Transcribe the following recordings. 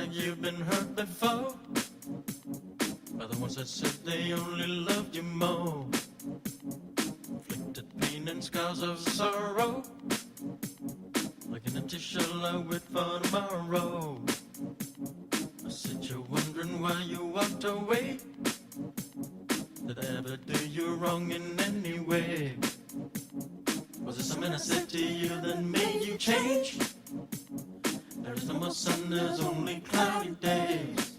like you've been hurt before by the ones that said they only loved you more. Inflicted pain and scars of sorrow, like an empty shell I wait for tomorrow. I said you're wondering why you walked away. Did I ever do you wrong in any way? Was it something I said to you that made you change? There is no more sun, there's only cloudy days.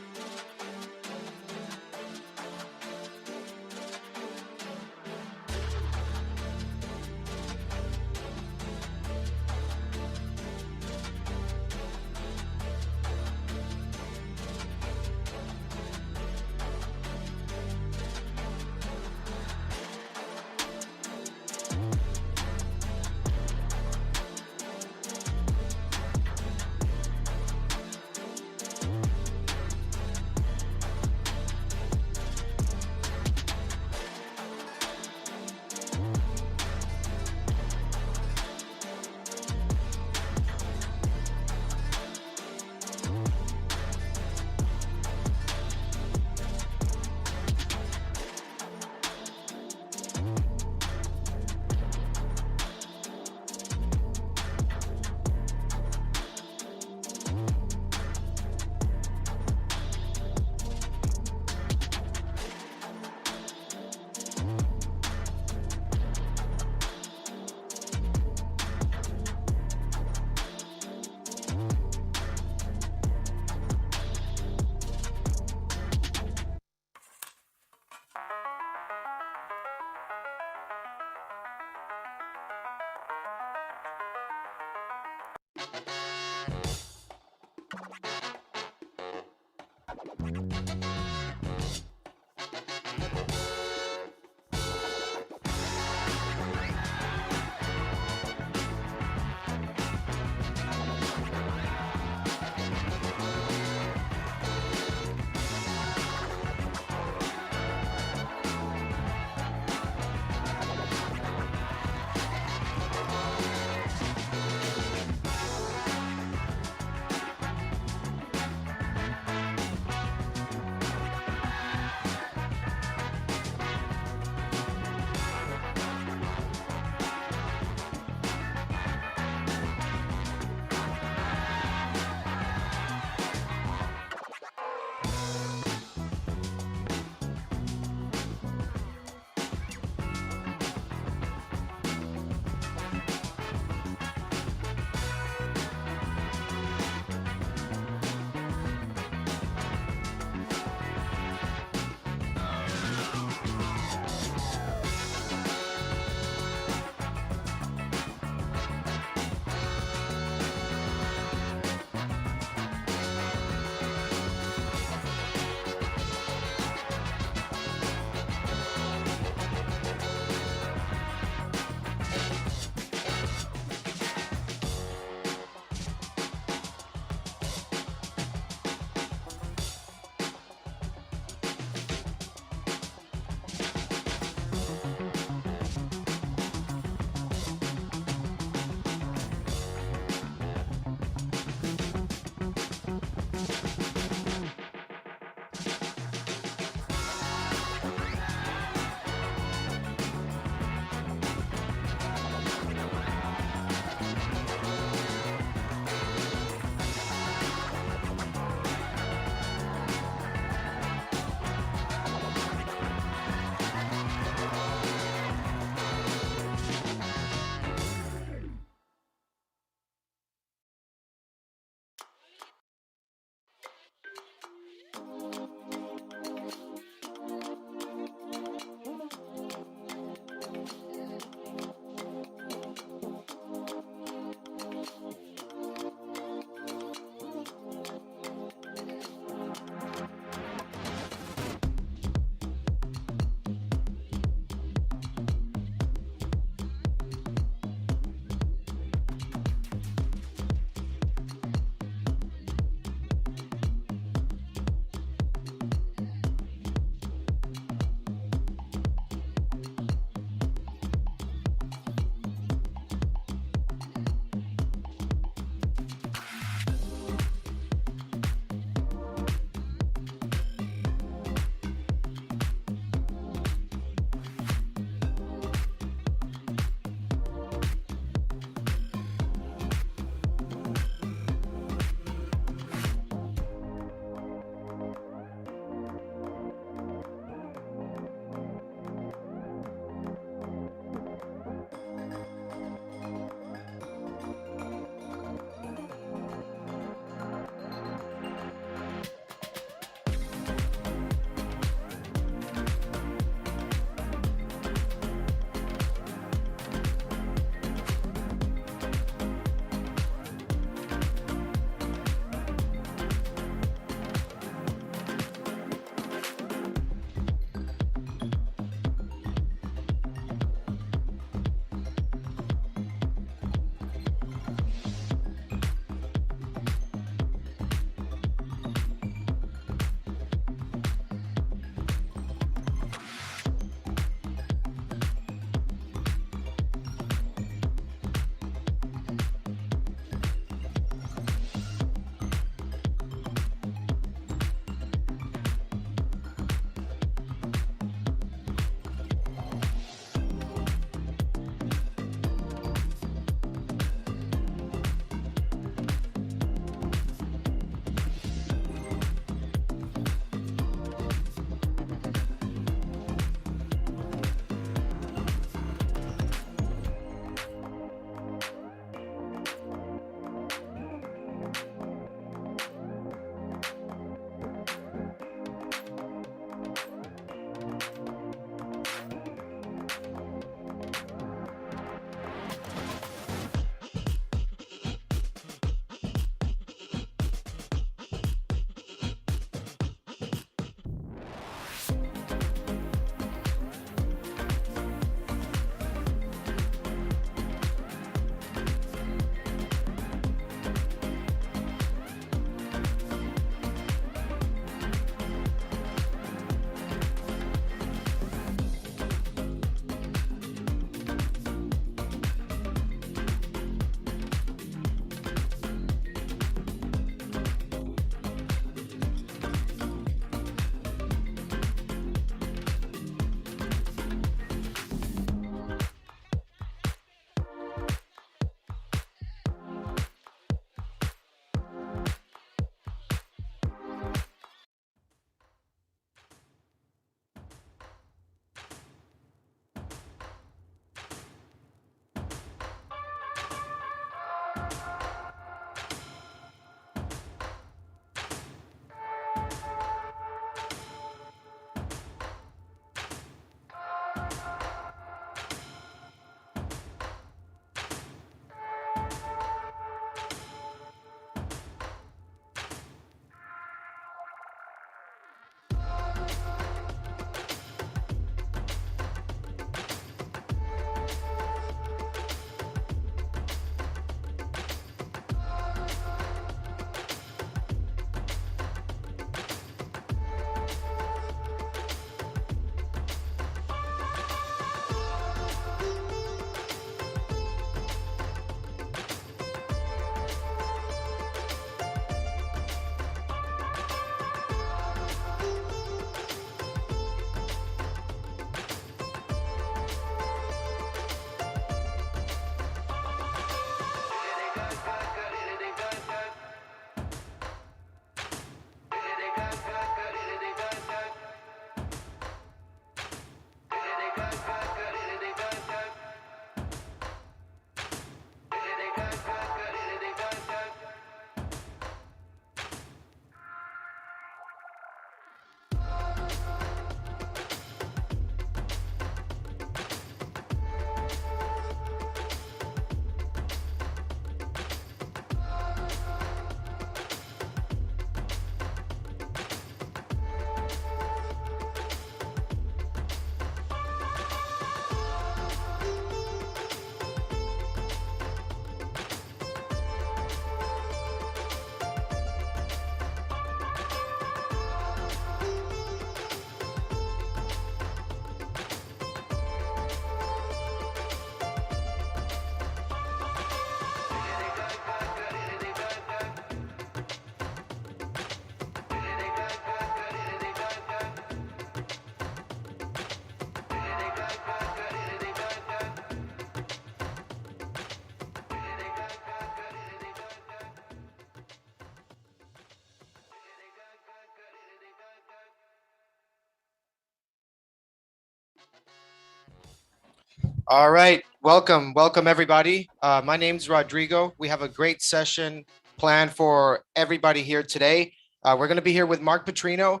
All right, welcome everybody. My name's Rodrigo. We have a great session planned for everybody here today. We're going to be here with Mark Putrino,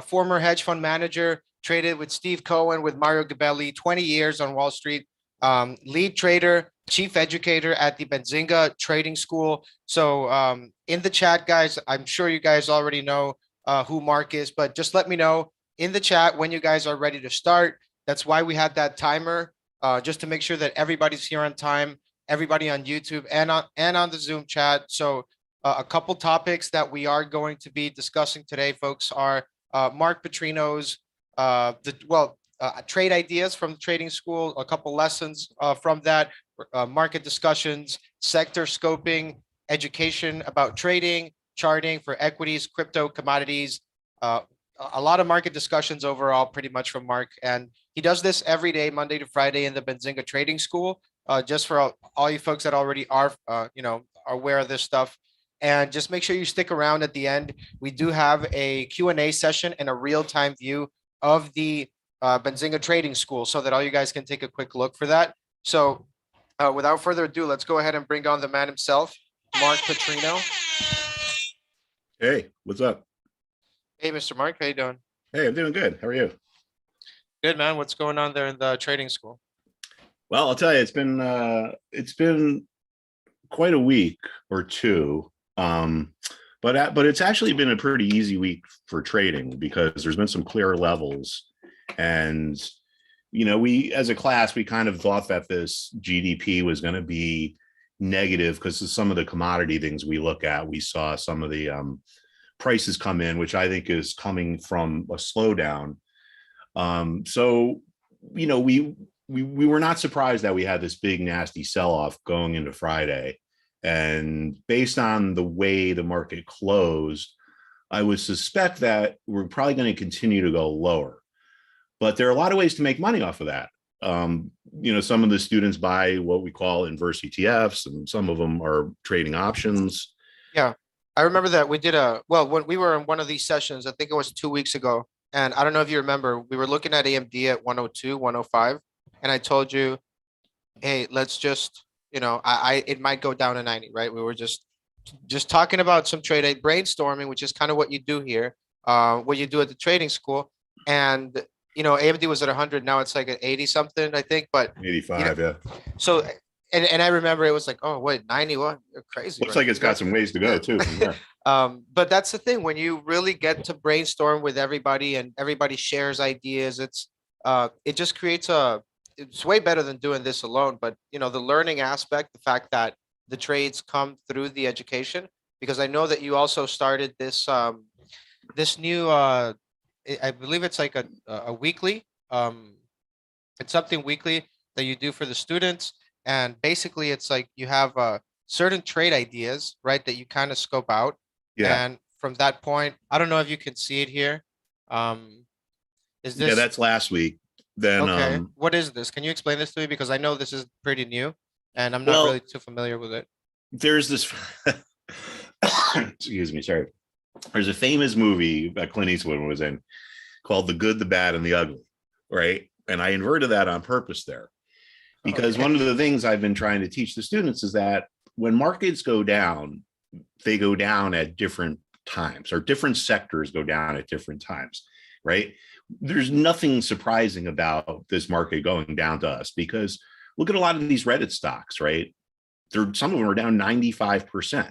former hedge fund manager, traded with Steve Cohen, with Mario Gabelli, 20 years on Wall Street, lead trader, chief educator at the Benzinga Trading School. So in the chat, guys, I'm sure you guys already know who Mark is, but just let me know in the chat when you guys are ready to start. That's why we had that timer, just to make sure that everybody's here on time, everybody on YouTube and on the Zoom chat. So a couple topics that we are going to be discussing today, folks, are Mark Putrino's trade ideas from the trading school, a couple lessons from that, market discussions, sector scoping, education about trading, charting for equities, crypto, commodities, uh, a lot of market discussions overall, pretty much from Mark. And he does this every day, Monday to Friday, in the Benzinga Trading School. Just for all you folks that already are, are aware of this stuff. And just make sure you stick around at the end. We do have a Q&A session and a real-time view of the Benzinga Trading School, so that all you guys can take a quick look for that. So without further ado, let's go ahead and bring on the man himself, Mark Putrino. Hey, what's up? Hey, Mr. Mark, how you doing? Hey, I'm doing good. How are you? Good, man. What's going on there in the trading school? Well, I'll tell you, it's been quite a week or two. But it's actually been a pretty easy week for trading because there's been some clear levels. And we as a class, we kind of thought that this GDP was going to be negative because of some of the commodity things we look at. We saw some of the prices come in, which I think is coming from a slowdown. So we were not surprised that we had this big nasty sell-off going into Friday. And based on the way the market closed, I would suspect that we're probably going to continue to go lower. But there are a lot of ways to make money off of that. Some of the students buy what we call inverse ETFs, and some of them are trading options. Yeah, I remember that we did when we were in one of these sessions, I think it was 2 weeks ago. And I don't know if you remember, we were looking at AMD at 102, 105. And I told you, hey, let's just, it might go down to 90, right? We were just talking about some trade brainstorming, which is kind of what you do here, what you do at the trading school. And, AMD was at 100. Now it's like at 80 something, I think. But 85, yeah. So, and I remember it was like, oh, wait, 91. You're crazy. Looks like it's got some ways to go, too. Yeah. But that's the thing. When you really get to brainstorm with everybody and everybody shares ideas, it just creates it's way better than doing this alone. But, the learning aspect, the fact that the trades come through the education, because I know that you also started this new, I believe it's like a weekly, it's something weekly that you do for the students. And basically it's like you have certain trade ideas, right, that you kind of scope out. Yeah. And from that point, I don't know if you can see it here. Is this? Yeah, that's last week. Then okay. What is this? Can you explain this to me? Because I know this is pretty new and I'm not really too familiar with it. There's this, excuse me, sorry. There's a famous movie that Clint Eastwood was in called The Good, the Bad, and the Ugly, right? And I inverted that on purpose there because one of the things I've been trying to teach the students is that when markets go down, they go down at different times, or different sectors go down at different times, right? There's nothing surprising about this market going down to us because look at a lot of these Reddit stocks, right? Some of them are down 95%.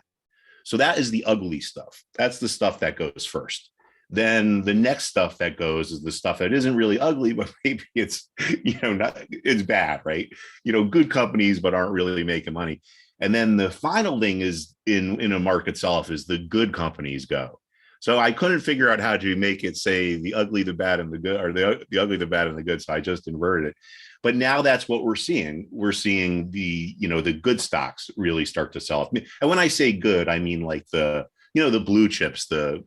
So that is the ugly stuff. That's the stuff that goes first. Then the next stuff that goes is the stuff that isn't really ugly, but maybe it's, it's bad, right? Good companies, but aren't really making money. And then the final thing is in a market sell-off is the good companies go. So I couldn't figure out how to make it say the ugly, the bad, and the good, or the ugly, the bad, and the good. So I just inverted it. But now that's what we're seeing. We're seeing the good stocks really start to sell off. And when I say good, I mean like the blue chips, the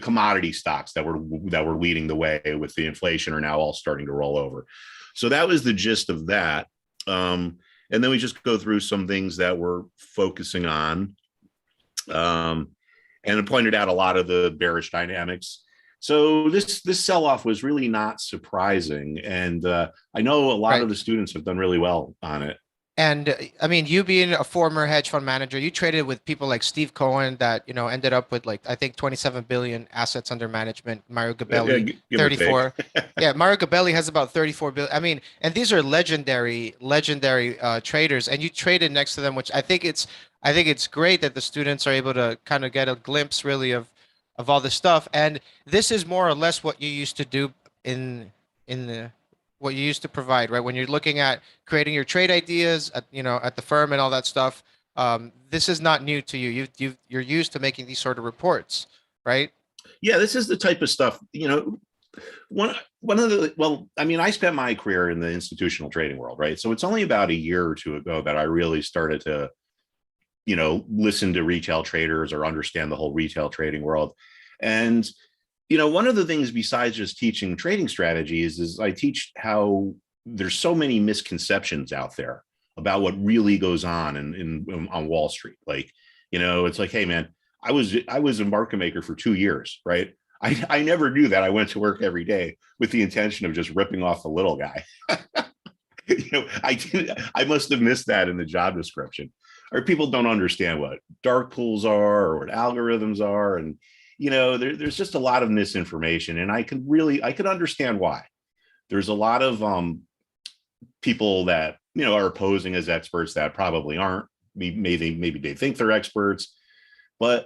commodity stocks that were leading the way with the inflation are now all starting to roll over. So that was the gist of that. And then we just go through some things that we're focusing on. And it pointed out a lot of the bearish dynamics. So this sell-off was really not surprising. And I know a lot Right. of the students have done really well on it. And I mean, you being a former hedge fund manager, you traded with people like Steve Cohen that, ended up with like, I think 27 billion assets under management. Mario Gabelli, Give or take. 34. Yeah, Mario Gabelli has about 34 billion. I mean, and these are legendary traders, and you traded next to them, which I think it's great that the students are able to kind of get a glimpse really of all this stuff. And this is more or less what you used to do in the what you used to provide, right? When you're looking at creating your trade ideas at, at the firm and all that stuff, this is not new to you. You're used to making these sort of reports, right? Yeah, this is the type of stuff, one of the, well, I mean, I spent my career in the institutional trading world, right? So it's only about a year or two ago that I really started to, listen to retail traders or understand the whole retail trading world. And one of the things besides just teaching trading strategies is I teach how there's so many misconceptions out there about what really goes on on Wall Street. Like, it's like, hey man, I was a market maker for 2 years, right? I never knew that. I went to work every day with the intention of just ripping off the little guy. I must have missed that in the job description. Or people don't understand what dark pools are or what algorithms are, and there's just a lot of misinformation, and I could understand why. There's a lot of people that are posing as experts that probably aren't. Maybe they think they're experts, but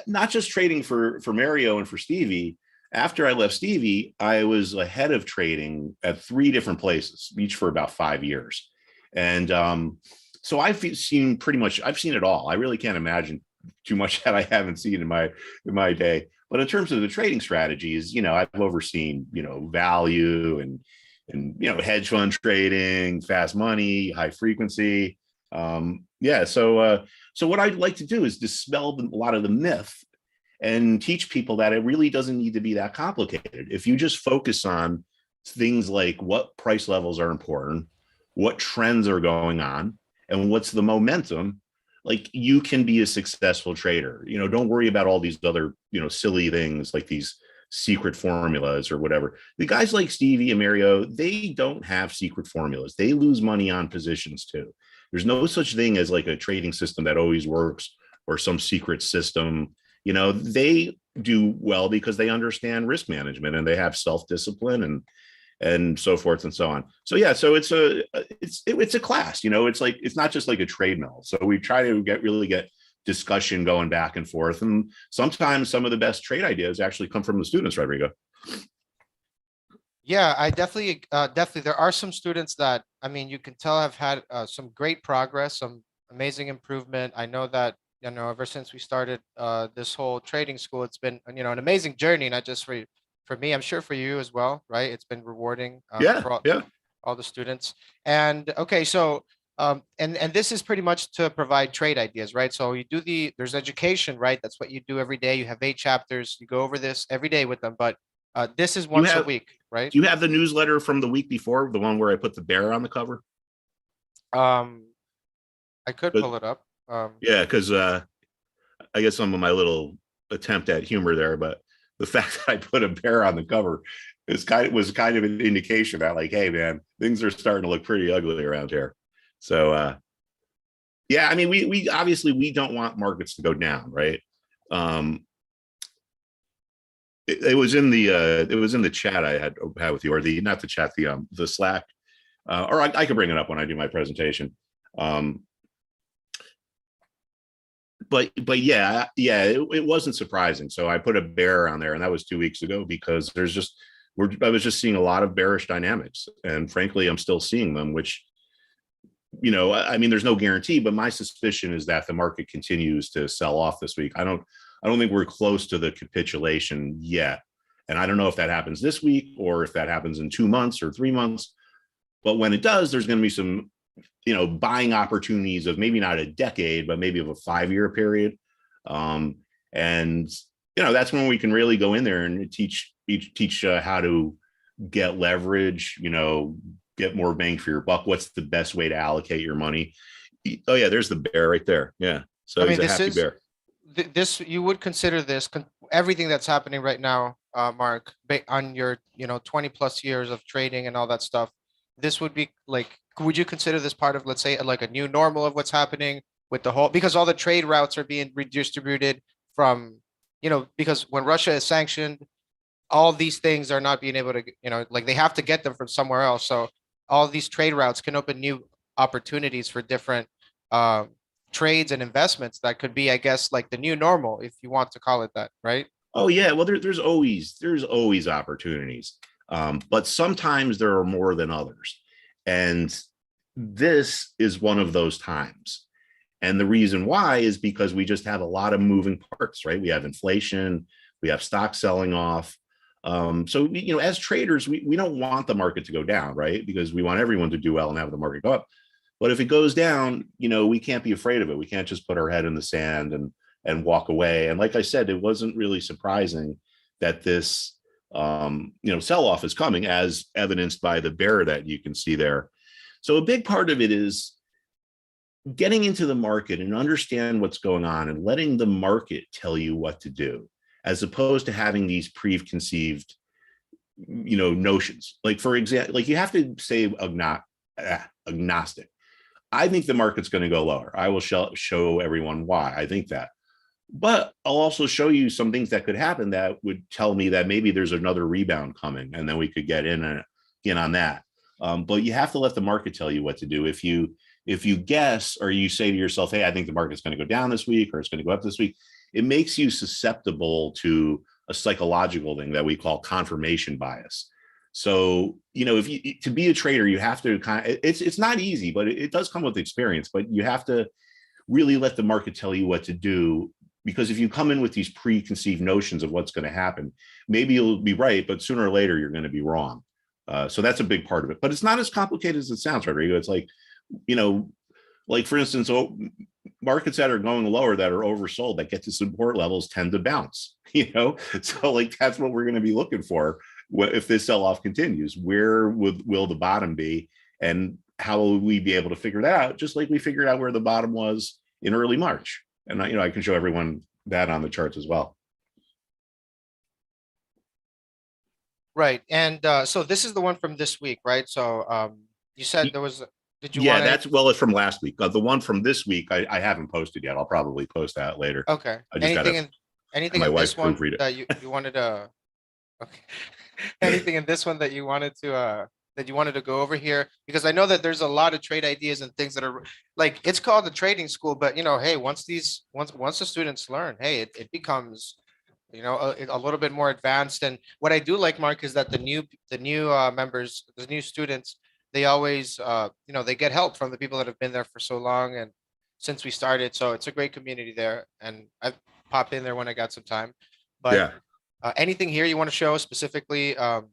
not just trading for Mario and for Stevie. After I left Stevie, I was a head of trading at 3 different places, each for about 5 years, and so I've seen it all. I really can't imagine too much that I haven't seen in my day. But in terms of the trading strategies, I've overseen, value and hedge fund trading, fast money, high frequency. So what I'd like to do is dispel a lot of the myth and teach people that it really doesn't need to be that complicated. If you just focus on things like what price levels are important, what trends are going on, and what's the momentum, like you can be a successful trader. Don't worry about all these other, silly things like these secret formulas or whatever. The guys like Stevie and Mario, they don't have secret formulas. They lose money on positions too. There's no such thing as like a trading system that always works or some secret system. They do well because they understand risk management and they have self-discipline and so forth and so on. So yeah, so it's a class, it's like, it's not just like a trade mill. So we try to get discussion going back and forth. And sometimes some of the best trade ideas actually come from the students, Rodrigo. Yeah, I definitely, there are some students that, I mean, you can tell have had some great progress, some amazing improvement. I know that, ever since we started this whole trading school, it's been, an amazing journey, not just for me, I'm sure for you as well, right? It's been rewarding for all the students. And okay, so and this is pretty much to provide trade ideas, right? So you do there's education, right? That's what you do every day. You have 8 chapters. You go over this every day with them, but this is once a week, right? Do you have the newsletter from the week before, the one where I put the bear on the cover? I could pull it up. Yeah, because I guess some of my little attempt at humor there, but the fact that I put a bear on the cover was kind of an indication that, like, hey man, things are starting to look pretty ugly around here. So yeah, I mean, we obviously we don't want markets to go down, right? It was in the chat I had with you, or not the chat, the Slack, or I can bring it up when I do my presentation. But yeah, it wasn't surprising. So I put a bear on there, and that was 2 weeks ago, because I was just seeing a lot of bearish dynamics, and frankly, I'm still seeing them. Which, I mean, there's no guarantee, but my suspicion is that the market continues to sell off this week. I don't think we're close to the capitulation yet, and I don't know if that happens this week or if that happens in 2 months or 3 months. But when it does, there's going to be some buying opportunities of maybe not a decade, but maybe of a 5-year period. And, that's when we can really go in there and teach how to get leverage, get more bang for your buck. What's the best way to allocate your money? Oh yeah, there's the bear right there. Yeah. So he's a happy bear. This, you would consider this, everything that's happening right now Mark, on your 20 plus years of trading and all that stuff, this would be like, would you consider this part of, let's say, like a new normal of what's happening with the whole, because all the trade routes are being redistributed from, because when Russia is sanctioned, all these things are not being able to, like they have to get them from somewhere else. So all these trade routes can open new opportunities for different trades and investments that could be, I guess, like the new normal, if you want to call it that, right? Oh yeah, well there's always opportunities, but sometimes there are more than others, and this is one of those times. And the reason why is because we just have a lot of moving parts, right? We have inflation, we have stock selling off. So as traders, we don't want the market to go down, right? Because we want everyone to do well and have the market go up. But if it goes down, we can't be afraid of it. We can't just put our head in the sand and walk away. And like I said, it wasn't really surprising that this sell-off is coming, as evidenced by the bear that you can see there. So a big part of it is getting into the market and understand what's going on and letting the market tell you what to do, as opposed to having these preconceived notions. Like, for example, like you have to say agnostic. I think the market's going to go lower. I will show everyone why I think that. But I'll also show you some things that could happen that would tell me that maybe there's another rebound coming, and then we could get in on that. But you have to let the market tell you what to do. If you guess, or you say to yourself, hey, I think the market's going to go down this week, or it's going to go up this week, it makes you susceptible to a psychological thing that we call confirmation bias. So, if you to be a trader, you have to it's not easy, but it does come with experience. But you have to really let the market tell you what to do, because if you come in with these preconceived notions of what's going to happen, maybe you'll be right, but sooner or later you're going to be wrong. So that's a big part of it. But it's not as complicated as it sounds, Rodrigo. It's like, like for instance, markets that are going lower, that are oversold, that get to support levels, tend to bounce. So like that's what we're going to be looking for. If this sell-off continues, where will the bottom be, and how will we be able to figure that out? Just like we figured out where the bottom was in early March. And I can show everyone that on the charts as well. Right. And so this is the one from this week, right? So you said there was, did you want to... it's from last week. The one from this week, I haven't posted yet. I'll probably post that later. Okay. I just anything in this one that you wanted to, okay. Anything in this one that you wanted to go over here? Because I know that there's a lot of trade ideas and things that are like, it's called the trading school, but hey, once the students learn, hey, it becomes a little bit more advanced. And what I do like, Mark, is that the new members, the new students, they always they get help from the people that have been there for so long and since we started. So it's a great community there, and I pop in there when I got some time. But yeah. Anything here you want to show specifically on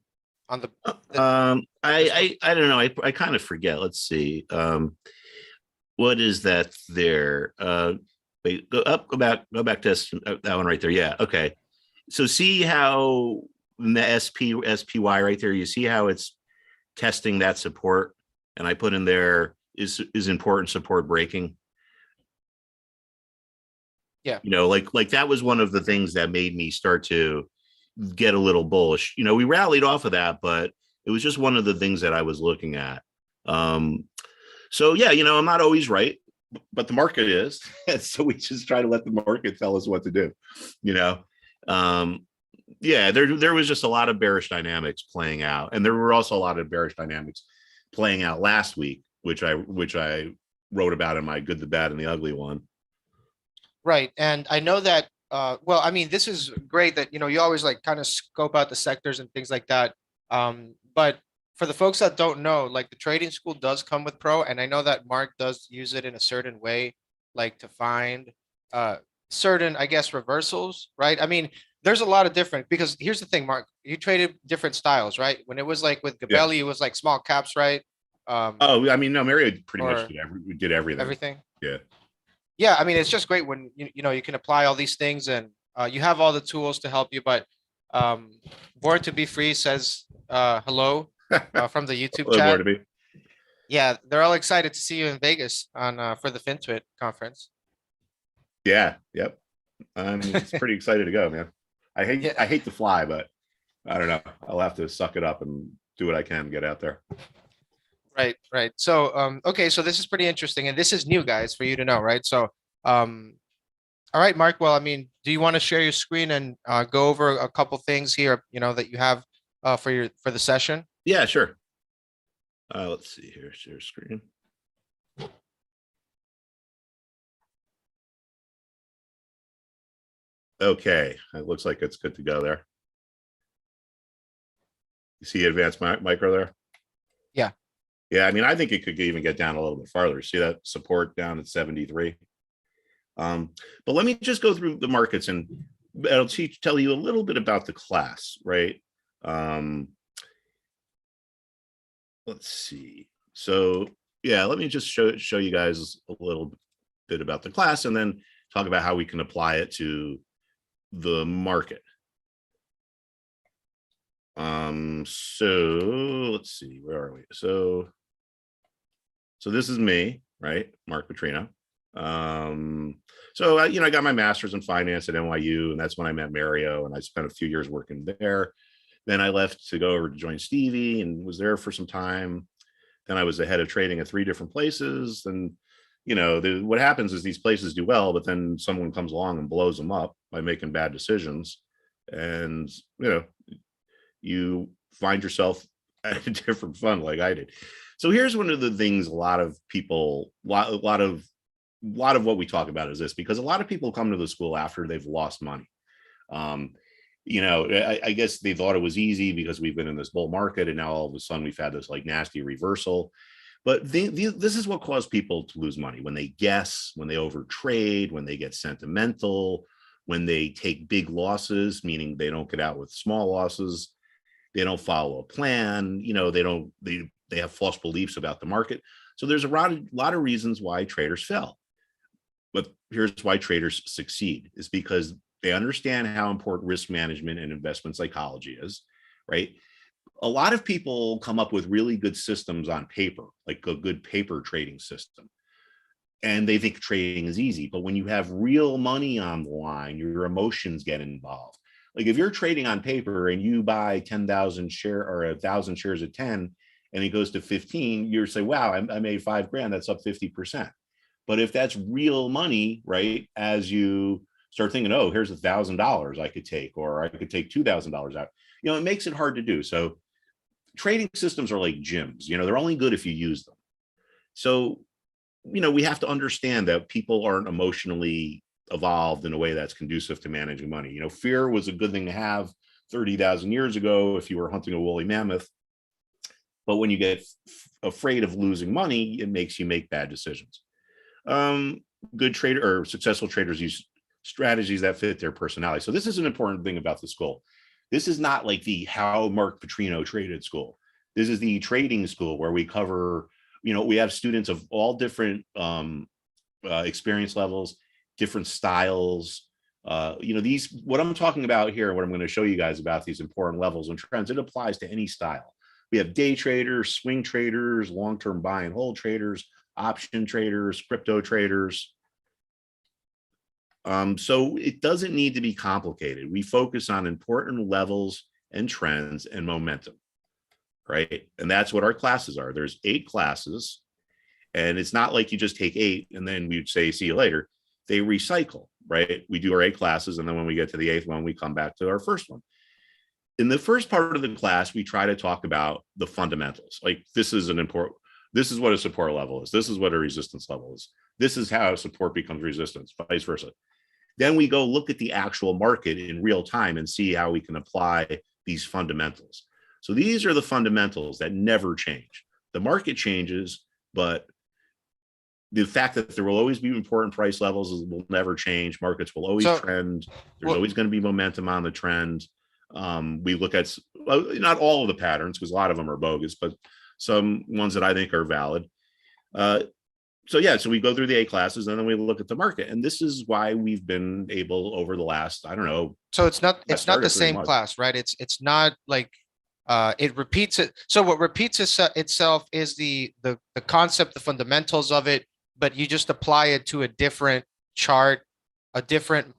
the I don't know. I kind of forget. Let's see. What is that there? Wait, go back to that one right there. Yeah. Okay. So see how the SPY right there, you see how it's testing that support, and I put in there is important support breaking. Yeah. Like that was one of the things that made me start to get a little bullish. We rallied off of that, but it was just one of the things that I was looking at. So yeah, I'm not always right, but the market is. And so we just try to let the market tell us what to do. Yeah, there was just a lot of bearish dynamics playing out. And there were also a lot of bearish dynamics playing out last week, which I wrote about in my Good, the Bad, and the Ugly one. Right. And I know that well, I mean, this is great that, you always like kind of scope out the sectors and things like that. But for the folks that don't know, like the trading school does come with Pro. And I know that Mark does use it in a certain way, like to find certain, I guess, reversals, right? I mean, there's a lot of different, because here's the thing, Mark, you traded different styles, right? When it was like with Gabelli, it was like small caps, right? I mean, no, Mario pretty much did everything. Everything. Yeah. Yeah, I mean, it's just great when you can apply all these things, and you have all the tools to help you. But Born to Be Free says hello from the YouTube Hello, chat. Born to Be. Yeah, they're all excited to see you in Vegas on for the FinTwit conference. Yeah, yep. I'm pretty excited to go, man. I hate to fly, but I don't know. I'll have to suck it up and do what I can, get out there. Right, right. So, okay, so this is pretty interesting, and this is new, guys, for you to know, right? So, all right, Mark. Well, I mean, do you want to share your screen and go over a couple things here, that you have for the session? Yeah, sure. Let's see here. Share screen. Okay, it looks like it's good to go there. You see advanced micro there? Yeah. Yeah, I mean, I think it could even get down a little bit farther. See that support down at 73. But let me just go through the markets, and I'll tell you a little bit about the class, right? Let's see. So yeah, let me just show you guys a little bit about the class, and then talk about how we can apply it to the market. So let's see, where are we? So this is me, right? Mark Putrino. So I got my master's in finance at NYU, and that's when I met Mario, and I spent a few years working there. Then I left to go over to join Stevie and was there for some time. Then I was the head of trading at 3 different places. And what happens is these places do well, but then someone comes along and blows them up by making bad decisions, and you find yourself at a different fund like I did. So here's one of the things a lot of people, a lot of what we talk about is this, because a lot of people come to the school after they've lost money. I guess they thought it was easy because we've been in this bull market, and now all of a sudden we've had this like nasty reversal. But this is what caused people to lose money: when they guess, when they overtrade, when they get sentimental, when they take big losses, meaning they don't get out with small losses, they don't follow a plan, they have false beliefs about the market. So there's a lot of reasons why traders fail. But here's why traders succeed: is because they understand how important risk management and investment psychology is, right? A lot of people come up with really good systems on paper, like a good paper trading system, and they think trading is easy. But when you have real money on the line, your emotions get involved. Like if you're trading on paper and you buy 10,000 share or 1,000 shares at 10, and it goes to 15, you're say, wow, I made $5,000. That's up 50%. But if that's real money, right, as you start thinking, oh, here's $1,000 I could take, or I could take $2,000 out, it makes it hard to do. So trading systems are like gyms, they're only good if you use them. So, we have to understand that people aren't emotionally evolved in a way that's conducive to managing money. Fear was a good thing to have 30,000 years ago if you were hunting a woolly mammoth. But when you get afraid of losing money, it makes you make bad decisions. Good trader or successful traders use strategies that fit their personality. So this is an important thing about the school. This is not like the how Mark Putrino traded school. This is the trading school where we cover, we have students of all different experience levels, different styles. What I'm talking about here, what I'm going to show you guys about these important levels and trends, it applies to any style. We have day traders, swing traders, long-term buy and hold traders, option traders, crypto traders. So it doesn't need to be complicated. We focus on important levels and trends and momentum, right? And that's what our classes are. There's 8 classes, and it's not like you just take 8 and then we'd say, see you later. They recycle, right? We do our 8 classes, and then when we get to the 8th one, we come back to our first one. In the first part of the class, we try to talk about the fundamentals. Like this is what a support level is. This is what a resistance level is. This is how support becomes resistance, vice versa. Then we go look at the actual market in real time and see how we can apply these fundamentals. So these are the fundamentals that never change. The market changes, but the fact that there will always be important price levels will never change. Markets will always trend. There's always going to be momentum on the trend. We look at not all of the patterns, because a lot of them are bogus, but some ones that I think are valid. So we go through the 8 classes, and then we look at the market, and this is why we've been able over the last, I don't know. So it's not the same class, right? It's not like it repeats it. So what repeats itself is the concept, the fundamentals of it, but you just apply it to a different chart, a different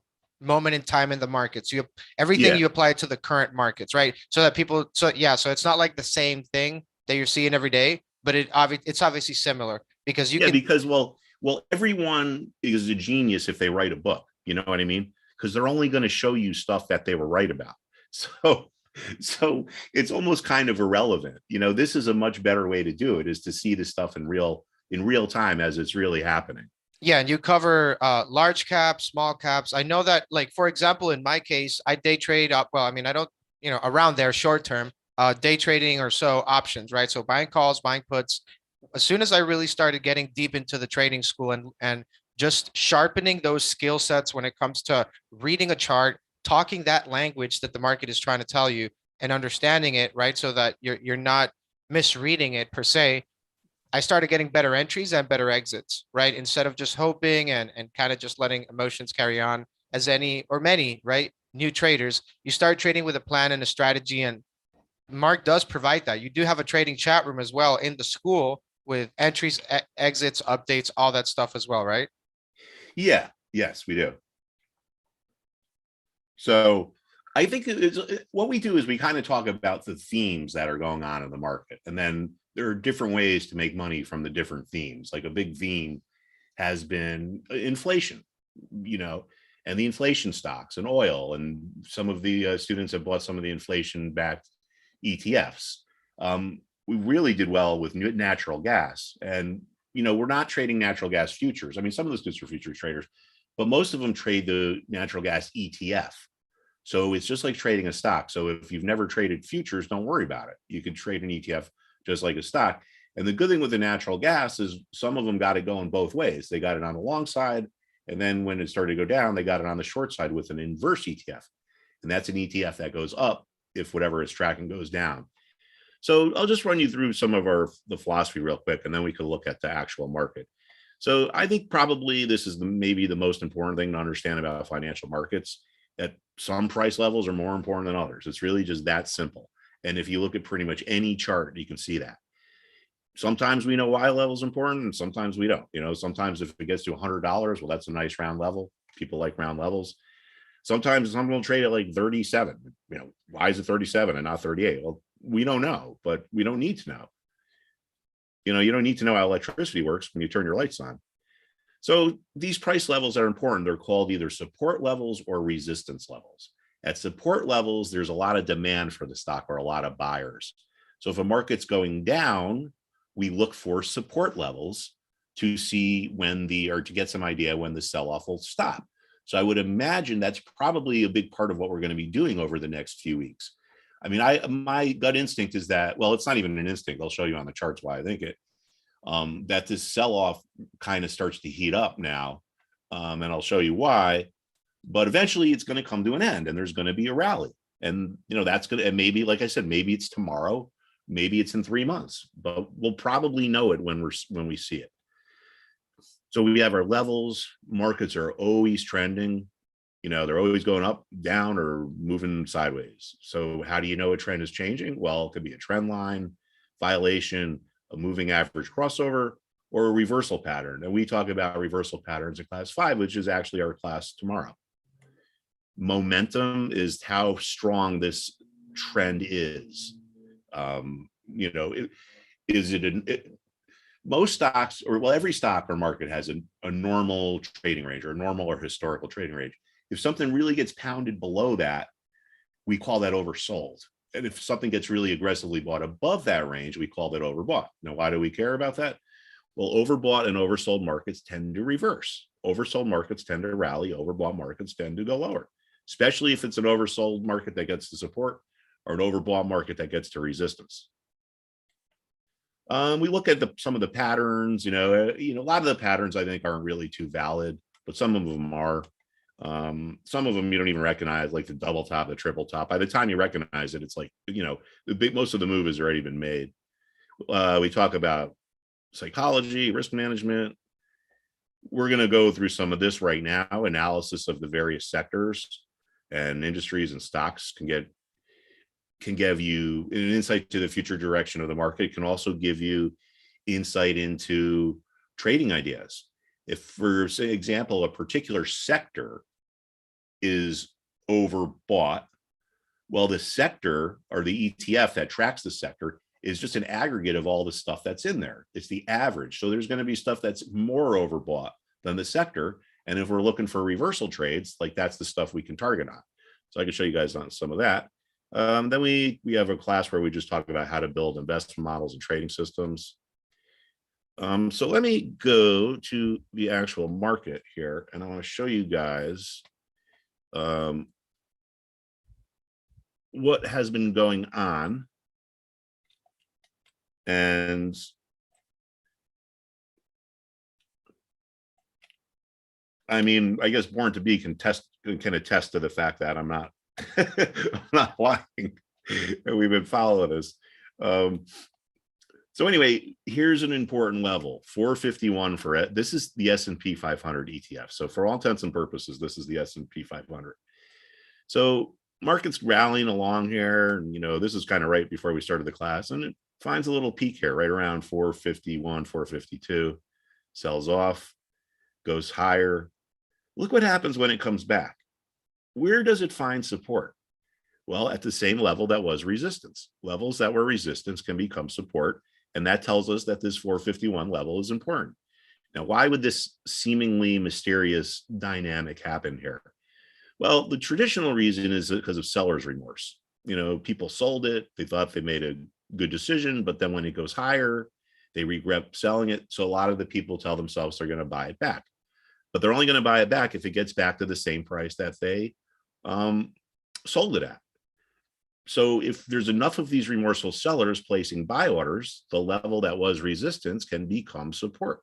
moment in time in the market. So everything Yeah. you apply to the current markets, right? So that people, so yeah, so it's not like the same thing that you're seeing every day, but it's obviously similar because you Yeah, can, because everyone is a genius if they write a book. You know what I mean? Because they're only going to show you stuff that they were right about. So, so it's almost kind of irrelevant. You know, this is a much better way to do it, is to see the stuff in real time as it's really happening. yeah, and you cover large caps, small caps. I know that, like, for example, in my case, I day trade up. Well, I mean, I don't, around there short term, day trading or so options, right? So buying calls, buying puts. As soon as I really started getting deep into the trading school and just sharpening those skill sets when it comes to reading a chart, talking that language that the market is trying to tell you and understanding it, right? So that you're not misreading it per se. I started getting better entries and better exits, right? Instead of just hoping and kind of just letting emotions carry on as any or many, right? New traders, you start trading with a plan and a strategy. And Mark does provide that. You do have a trading chat room as well in the school with entries, exits, updates, all that stuff as well, right? Yeah. Yes, we do. So I think what we do is we kind of talk about the themes that are going on in the market. And then there are different ways to make money from the different themes. Like a big theme has been inflation, and the inflation stocks and oil. And some of the students have bought some of the inflation backed ETFs. We really did well with natural gas. And, we're not trading natural gas futures. I mean, some of the students are futures traders, but most of them trade the natural gas ETF. So it's just like trading a stock. So if you've never traded futures, don't worry about it. You can trade an ETF just like a stock. And the good thing with the natural gas is some of them got it going both ways. They got it on the long side. And then when it started to go down, they got it on the short side with an inverse ETF. And that's an ETF that goes up if whatever it's tracking goes down. So I'll just run you through some of the philosophy real quick, and then we can look at the actual market. So I think probably this is maybe the most important thing to understand about financial markets, that some price levels are more important than others. It's really just that simple. And if you look at pretty much any chart, you can see that. Sometimes we know Y level is important, and sometimes we don't. Sometimes if it gets to $100, well, that's a nice round level. People like round levels. Sometimes some will trade at like 37. Why is it 37 and not 38? Well, we don't know, but we don't need to know. You don't need to know how electricity works when you turn your lights on. So these price levels are important. They're called either support levels or resistance levels. At support levels, there's a lot of demand for the stock or a lot of buyers. So if a market's going down, we look for support levels to see to get some idea when the sell-off will stop. So I would imagine that's probably a big part of what we're going to be doing over the next few weeks. I mean, my gut instinct is that, well, it's not even an instinct. I'll show you on the charts why I think it, that this sell-off kind of starts to heat up now. And I'll show you why, but eventually it's going to come to an end and there's going to be a rally. And, that's going to, and maybe, like I said, maybe it's tomorrow, maybe it's in 3 months, but we'll probably know it when we see it. So we have our levels. Markets are always trending. They're always going up, down, or moving sideways. So how do you know a trend is changing? Well, it could be a trend line, violation, a moving average crossover, or a reversal pattern. And we talk about reversal patterns in class 5, which is actually our class tomorrow. Momentum is how strong this trend is. Most stocks, every stock or market has a normal trading range, or a normal or historical trading range. If something really gets pounded below that, we call that oversold. And if something gets really aggressively bought above that range, we call that overbought. Now, why do we care about that? Well, overbought and oversold markets tend to reverse. Oversold markets tend to rally. Overbought markets tend to go lower, especially if it's an oversold market that gets to support or an overbought market that gets to resistance. We look at some of the patterns. A lot of the patterns I think aren't really too valid, but some of them are. Some of them you don't even recognize, like the double top, the triple top. By the time you recognize it, it's like, most of the move has already been made. We talk about psychology, risk management. We're going to go through some of this right now. Analysis of the various sectors and industries and stocks can give you an insight to the future direction of the market. It can also give you insight into trading ideas. If, for example, a particular sector is overbought. Well, the sector or the ETF that tracks the sector is just an aggregate of all the stuff that's in there. It's the average. So there's going to be stuff that's more overbought than the sector. And if we're looking for reversal trades, like that's the stuff we can target on. So I can show you guys on some of that. Then we have a class where we just talk about how to build investment models and trading systems. So let me go to the actual market here, and I want to show you guys what has been going on. And I mean, I guess Born to Be can attest to the fact that I'm not I'm not lying. And we've been following this. So anyway, here's an important level, 451 for it. This is the S&P 500 ETF. So for all intents and purposes, this is the S&P 500. So market's rallying along here. And, you know, this is kind of right before we started the class, and it finds a little peak here, right around 451, 452, sells off, goes higher. Look what happens when it comes back. Where does it find support? Well, at the same level that was resistance. Levels that were resistance can become support. And that tells us that this 451 level is important. Now, why would this seemingly mysterious dynamic happen here? Well, the traditional reason is because of seller's remorse. You know, people sold it. They thought they made a good decision, but then when it goes higher, they regret selling it. So a lot of the people tell themselves they're going to buy it back, but they're only going to buy it back if it gets back to the same price that they sold it at. So if there's enough of these remorseful sellers placing buy orders, the level that was resistance can become support.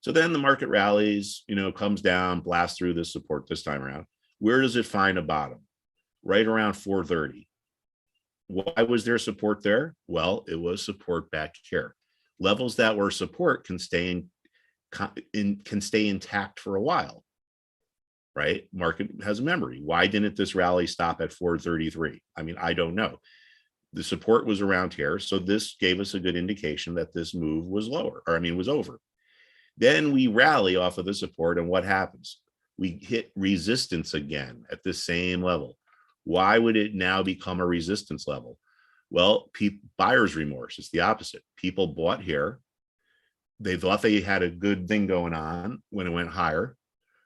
So then the market rallies, you know, comes down, blasts through this support this time around. Where does it find a bottom? Right around 430. Why was there support there? Well, it was support back here. Levels that were support can stay intact for a while. Right? Market has memory. Why didn't this rally stop at 433? I mean, I don't know. The support was around here. So this gave us a good indication that this move was lower, or I mean, was over. Then we rally off of the support, and what happens? We hit resistance again at the same level. Why would it now become a resistance level? Well, buyer's remorse. It's the opposite. People bought here. They thought they had a good thing going on when it went higher.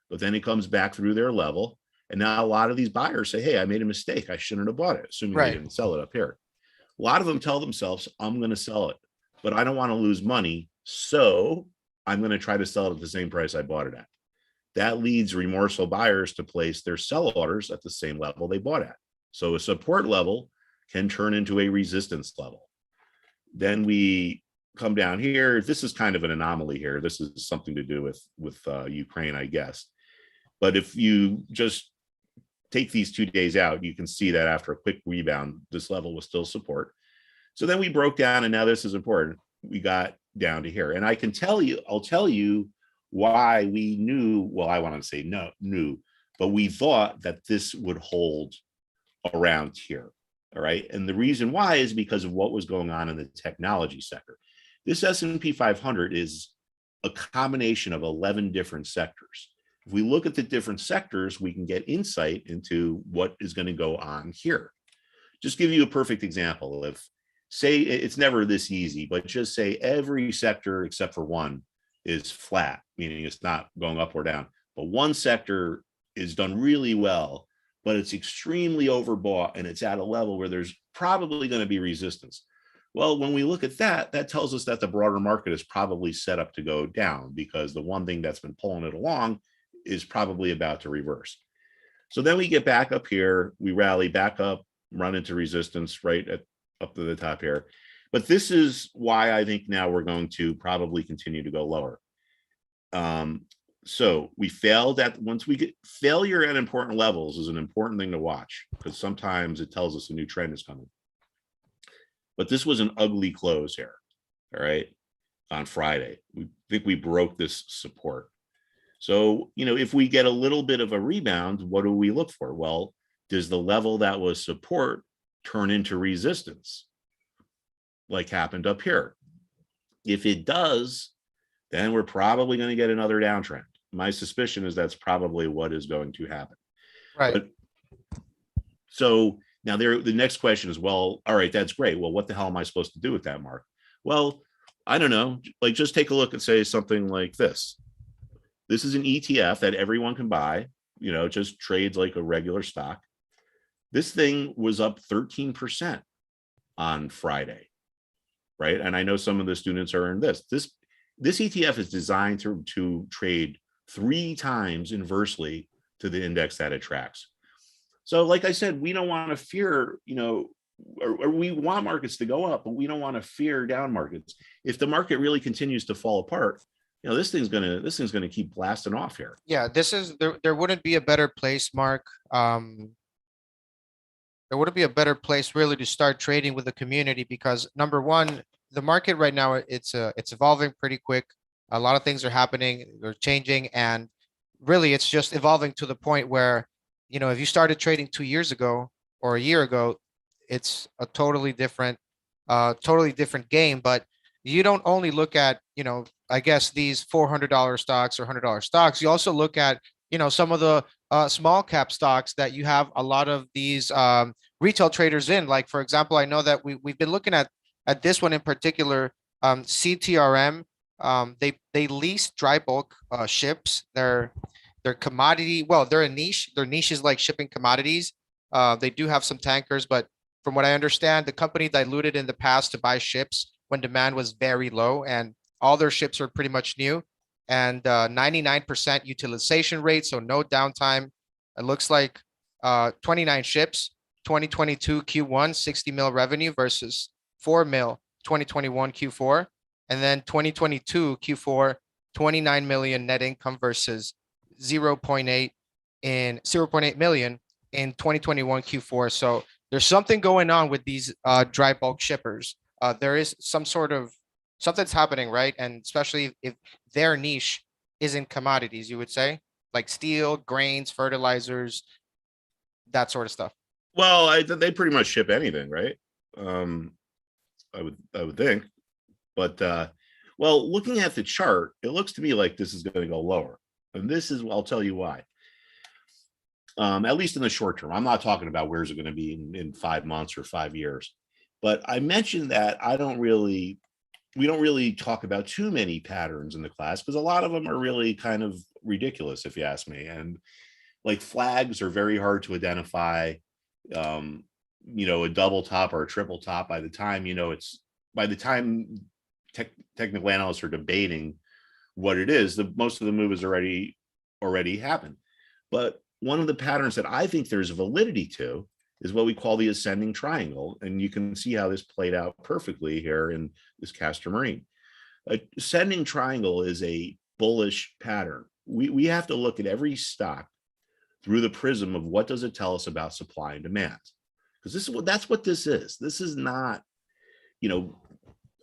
But then it comes back through their level. And now a lot of these buyers say, hey, I made a mistake. I shouldn't have bought it, assuming they didn't sell it up here. A lot of them tell themselves, I'm going to sell it, but I don't want to lose money. So I'm going to try to sell it at the same price I bought it at. That leads remorseful buyers to place their sell orders at the same level they bought at. So a support level can turn into a resistance level. Then we come down here. This is kind of an anomaly here. This is something to do with Ukraine, I guess. But if you just take these 2 days out, you can see that after a quick rebound, this level was still support. So then we broke down, and now this is important. We got down to here. And I can tell you, I'll tell you why we knew, well, I want to say knew, but we thought that this would hold around here. All right. And the reason why is because of what was going on in the technology sector. This S&P 500 is a combination of 11 different sectors. If we look at the different sectors, we can get insight into what is going to go on here. Just give you a perfect example. If, say, it's never this easy, but just say every sector except for one is flat, meaning it's not going up or down, but one sector is done really well, but it's extremely overbought and it's at a level where there's probably going to be resistance. Well, when we look at that, that tells us that the broader market is probably set up to go down because the one thing that's been pulling it along is probably about to reverse. So then we get back up here, we rally back up, run into resistance right up to the top here. But this is why I think now we're going to probably continue to go lower. So we failed at, once we get failure at important levels is an important thing to watch because sometimes it tells us a new trend is coming. But this was an ugly close here, all right, on Friday. We think we broke this support. So, you know, if we get a little bit of a rebound, what do we look for? Well, does the level that was support turn into resistance like happened up here? If it does, then we're probably going to get another downtrend. My suspicion is that's probably what is going to happen. Right. But so now the next question is, well, all right, that's great. Well, what the hell am I supposed to do with that, Mark? Well, I don't know. Like, just take a look and say something like this. This is an ETF that everyone can buy, just trades like a regular stock. This thing was up 13% on Friday, right? And I know some of the students are in this. This ETF is designed to trade 3 times inversely to the index that it tracks. So like I said, we don't want to fear, or we want markets to go up, but we don't want to fear down markets. If the market really continues to fall apart, this thing's gonna keep blasting off here. Yeah, there wouldn't be a better place, Mark. There wouldn't be a better place really to start trading with the community, because number one, the market right now, it's evolving pretty quick. A lot of things are happening, they're changing, and really it's just evolving to the point where, if you started trading 2 years ago or a year ago, it's a totally different game. But you don't only look at, I guess these $400 stocks or $100 stocks. You also look at, some of the small cap stocks that you have a lot of these retail traders in. Like, for example, I know that we've been looking at this one in particular, CTRM. They lease dry bulk ships. They're commodity. Well, they're a niche. Their niche is like shipping commodities. They do have some tankers, but from what I understand, the company diluted in the past to buy ships when demand was very low, and all their ships are pretty much new, and 99% utilization rate, so no downtime. It looks like 29 ships, 2022 Q1, 60 mil revenue versus 4 mil 2021 Q4, and then 2022 Q4, 29 million net income versus 0.8 million in 2021 Q4. So there's something going on with these dry bulk shippers. There is something's happening, right? And especially if their niche is in commodities, you would say, like steel, grains, fertilizers, that sort of stuff. Well, they pretty much ship anything, right? I would think. But well, looking at the chart, it looks to me like this is going to go lower. And I'll tell you why. At least in the short term. I'm not talking about where's it going to be in 5 months or 5 years. But I mentioned that we don't really talk about too many patterns in the class, because a lot of them are really kind of ridiculous, if you ask me. And like flags are very hard to identify. A double top or a triple top, by the time technical analysts are debating what it is, most of the move has already happened. But one of the patterns that I think there's validity to is what we call the ascending triangle. And you can see how this played out perfectly here in this Castor Marine. Ascending triangle is a bullish pattern. We have to look at every stock through the prism of what does it tell us about supply and demand. Because that's what this is. This is not,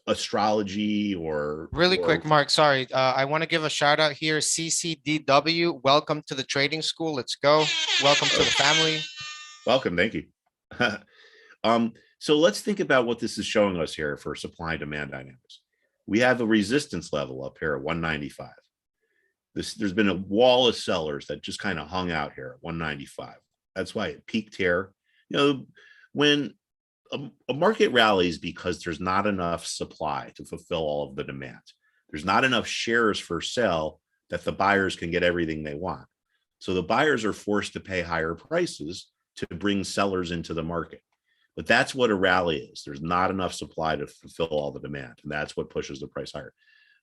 astrology or really quick, Mark. Sorry, I want to give a shout out here. CCDW, welcome to the trading school. Let's go. Welcome to the family. Welcome. Thank you. So let's think about what this is showing us here for supply and demand dynamics. We have a resistance level up here at 195. There's been a wall of sellers that just kind of hung out here at 195. That's why it peaked here. When a market rallies, because there's not enough supply to fulfill all of the demand. There's not enough shares for sale that the buyers can get everything they want. So the buyers are forced to pay higher prices to bring sellers into the market. But that's what a rally is. There's not enough supply to fulfill all the demand, and that's what pushes the price higher.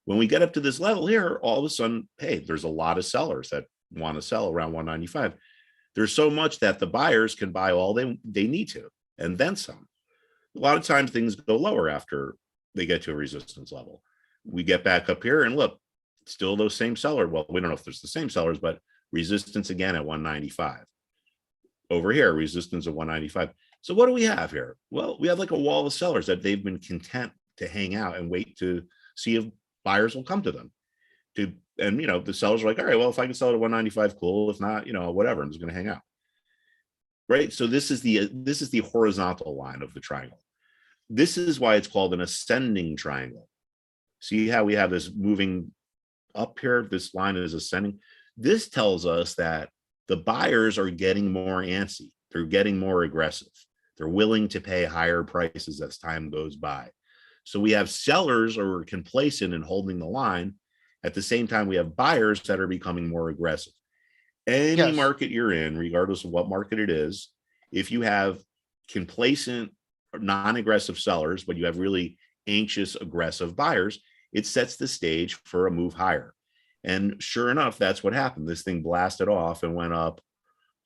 When we get up to this level here, all of a sudden, hey, there's a lot of sellers that want to sell around 195. There's so much that the buyers can buy all they need to, and then some. A lot of times things go lower after they get to a resistance level. We get back up here and look, still those same sellers. Well, we don't know if there's the same sellers, but resistance again at 195. Over here, resistance at 195. So what do we have here? Well, we have like a wall of sellers that they've been content to hang out and wait to see if buyers will come to them. And the sellers are like, all right, well, if I can sell it at 195, cool. If not, whatever, I'm just going to hang out. Right. So this is the horizontal line of the triangle. This is why it's called an ascending triangle. See how we have this moving up here? This line is ascending. This tells us that the buyers are getting more antsy. They're getting more aggressive. They're willing to pay higher prices as time goes by. So we have sellers who are complacent and holding the line. At the same time, we have buyers that are becoming more aggressive. Any Yes. market you're in, regardless of what market it is, if you have complacent, non-aggressive sellers, but you have really anxious, aggressive buyers, it sets the stage for a move higher. And sure enough, that's what happened. This thing blasted off and went up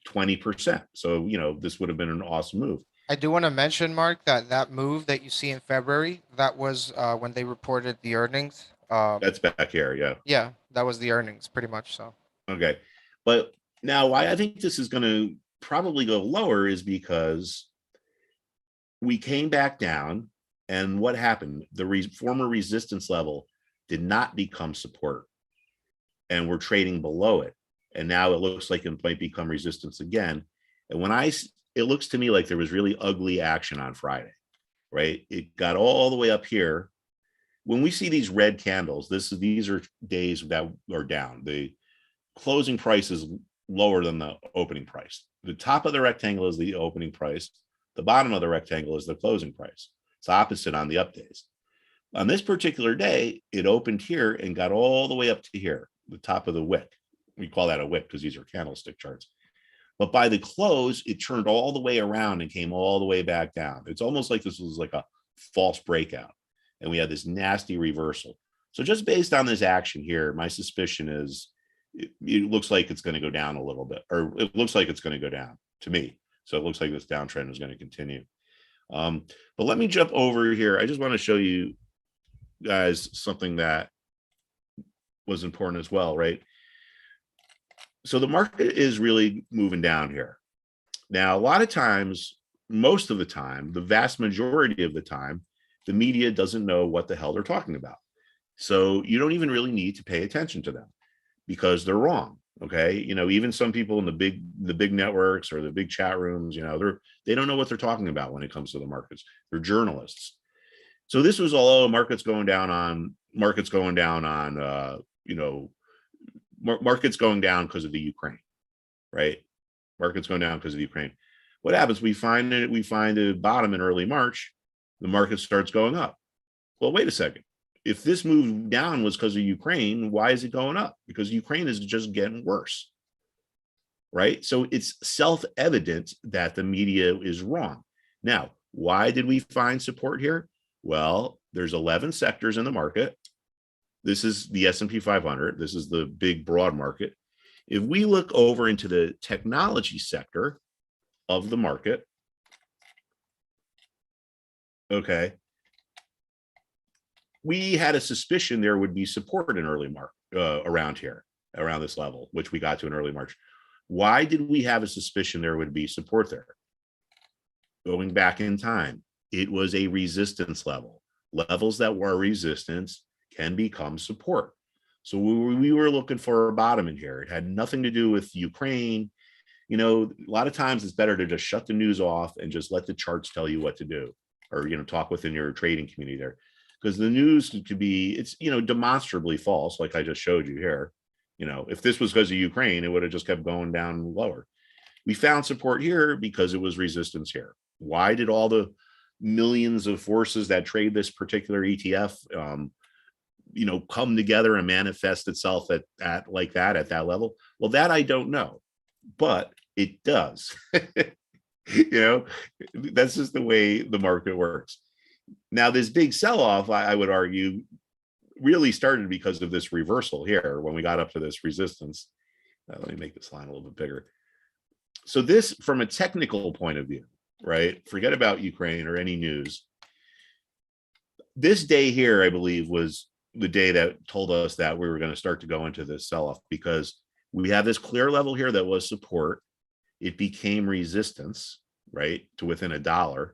20%. So, this would have been an awesome move. I do want to mention, Mark, that move that you see in February, that was when they reported the earnings. That's back here. Yeah. Yeah, that was the earnings pretty much. So Okay. But now why I think this is going to probably go lower is because we came back down, and what happened? The former resistance level did not become support, and we're trading below it. And now it looks like it might become resistance again. And it looks to me like there was really ugly action on Friday, right? It got all the way up here. When we see these red candles, these are days that are down. The closing price is lower than the opening price. The top of the rectangle is the opening price. The bottom of the rectangle is the closing price. It's opposite on the up days. On this particular day, it opened here and got all the way up to here, the top of the wick. We call that a wick because these are candlestick charts. But by the close, it turned all the way around and came all the way back down. It's almost like this was like a false breakout. And we had this nasty reversal. So just based on this action here, my suspicion is it looks like it's going to go down a little bit, or it looks like it's going to go down to me. So it looks like this downtrend is going to continue. But let me jump over here. I just want to show you guys something that was important as well, right? So the market is really moving down here. Now, a lot of times, most of the time, the vast majority of the time, the media doesn't know what the hell they're talking about. So you don't even really need to pay attention to them because they're wrong. Okay. Even some people in the big networks or the big chat rooms, they don't know what they're talking about when it comes to the markets. They're journalists. So this was all markets going down because of the Ukraine, right? Markets going down because of the Ukraine. What happens? We find a bottom in early March. The market starts going up. Well, wait a second. If this move down was because of Ukraine, why is it going up? Because Ukraine is just getting worse, right? So it's self-evident that the media is wrong. Now, why did we find support here? Well, there's 11 sectors in the market. This is the S&P 500. This is the big broad market. If we look over into the technology sector of the market, okay, we had a suspicion there would be support in early March around here, around this level, which we got to in early March. Why did we have a suspicion there would be support there? Going back in time, it was a resistance level. Levels that were resistance can become support. So we were looking for a bottom in here. It had nothing to do with Ukraine. A lot of times it's better to just shut the news off and just let the charts tell you what to do, or, talk within your trading community there. Because the news could be, it's, demonstrably false, like I just showed you here. If this was because of Ukraine, it would have just kept going down lower. We found support here because it was resistance here. Why did all the millions of forces that trade this particular ETF, come together and manifest itself at that level? Well, that I don't know, but it does. That's just the way the market works. Now, this big sell-off, I would argue, really started because of this reversal here when we got up to this resistance. Let me make this line a little bit bigger. So this, from a technical point of view, right? Forget about Ukraine or any news. This day here, I believe, was the day that told us that we were going to start to go into this sell-off, because we have this clear level here that was support. It became resistance, right, to within $1.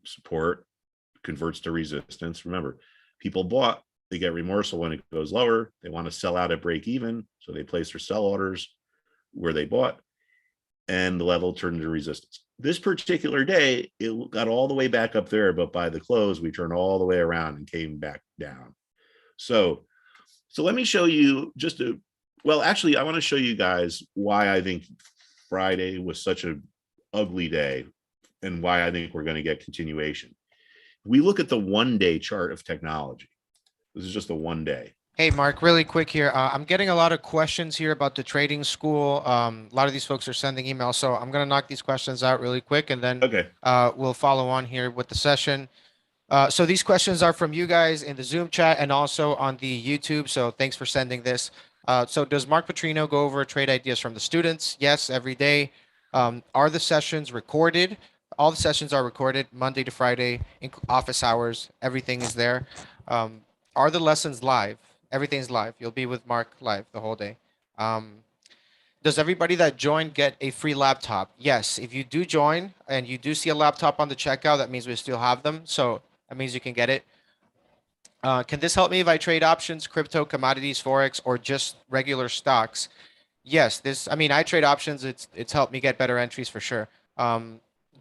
Support converts to resistance. Remember, people bought, they get remorseful when it goes lower. They want to sell out at break even, so they place their sell orders where they bought, and the level turned into resistance. This particular day, it got all the way back up there, but by the close, we turned all the way around and came back down. So let me show you just a Well, actually, I want to show you guys why I think Friday was such an ugly day and why I think we're going to get continuation. We look at the 1-day chart of technology. This is just a 1 day. Hey, Mark, really quick here. I'm getting a lot of questions here about the trading school. A lot of these folks are sending emails, so I'm going to knock these questions out really quick, and then Okay. we'll follow on here with the session. So these questions are from you guys in the Zoom chat and also on the YouTube. So thanks for sending this. So does Mark Putrino go over trade ideas from the students? Yes, every day. Are the sessions recorded? All the sessions are recorded Monday to Friday, office hours. Everything is there. Um, are the lessons live? Everything's live. You'll be with Mark live the whole day. Does everybody that joined get a free laptop? Yes. If you do join and you do see a laptop on the checkout, that means we still have them. So that means you can get it. Can this help me if I trade options, crypto, commodities, forex, or just regular stocks? Yes. I mean, I trade options. It's helped me get better entries for sure.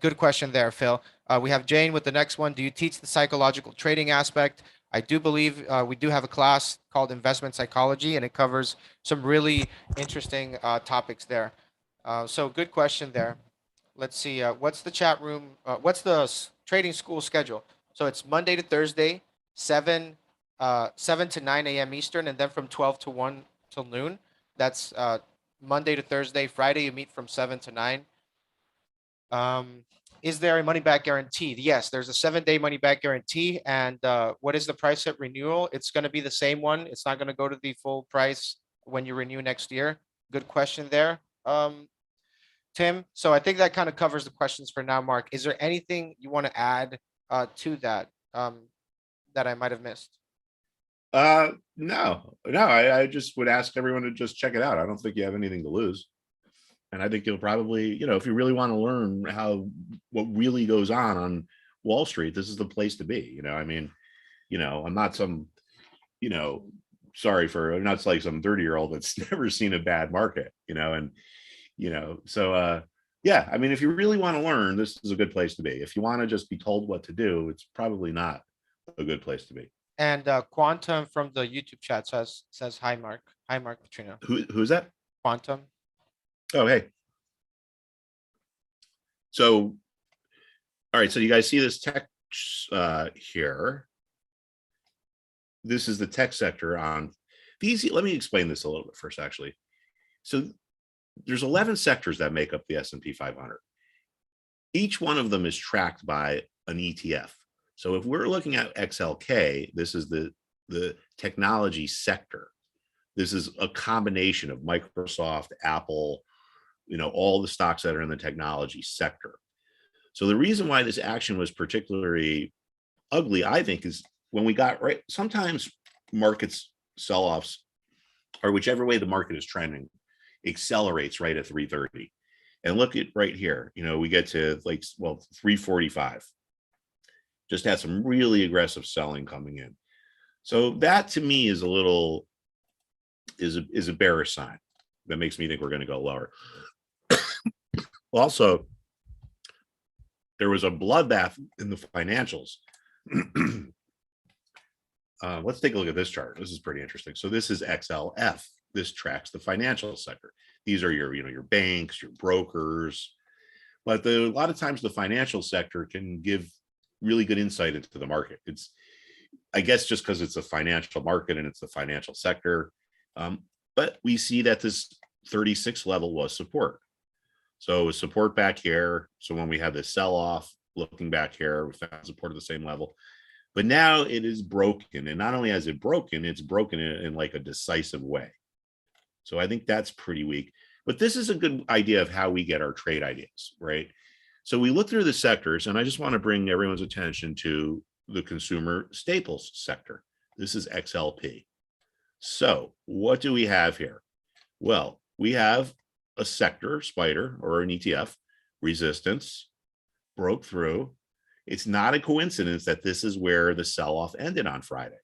Good question there, Phil. We have Jane with the next one. Do you teach the psychological trading aspect? I do believe we do have a class called investment psychology, and it covers some really interesting topics there. So good question there. Let's see. What's the chat room? What's the trading school schedule? So it's Monday to Thursday, 7 to 9 a.m. Eastern, and then from 12 to 1 till noon. That's Monday to Thursday. Friday, you meet from 7 to 9. Is there a money back guarantee? Yes, there's a 7-day money back guarantee. And what is the price at renewal? It's going to be the same one. It's not going to go to the full price when you renew next year. Good question there, Tim. So I think that kind of covers the questions for now, Mark. Is there anything you want to add to that that I might have missed? No. I just would ask everyone to just check it out. I don't think you have anything to lose. And I think you'll probably, if you really want to learn what really goes on Wall Street, this is the place to be. I mean, I'm not some, I'm not like some 30-year-old that's never seen a bad market, so yeah, I mean, if you really want to learn, this is a good place to be. If you want to just be told what to do, it's probably not a good place to be. And Quantum from the YouTube chat says hi, Mark. Hi, Mark Putrino. Who's that? Quantum. Oh, hey. So, all right. So you guys see this text here. This is the tech sector on these. Let me explain this a little bit first, actually. So there's 11 sectors that make up the S&P 500. Each one of them is tracked by an ETF. So if we're looking at XLK, this is the technology sector. This is a combination of Microsoft, Apple, all the stocks that are in the technology sector. So the reason why this action was particularly ugly, I think, is when we got right. Sometimes markets sell-offs, or whichever way the market is trending, accelerates right at 330. And look at right here, we get to 345. Just had some really aggressive selling coming in. So that to me is is a bearish sign that makes me think we're going to go lower. Also, there was a bloodbath in the financials. Let's take a look at this chart. This is pretty interesting. So this is XLF. This tracks the financial sector. These are your banks, your brokers. But a lot of times the financial sector can give really good insight into the market. It's, I guess, just because it's a financial market and it's the financial sector. But we see that this 36 level was support. So it was support back here. So when we had this sell-off, looking back here, we found support at the same level. But now it is broken. And not only has it broken, it's broken in like a decisive way. So I think that's pretty weak. But this is a good idea of how we get our trade ideas, right? So we look through the sectors, and I just want to bring everyone's attention to the consumer staples sector. This is XLP. So what do we have here? Well, we have a sector, spider, or an ETF, resistance, broke through. It's not a coincidence that this is where the sell-off ended on Friday,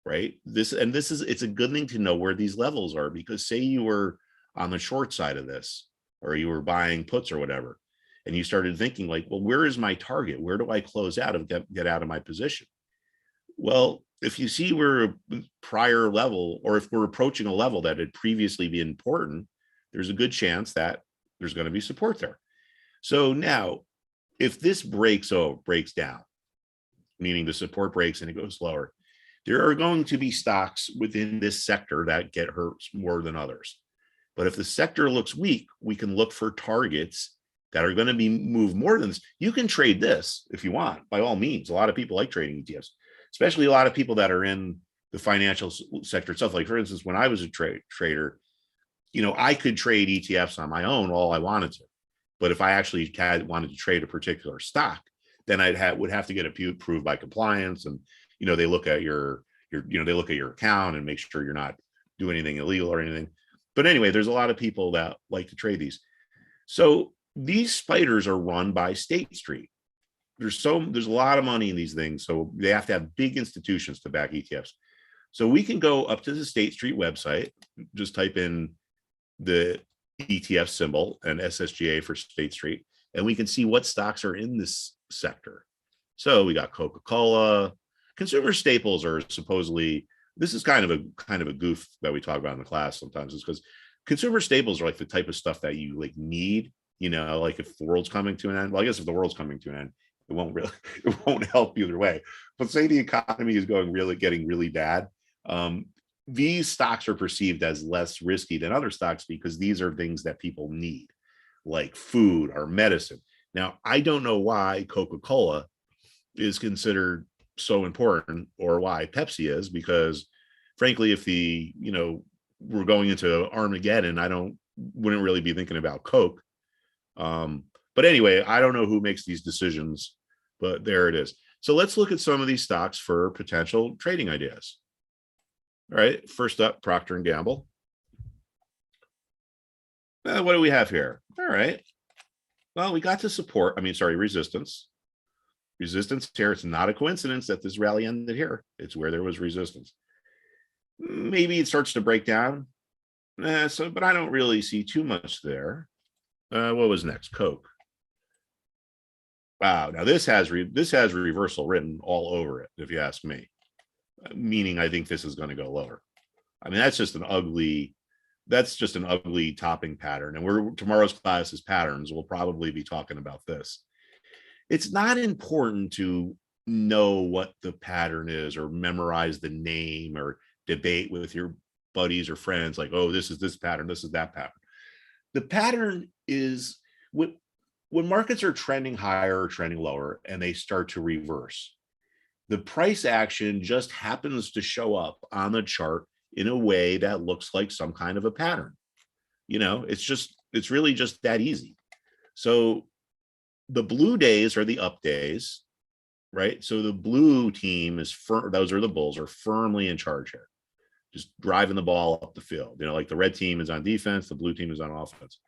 right? It's a good thing to know where these levels are, because say you were on the short side of this, or you were buying puts or whatever, and you started thinking like, well, where is my target? Where do I close out of get out of my position? Well, if you see we're a prior level, or if we're approaching a level that had previously been important, there's a good chance that there's going to be support there. So now, if this breaks down, meaning the support breaks and it goes lower, there are going to be stocks within this sector that get hurt more than others. But if the sector looks weak, we can look for targets that are going to be moved more than this. You can trade this if you want, by all means. A lot of people like trading ETFs, especially a lot of people that are in the financial sector itself. Like, for instance, when I was a trader, I could trade ETFs on my own all I wanted to. But if I actually wanted to trade a particular stock, then would have to get approved by compliance, and they look at your they look at your account and make sure you're not doing anything illegal or anything. But anyway, there's a lot of people that like to trade these. So these spiders are run by State Street. There's a lot of money in these things, so they have to have big institutions to back ETFs. So we can go up to the State Street website, just type in the ETF symbol and SSGA for State Street, and we can see what stocks are in this sector. So we got Coca-Cola. Consumer staples are supposedly, this is kind of a goof that we talk about in the class sometimes, is because consumer staples are like the type of stuff that you like need, like if the world's coming to an end. Well, I guess if the world's coming to an end, it won't help either way. But say the economy is getting really bad. These stocks are perceived as less risky than other stocks because these are things that people need, like food or medicine. Now, I don't know why Coca-Cola is considered so important, or why Pepsi is, because frankly, if we're going into Armageddon, wouldn't really be thinking about Coke. But anyway, I don't know who makes these decisions, but there it is. So let's look at some of these stocks for potential trading ideas. All right, first up, Procter & Gamble. What do we have here? All right. Well, we got to resistance. Resistance here. It's not a coincidence that this rally ended here. It's where there was resistance. Maybe it starts to break down. But I don't really see too much there. What was next? Coke. Wow. Now this has reversal written all over it, if you ask me. Meaning, I think this is going to go lower. I mean, that's just an ugly topping pattern. And tomorrow's class is patterns. We'll probably be talking about this. It's not important to know what the pattern is or memorize the name or debate with your buddies or friends like, oh, this is this pattern, this is that pattern. The pattern is when markets are trending higher or trending lower and they start to reverse, the price action just happens to show up on the chart in a way that looks like some kind of a pattern. It's really just that easy. So the blue days are the up days, right? So the blue team those are the Bulls, are firmly in charge here, just driving the ball up the field. Like the red team is on defense, the blue team is on offense.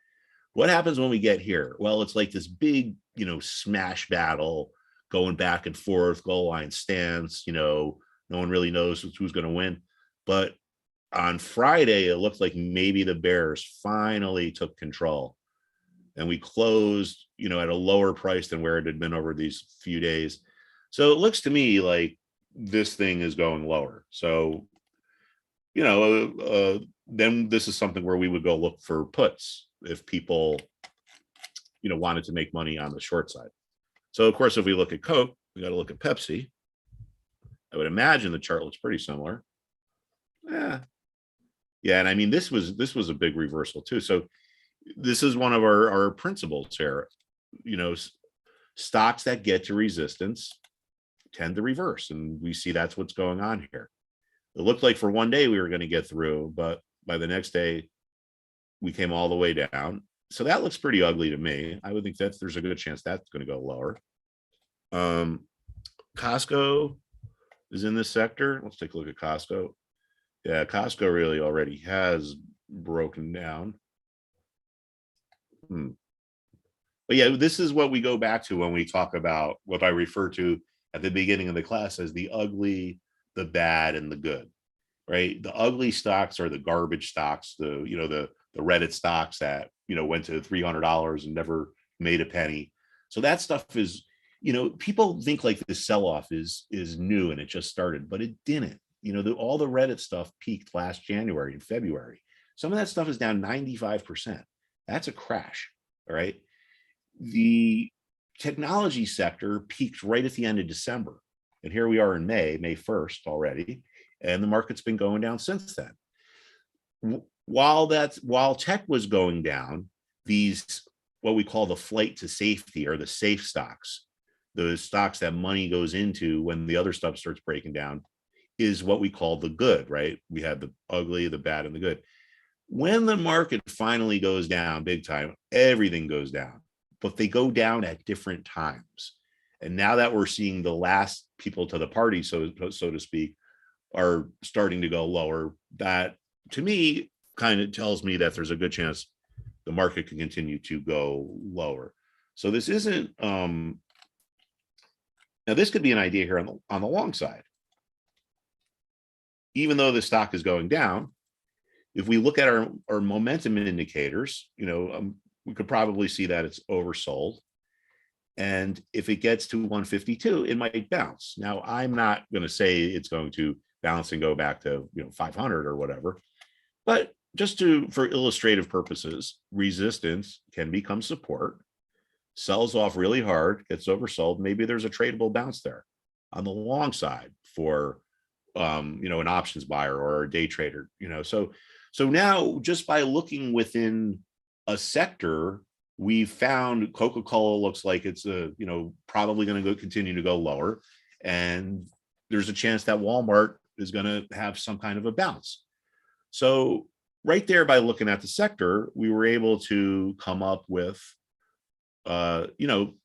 What happens when we get here? Well, it's like this big, smash battle going back and forth, goal line stance. No one really knows who's going to win. But on Friday, it looked like maybe the Bears finally took control. And we closed, at a lower price than where it had been over these few days. So it looks to me like this thing is going lower. So, then this is something where we would go look for puts if people, wanted to make money on the short side. So, of course, if we look at Coke, we got to look at Pepsi. I would imagine the chart looks pretty similar. Yeah. And I mean, this was a big reversal too. So this is one of our principles here. Stocks that get to resistance tend to reverse. And we see that's what's going on here. It looked like for one day we were going to get through, but by the next day, we came all the way down. So that looks pretty ugly to me. I would think that there's a good chance that's going to go lower. Costco is in this sector. Let's take a look at Costco. Yeah, Costco really already has broken down. But yeah, this is what we go back to when we talk about what I refer to at the beginning of the class as the ugly, the bad, and the good, right? The ugly stocks are the garbage stocks, the Reddit stocks that, went to $300 and never made a penny. So that stuff is, people think like this sell-off is new and it just started, but it didn't. All the Reddit stuff peaked last January and February. Some of that stuff is down 95%. That's a crash. All right. The technology sector peaked right at the end of December. And here we are in May 1st already. And the market's been going down since then. While tech was going down, these, what we call the flight to safety, or the safe stocks, those stocks that money goes into when the other stuff starts breaking down, is what we call the good, right? We have the ugly, the bad, and the good. When the market finally goes down big time, everything goes down, but they go down at different times. And now that we're seeing the last people to the party, so to speak, are starting to go lower, that to me kind of tells me that there's a good chance the market can continue to go lower. So this isn't, now this could be an idea here on the long side. Even though the stock is going down, if we look at our momentum indicators, we could probably see that it's oversold. And if it gets to 152, it might bounce. Now, I'm not going to say it's going to bounce and go back to 500 or whatever, but just for illustrative purposes, resistance can become support, sells off really hard, gets oversold. Maybe there's a tradable bounce there on the long side for an options buyer or a day trader. So now, just by looking within a sector, we found Coca-Cola looks like it's probably going to continue to go lower, and there's a chance that Walmart is going to have some kind of a bounce. So right there, by looking at the sector, we were able to come up with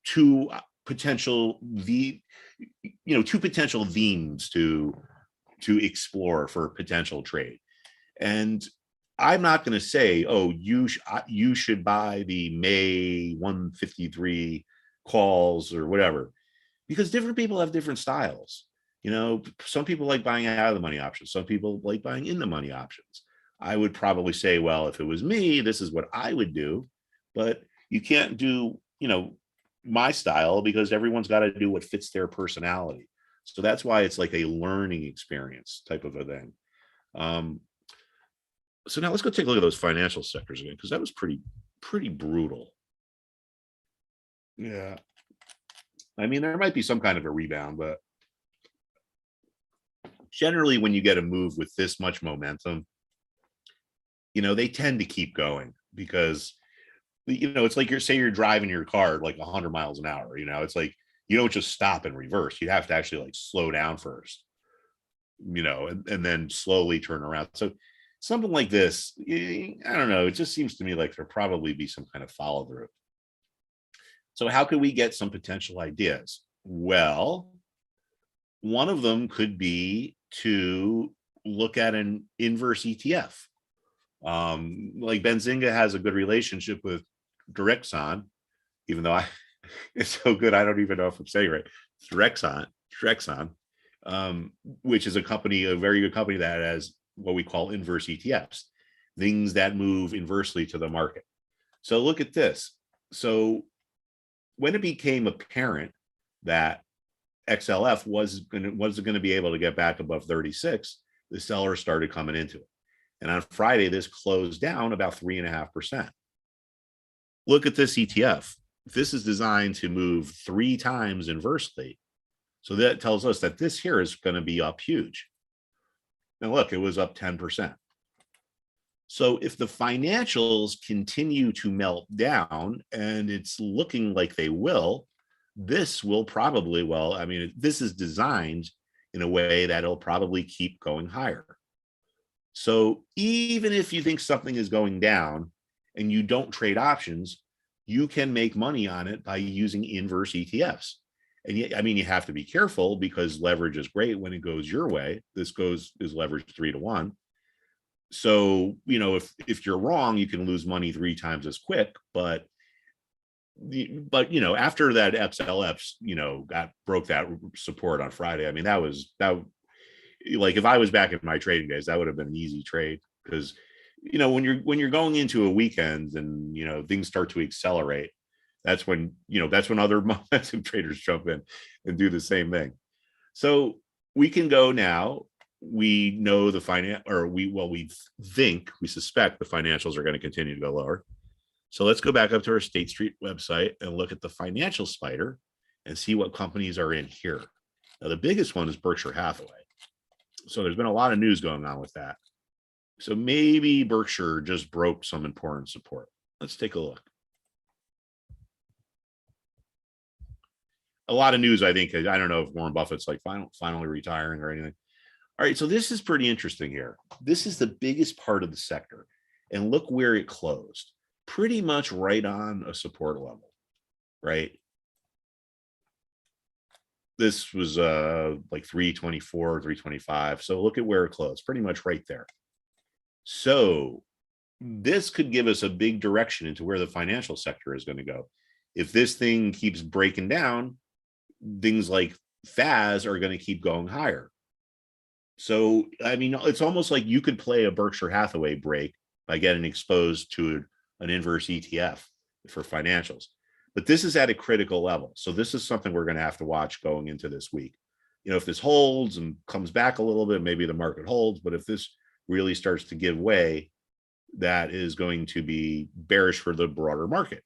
two potential themes to explore for potential trade. And I'm not going to say, oh, you should buy the May 153 calls or whatever, because different people have different styles. Some people like buying out of the money options. Some people like buying in the money options. I would probably say, well, if it was me, this is what I would do. But you can't do, my style, because everyone's got to do what fits their personality. So that's why it's like a learning experience type of a thing. So now let's go take a look at those financial sectors again, because that was pretty brutal. Yeah. I mean, there might be some kind of a rebound, but generally when you get a move with this much momentum, they tend to keep going, because, it's like you're driving your car like 100 miles an hour. It's like, you don't just stop and reverse. You have to actually like slow down first, and then slowly turn around. So something like this, I don't know. It just seems to me like there'll probably be some kind of follow through. So how could we get some potential ideas? Well, one of them could be to look at an inverse ETF. Like Benzinga has a good relationship with Direxon, even though it's so good, I don't even know if I'm saying it right. It's Direxon, which is a very good company that has what we call inverse ETFs, things that move inversely to the market. So look at this. So when it became apparent that XLF wasn't going to be able to get back above 36, the sellers started coming into it. And on Friday, this closed down about 3.5%. Look at this ETF. This is designed to move 3 times inversely. So that tells us that this here is going to be up huge. Now look, it was up 10%. So if the financials continue to melt down, and it's looking like they will, this will probably, this is designed in a way that it'll probably keep going higher. So even if you think something is going down and you don't trade options, you can make money on it by using inverse ETFs. And you have to be careful, because leverage is great when it goes your way. This is leveraged 3 to 1. So, if you're wrong, you can lose money 3 times as quick. But after that XLF, broke that support on Friday. I mean, that like, if I was back in my trading days, that would have been an easy trade, because when you're going into a weekend and things start to accelerate, That's when, that's when other momentum traders jump in and do the same thing. So we can go now. We know the we suspect the financials are going to continue to go lower. So let's go back up to our State Street website and look at the financial spider and see what companies are in here. Now, the biggest one is Berkshire Hathaway. So there's been a lot of news going on with that. So maybe Berkshire just broke some important support. Let's take a look. A lot of news, I think. I don't know if Warren Buffett's like finally retiring or anything. All right, so this is pretty interesting here. This is the biggest part of the sector. And look where it closed. Pretty much right on a support level, right? This was like 324, 325. So look at where it closed, pretty much right there. So this could give us a big direction into where the financial sector is going to go. If this thing keeps breaking down, things like FAS are going to keep going higher. So, I mean, it's almost like you could play a Berkshire Hathaway break by getting exposed to an inverse ETF for financials. But this is at a critical level. So this is something we're going to have to watch going into this week. If this holds and comes back a little bit, maybe the market holds. But if this really starts to give way, that is going to be bearish for the broader market,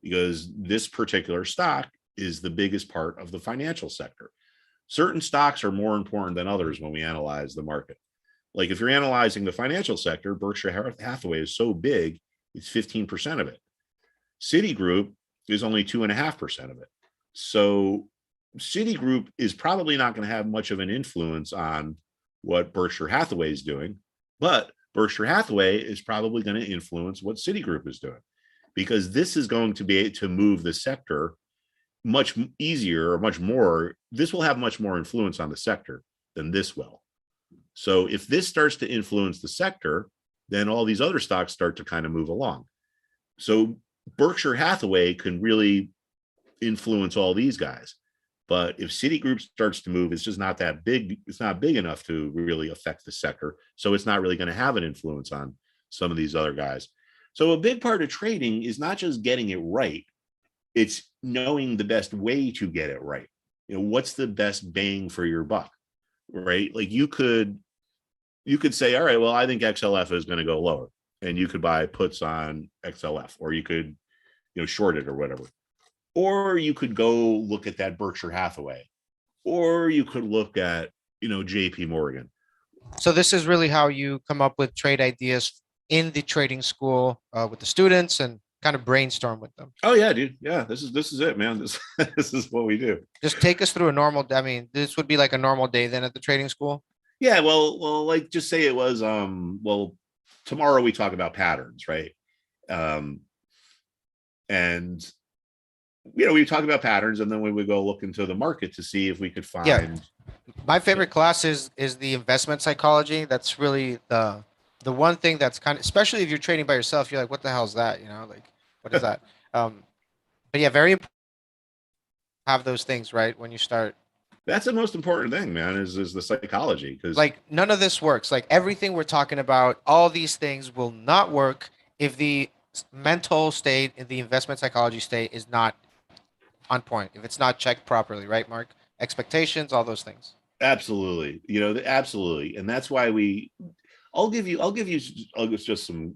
because this particular stock is the biggest part of the financial sector. Certain stocks are more important than others when we analyze the market. Like if you're analyzing the financial sector, Berkshire Hathaway is so big, it's 15% of it. Citigroup is only 2.5% of it. So Citigroup is probably not going to have much of an influence on what Berkshire Hathaway is doing, but Berkshire Hathaway is probably going to influence what Citigroup is doing, because this is going to be able to move the sector much easier or much more. This will have much more influence on the sector than this will. So if this starts to influence the sector, then all these other stocks start to kind of move along. So Berkshire Hathaway can really influence all these guys. But if Citigroup starts to move, it's just not that big. It's not big enough to really affect the sector. So it's not really going to have an influence on some of these other guys. So a big part of trading is not just getting it right. It's knowing the best way to get it right. What's the best bang for your buck, right? Like you could say, all right, well, I think XLF is going to go lower, and you could buy puts on XLF, or you could, short it or whatever. Or you could go look at that Berkshire Hathaway, or you could look at, JP Morgan. So this is really how you come up with trade ideas in the trading school with the students and kind of brainstorm with them. Oh yeah, dude. Yeah, this is it, man. This is what we do. Just take us through a normal. I mean, this would be like a normal day then at the trading school. Yeah, well, like just say it was tomorrow we talk about patterns, right? And we talk about patterns, and then we would go look into the market to see if we could find. Yeah. My favorite class is the investment psychology. That's really the one thing that's kind of, especially if you're trading by yourself, you're like, what the hell is that? Like, what is that? But yeah, very important to have those things right when you start. That's the most important thing, man, is the psychology. Because like none of this works. Like everything we're talking about, all these things will not work if the mental state, if the investment psychology state is not on point, if it's not checked properly, right, Mark? Expectations, all those things. Absolutely. Absolutely. And that's why I'll give you just some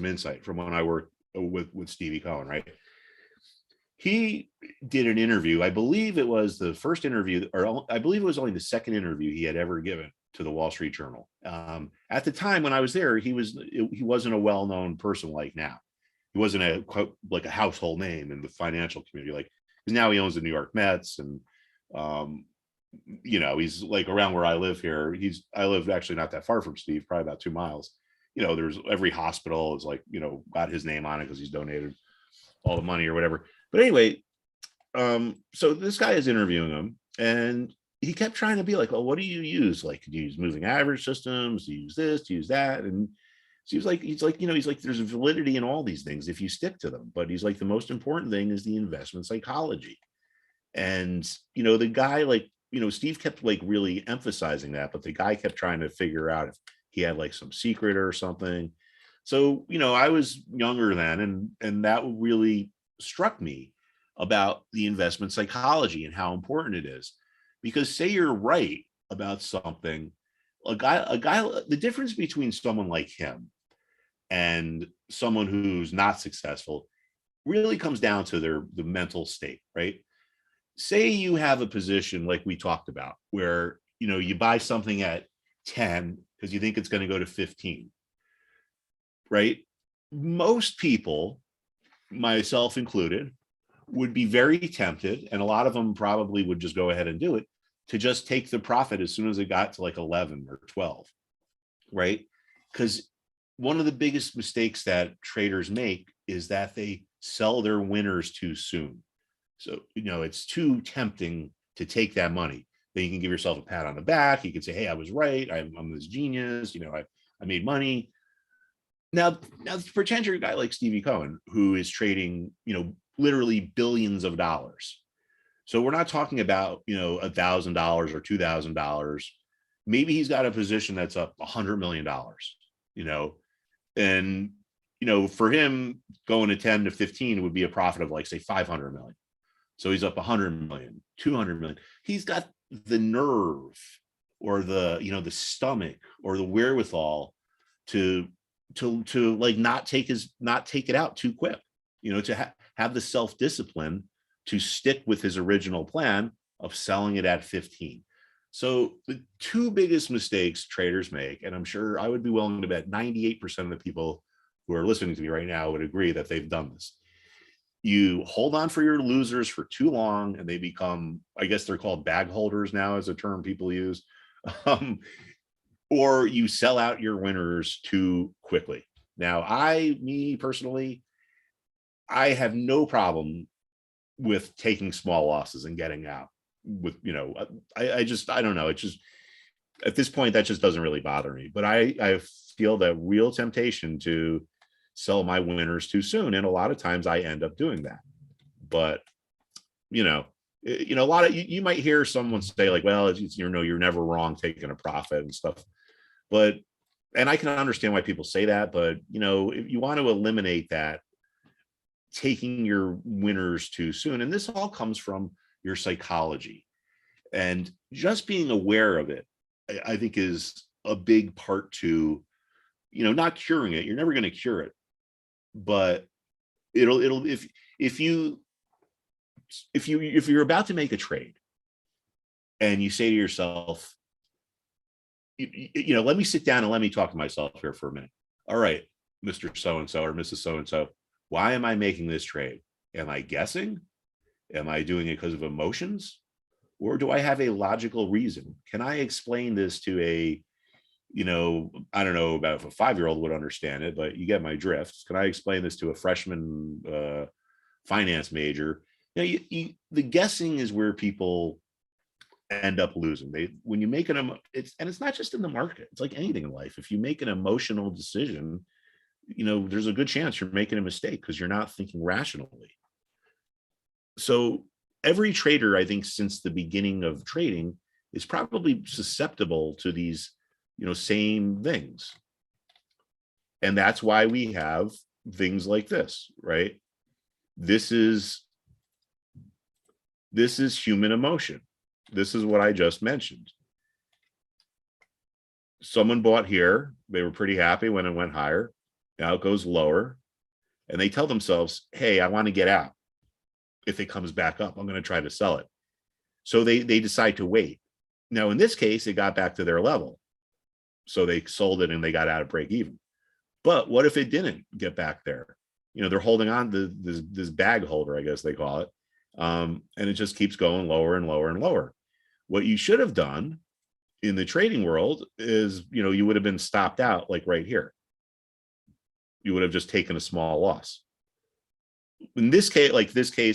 insight from when I worked with Stevie Cohen, right? He did an interview. I believe it was the first interview, or I believe it was only the second interview he had ever given to the Wall Street Journal. At the time when I was there, he wasn't a well-known person like now. He wasn't a household name in the financial community. Like, because now he owns the New York Mets, and he's like around where I live here. I live actually not that far from Steve, probably about 2 miles. There's every hospital is like, got his name on it because he's donated all the money or whatever. But anyway, so this guy is interviewing him, and he kept trying to be like, well, what do you use? Like, do you use moving average systems? Do you use this? Do you use that? And so he's like, there's a validity in all these things if you stick to them. But he's like, the most important thing is the investment psychology. And, the guy, Steve kept really emphasizing that, but the guy kept trying to figure out if he had some secret or something. So, I was younger then, and that really struck me about the investment psychology and how important it is. Because say you're right about something, a guy, the difference between someone like him and someone who's not successful really comes down to the mental state, right? Say you have a position like we talked about where, you buy something at 10 because you think it's going to go to 15, right? Most people, myself included, would be very tempted, and a lot of them probably would just go ahead and do it, to just take the profit as soon as it got to like 11 or 12, right? Because one of the biggest mistakes that traders make is that they sell their winners too soon. So, it's too tempting to take that money. Then you can give yourself a pat on the back. You can say, hey, I was right. I'm this genius. I made money. Now pretend you're a guy like Stevie Cohen, who is trading, literally billions of dollars. So we're not talking about, $1,000 or $2,000. Maybe he's got a position that's up $100 million, and, for him going to 10 to 15 would be a profit of like, say, 500 million. So he's up 100 million, 200 million. He's got the nerve or the stomach or the wherewithal to like not take it out too quick, to have the self-discipline to stick with his original plan of selling it at 15. So the two biggest mistakes traders make, and I'm sure I would be willing to bet 98% of the people who are listening to me right now would agree that they've done this. You hold on for your losers for too long and they become, I guess they're called bag holders now, as a term people use. Or you sell out your winners too quickly. Now, me personally, I have no problem with taking small losses and getting out with, I don't know. It's just, at this point, that just doesn't really bother me. But I feel that real temptation to sell my winners too soon. And a lot of times I end up doing that. But, a lot of, you might hear someone say like, well, you're never wrong taking a profit and stuff. And I can understand why people say that, but, if you want to eliminate that, taking your winners too soon, and this all comes from your psychology, and just being aware of it, I think is a big part to, not curing it. You're never going to cure it, but it'll if you're about to make a trade and you say to yourself, let me sit down and let me talk to myself here for a minute. All right, Mr. So-and-so or Mrs. So-and-so, why am I making this trade? Am I guessing? Am I doing it because of emotions? Or do I have a logical reason? Can I explain this to a, I don't know about if a 5-year-old would understand it, but you get my drift. Can I explain this to a freshman finance major? The guessing is where people end up losing. When you make and it's not just in the market, it's like anything in life. If you make an emotional decision, there's a good chance you're making a mistake because you're not thinking rationally. So every trader, I think, since the beginning of trading is probably susceptible to these, same things. And that's why we have things like this, right? This is human emotion. This is what I just mentioned. Someone bought here. They were pretty happy when it went higher. Now it goes lower. And they tell themselves, hey, I want to get out. If it comes back up, I'm going to try to sell it. So they decide to wait. Now, in this case, it got back to their level. So they sold it and they got out of break even. But what if it didn't get back there? They're holding on to this bag holder, I guess they call it. And it just keeps going lower and lower and lower. What you should have done in the trading world is, you would have been stopped out like right here. You would have just taken a small loss. In this case,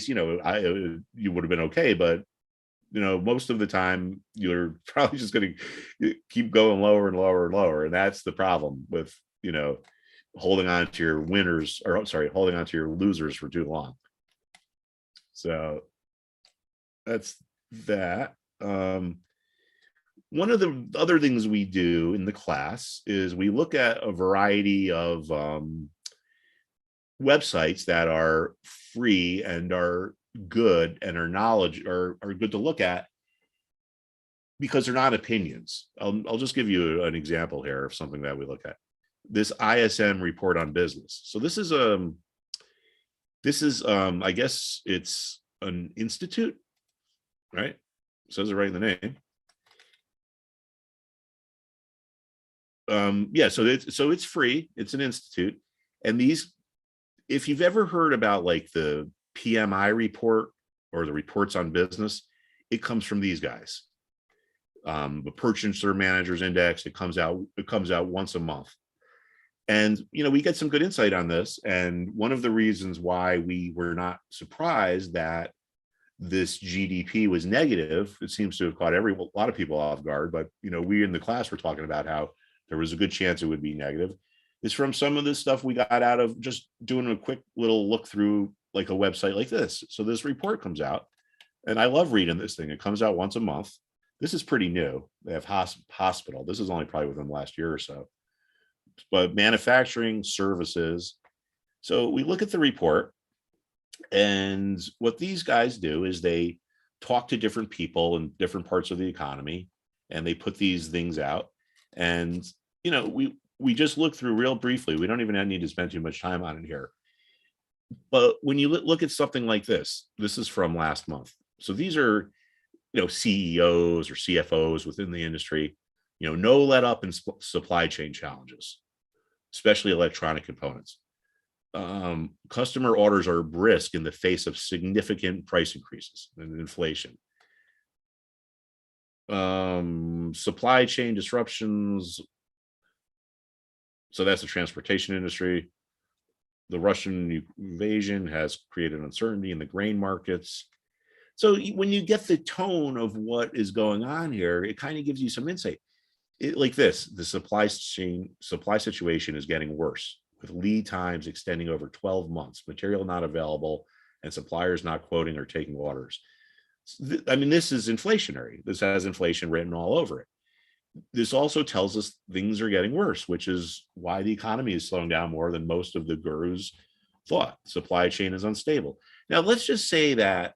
you would have been okay, but most of the time you're probably just going to keep going lower and lower and lower, and that's the problem with holding on to your winners, or holding on to your losers for too long. So that's that. One of the other things we do in the class is we look at a variety of websites that are free and are good and are good to look at because they're not opinions. I'll just give you an example here of something that we look at. This ISM report on business. So this is I guess it's an institute, right? It says it right in the name. Yeah, so it's free. It's an institute, and these, if you've ever heard about like the PMI report or the reports on business, it comes from these guys. The Purchaser Managers Index. It comes out once a month, and we get some good insight on this. And one of the reasons why we were not surprised that this GDP was negative, it seems to have caught a lot of people off guard. But we in the class were talking about how there was a good chance it would be negative, is from some of this stuff we got out of just doing a quick little look through like a website like this. So this report comes out, and I love reading this thing. It comes out once a month. This is pretty new. They have hospital. This is only probably within the last year or so. But manufacturing, services. So we look at the report, and what these guys do is they talk to different people in different parts of the economy, and they put these things out. And we just look through real briefly. We don't even need to spend too much time on it here. But when you look at something like this is from last month. So these are CEOs or CFOs within the industry. No let up in supply chain challenges, especially electronic components. Customer orders are brisk in the face of significant price increases and inflation. Supply chain disruptions. So that's the transportation industry. The Russian invasion has created uncertainty in the grain markets. So when you get the tone of what is going on here, it kind of gives you some insight. Like this, the supply situation is getting worse, with lead times extending over 12 months, material not available, and suppliers not quoting or taking orders. I mean, this is inflationary. This has inflation written all over it. This also tells us things are getting worse, which is why the economy is slowing down more than most of the gurus thought. Supply chain is unstable. Now, let's just say that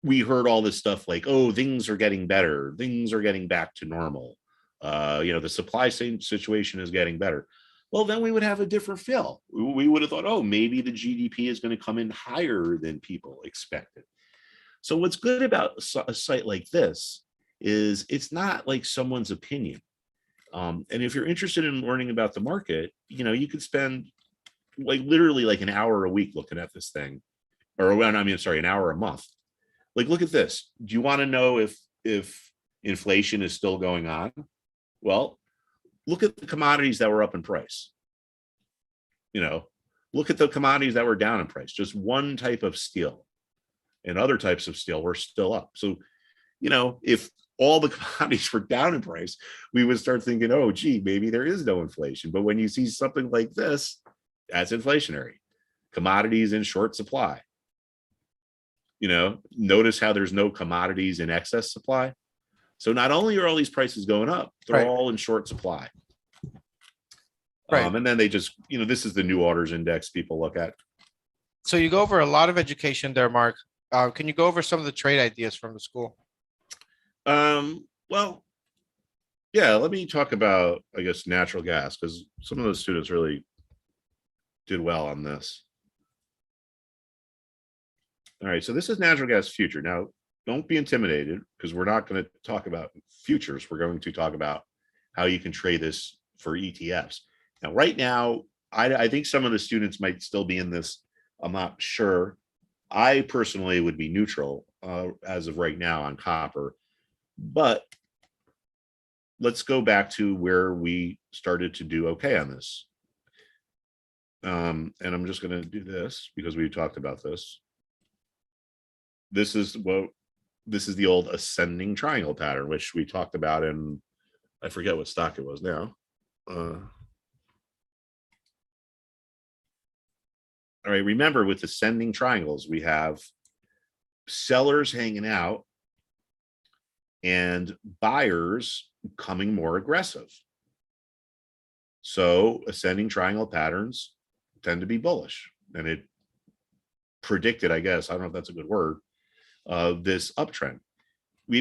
we heard all this stuff like, oh, things are getting better. Things are getting back to normal. The supply chain situation is getting better. Well, then we would have a different feel. We would have thought, oh, maybe the GDP is going to come in higher than people expected. So what's good about a site like this is it's not like someone's opinion. And if you're interested in learning about the market, you could spend literally an hour a week looking at this thing, or an hour a month. Look at this. Do you want to know if inflation is still going on? Well, look at the commodities that were up in price. Look at the commodities that were down in price. Just one type of steel and other types of steel were still up. So, if all the commodities were down in price, we would start thinking, oh, gee, maybe there is no inflation. But when you see something like this, that's inflationary. Commodities in short supply. Notice how there's no commodities in excess supply. So not only are all these prices going up, they're all in short supply. Right. And then they just, this is the new orders index people look at. So you go over a lot of education there, Mark. Can you go over some of the trade ideas from the school? Well, yeah, let me talk about, I guess, natural gas, because some of those students really did well on this. All right, so this is natural gas future. Now, don't be intimidated, because we're not going to talk about futures. We're going to talk about how you can trade this for ETFs. Now, right now, I think some of the students might still be in this. I'm not sure. I personally would be neutral as of right now on copper. But let's go back to where we started to do okay on this. And I'm just going to do this because we talked about this. This is the old ascending triangle pattern, which we talked about in, I forget what stock it was now. All right, remember with ascending triangles, we have sellers hanging out and buyers becoming more aggressive. So ascending triangle patterns tend to be bullish, and it predicted, I guess, I don't know if that's a good word, this uptrend.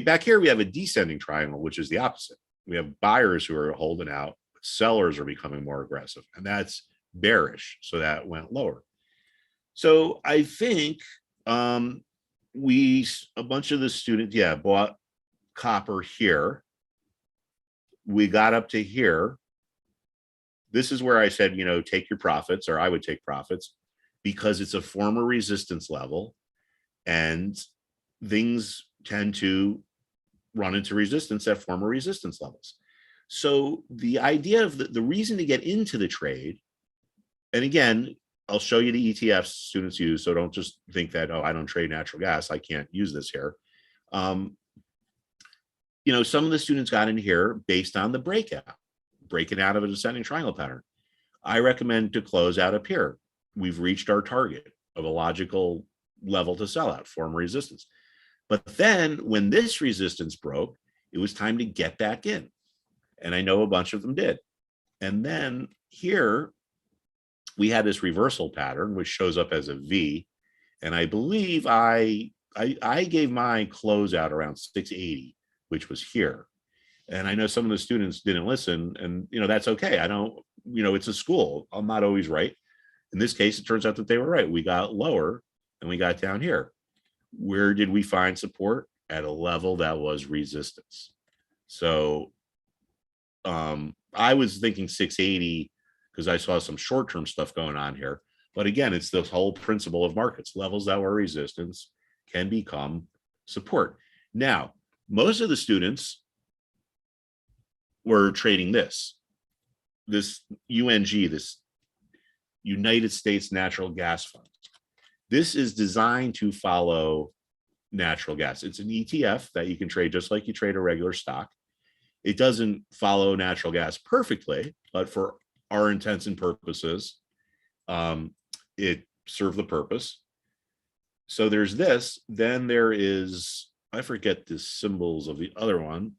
Back here, we have a descending triangle, which is the opposite. We have buyers who are holding out, sellers are becoming more aggressive, and that's bearish. So that went lower. So I think a bunch of the students, bought copper here. We got up to here. This is where I said, take your profits, or I would take profits, because it's a former resistance level, and things tend to run into resistance at former resistance levels. So the idea of the reason to get into the trade, and again, I'll show you the ETFs students use, so don't just think that, oh, I don't trade natural gas, I can't use this here. Some of the students got in here based on the breaking out of a descending triangle pattern. I recommend to close out up here. We've reached our target of a logical level to sell at, former resistance. But then when this resistance broke, it was time to get back in. And I know a bunch of them did. And then here, we had this reversal pattern, which shows up as a V. And I believe I gave my closeout around 680, which was here. And I know some of the students didn't listen, and that's okay. I don't, it's a school. I'm not always right. In this case, it turns out that they were right. We got lower and we got down here. Where did we find support? At a level that was resistance. So I was thinking 680 because I saw some short-term stuff going on here. But again, it's the whole principle of markets. Levels that were resistance can become support. Now, most of the students were trading this UNG, this United States Natural Gas Fund. This is designed to follow natural gas. It's an ETF that you can trade just like you trade a regular stock. It doesn't follow natural gas perfectly, but for our intents and purposes, it served the purpose. So there's this, then there is, I forget the symbols of the other one.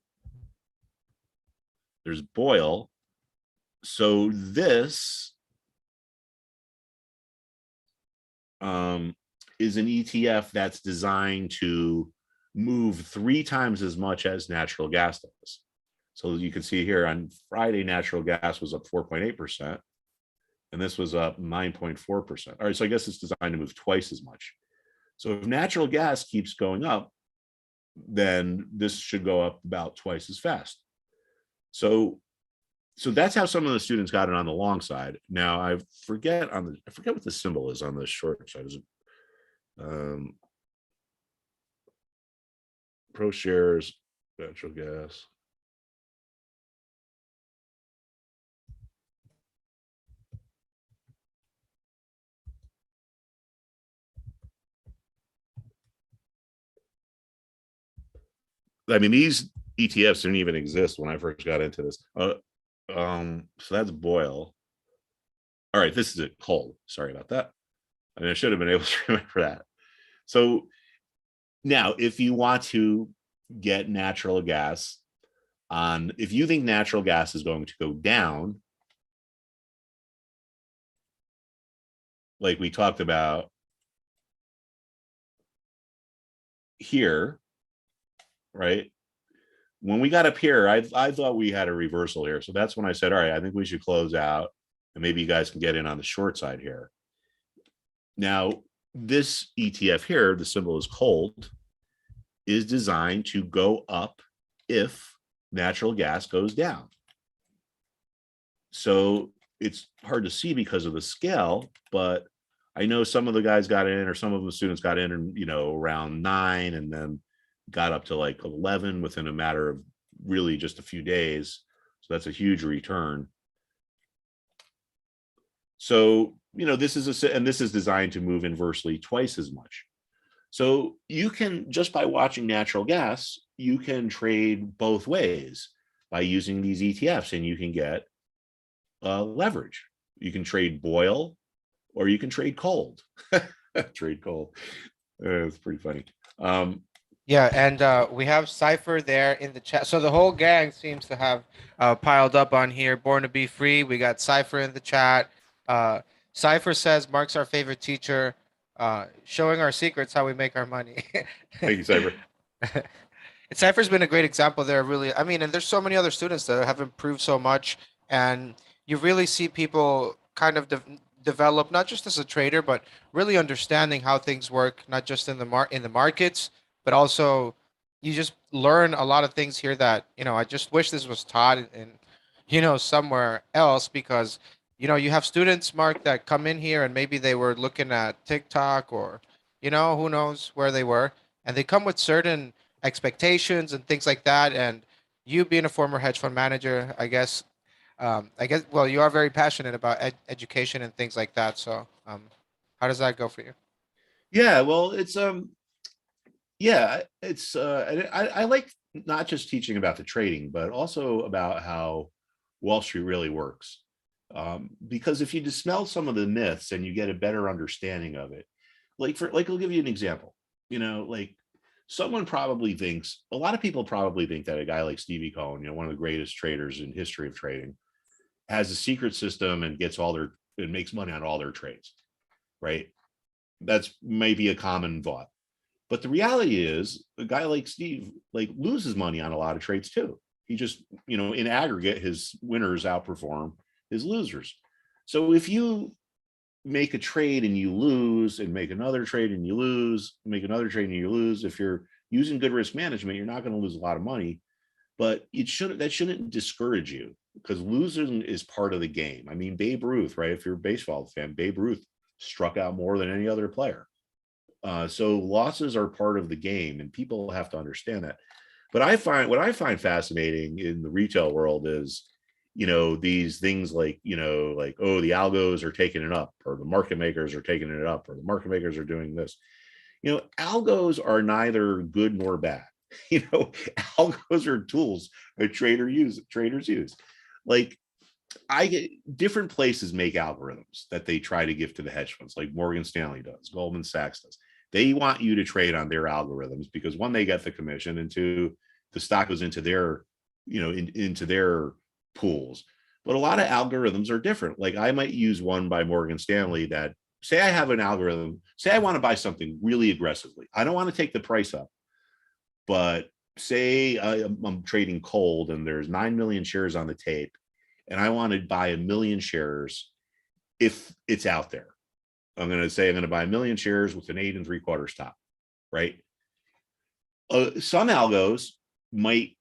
There's Boyle. So this is an ETF that's designed to move 3 times as much as natural gas does. So you can see here on Friday, natural gas was up 4.8%, and this was up 9.4%. All right, so I guess it's designed to move twice as much. So if natural gas keeps going up, then this should go up about twice as fast. So that's how some of the students got it on the long side. Now I forget what the symbol is on the short side. Is it pro shares, natural gas? I mean, these ETFs didn't even exist when I first got into this. So that's Boyle. All right, this is it, coal. Sorry about that. I mean, I should have been able to remember that. So now, if you want to get natural gas on, if you think natural gas is going to go down, like we talked about here, right? When we got up here, I thought we had a reversal here. So that's when I said, all right, I think we should close out and maybe you guys can get in on the short side here. Now, this ETF here, the symbol is cold, is designed to go up if natural gas goes down. So it's hard to see because of the scale, but I know some of the guys got in, or some of the students got in, and around 9, and then got up to like 11 within a matter of really just a few days. So that's a huge return. So, this is designed to move inversely twice as much. So you can, just by watching natural gas, you can trade both ways by using these ETFs, and you can get leverage. You can trade Boyle, or you can trade cold. Trade cold. It's pretty funny. Yeah, and we have Cypher there in the chat. So the whole gang seems to have piled up on here. Born to be free. We got Cypher in the chat. Cypher says Mark's our favorite teacher. showing our secrets how we make our money. Thank you, Cyber. Cypher's been a great example there, really. I mean, and there's so many other students that have improved so much, and you really see people kind of develop not just as a trader, but really understanding how things work, not just in the markets, but also you just learn a lot of things here that, I just wish this was taught in somewhere else because, you have students, Mark, that come in here and maybe they were looking at TikTok or, who knows where they were, and they come with certain expectations and things like that. And you being a former hedge fund manager, I guess, well, you are very passionate about education and things like that. So, how does that go for you? Yeah, well, I like not just teaching about the trading, but also about how Wall Street really works. Because if you dispel some of the myths and you get a better understanding of it, I'll give you an example. Like a lot of people probably think that a guy like Stevie Cohen, one of the greatest traders in history of trading, has a secret system and makes money on all their trades, right? That's maybe a common thought. But the reality is a guy like Steve loses money on a lot of trades too. He just, in aggregate, his winners outperform his losers. So if you make a trade and you lose and make another trade and you lose, make another trade and you lose, if you're using good risk management, you're not going to lose a lot of money, but that shouldn't discourage you because losing is part of the game. I mean, Babe Ruth, right? If you're a baseball fan, Babe Ruth struck out more than any other player. So losses are part of the game and people have to understand that. But what I find fascinating in the retail world is, these things oh, the algos are taking it up, or the market makers are taking it up, or the market makers are doing this. Algos are neither good nor bad. Algos are tools that traders use. Like I get different places make algorithms that they try to give to the hedge funds, like Morgan Stanley does, Goldman Sachs does. They want you to trade on their algorithms because one, they get the commission, and two, the stock goes into their, into their pools. But a lot of algorithms are different. Like I might use one by Morgan Stanley that say I have an algorithm, say I want to buy something really aggressively. I don't want to take the price up, but say I'm trading cold and there's 9 million shares on the tape and I want to buy 1 million shares if it's out there. I'm going to buy 1 million shares with an 8 3/4 stop, right? Some algos might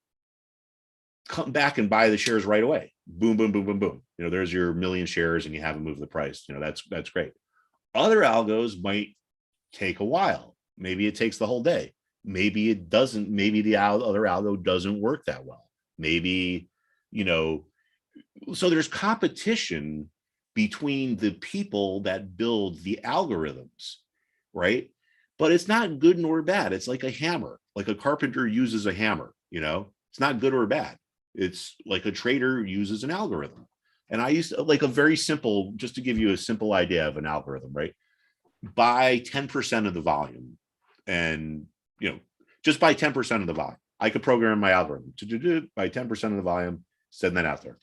come back and buy the shares right away. Boom, boom, boom, boom, boom. There's your 1 million shares and you haven't moved the price. That's great. Other algos might take a while. Maybe it takes the whole day. Maybe it doesn't. Maybe the other algo doesn't work that well. Maybe, so there's competition between the people that build the algorithms, right? But it's not good nor bad. It's like a hammer, like a carpenter uses a hammer, it's not good or bad. It's like a trader uses an algorithm. And I used to, like a very simple, just to give you a simple idea of an algorithm, right? Buy 10% of the volume and, just buy 10% of the volume. I could program my algorithm to do by 10% of the volume, send that out there.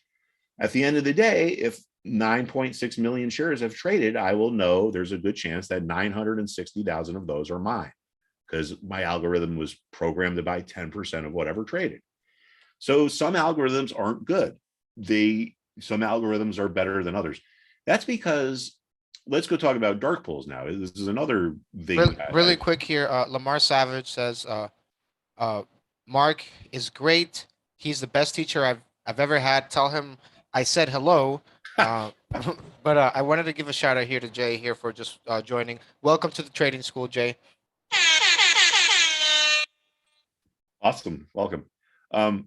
At the end of the day, if 9.6 million shares have traded, I will know there's a good chance that 960,000 of those are mine because my algorithm was programmed to buy 10% of whatever traded. So some algorithms aren't good. Some algorithms are better than others. That's because, let's go talk about dark pools now. This is another thing. Really quick here. Lamar Savage says, Mark is great. He's the best teacher I've ever had. Tell him I said hello. But I wanted to give a shout out here to Jay here for just joining. Welcome to the trading school, Jay. Awesome. Welcome. All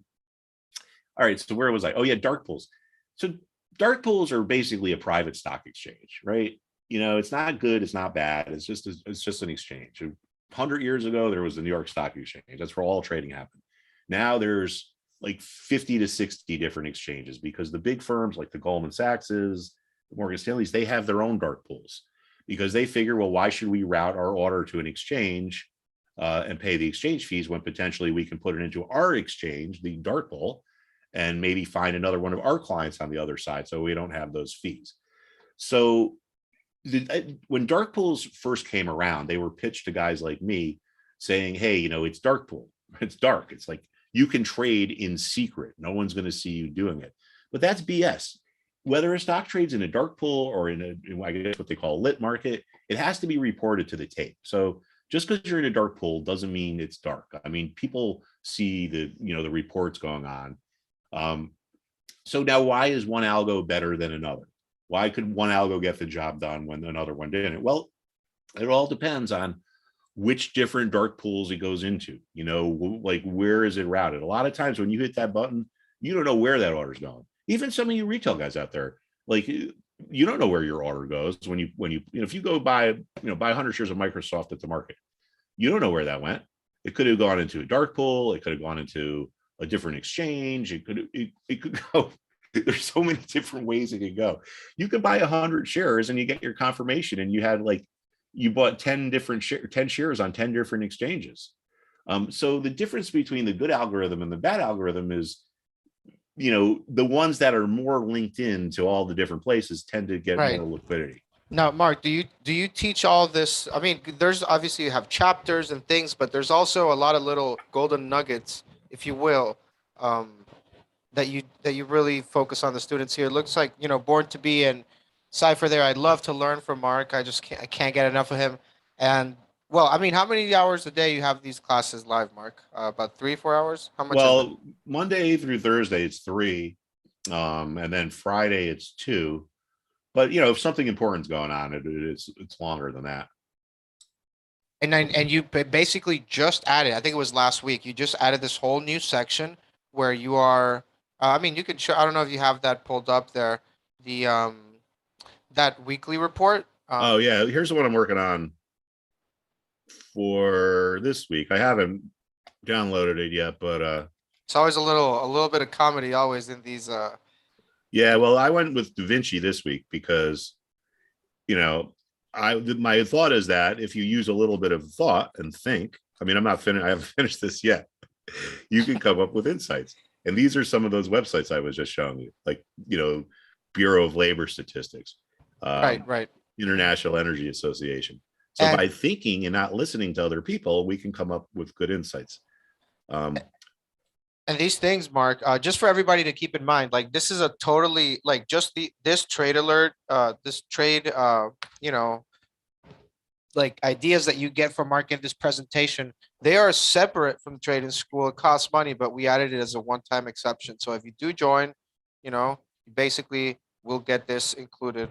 right. So where was I? Oh yeah, dark pools. So dark pools are basically a private stock exchange, right? It's not good. It's not bad. It's just an exchange. 100 years ago, there was the New York Stock Exchange. That's where all trading happened. Now there's like 50 to 60 different exchanges because the big firms like the Goldman Sachs's, the Morgan Stanley's, they have their own dark pools because they figure, well, why should we route our order to an exchange and pay the exchange fees when potentially we can put it into our exchange, the dark pool, and maybe find another one of our clients on the other side so we don't have those fees. So when dark pools first came around, they were pitched to guys like me saying, hey, it's dark pool. It's dark. It's like you can trade in secret. No one's going to see you doing it. But that's BS. Whether a stock trades in a dark pool or I guess what they call a lit market, it has to be reported to the tape. So just because you're in a dark pool doesn't mean it's dark. I mean, people see the reports going on. So now why is one algo better than another? Why could one algo get the job done when another one didn't? Well, it all depends on which different dark pools it goes into, like where is it routed? A lot of times when you hit that button, you don't know where that order's going. Even some of you retail guys out there, like you don't know where your order goes when you if you go buy 100 shares of Microsoft at the market, you don't know where that went. It could have gone into a dark pool. It could have gone into a different exchange. It could go. There's so many different ways it could go. You could buy 100 shares and you get your confirmation, and you had you bought 10 shares on 10 different exchanges. So the difference between the good algorithm and the bad algorithm is, the ones that are more linked in to all the different places tend to get more liquidity. Now, Mark, do you teach all this? I mean, there's obviously you have chapters and things, but there's also a lot of little golden nuggets, if you will, that you really focus on the students here. It looks like, Born to Be and Cypher there. I'd love to learn from Mark. I can't get enough of him. And well, I mean, how many hours a day you have these classes live, Mark? About 3-4 hours? How much is it? Well, Monday through Thursday it's 3, and then Friday it's 2. But if something important's going on, it's longer than that. And you basically just added, I think it was last week, you just added this whole new section where you are, I mean, you can show, I don't know if you have that pulled up there, the that weekly report. Oh yeah, here's the one I'm working on for this week. I haven't downloaded it yet, but it's always a little bit of comedy always in these yeah, well, I went with Da Vinci this week because my thought is that if you use a little bit of thought and think, I mean, I haven't finished this yet, you can come up with insights. And these are some of those websites I was just showing you, like Bureau of Labor Statistics, right, International Energy Association. So by thinking and not listening to other people, we can come up with good insights. And these things, Mark, just for everybody to keep in mind, like this is a totally just this trade alert, this trade, like ideas that you get from Mark in this presentation, they are separate from the trading school. It costs money, but we added it as a one-time exception. So if you do join, you basically will get this included,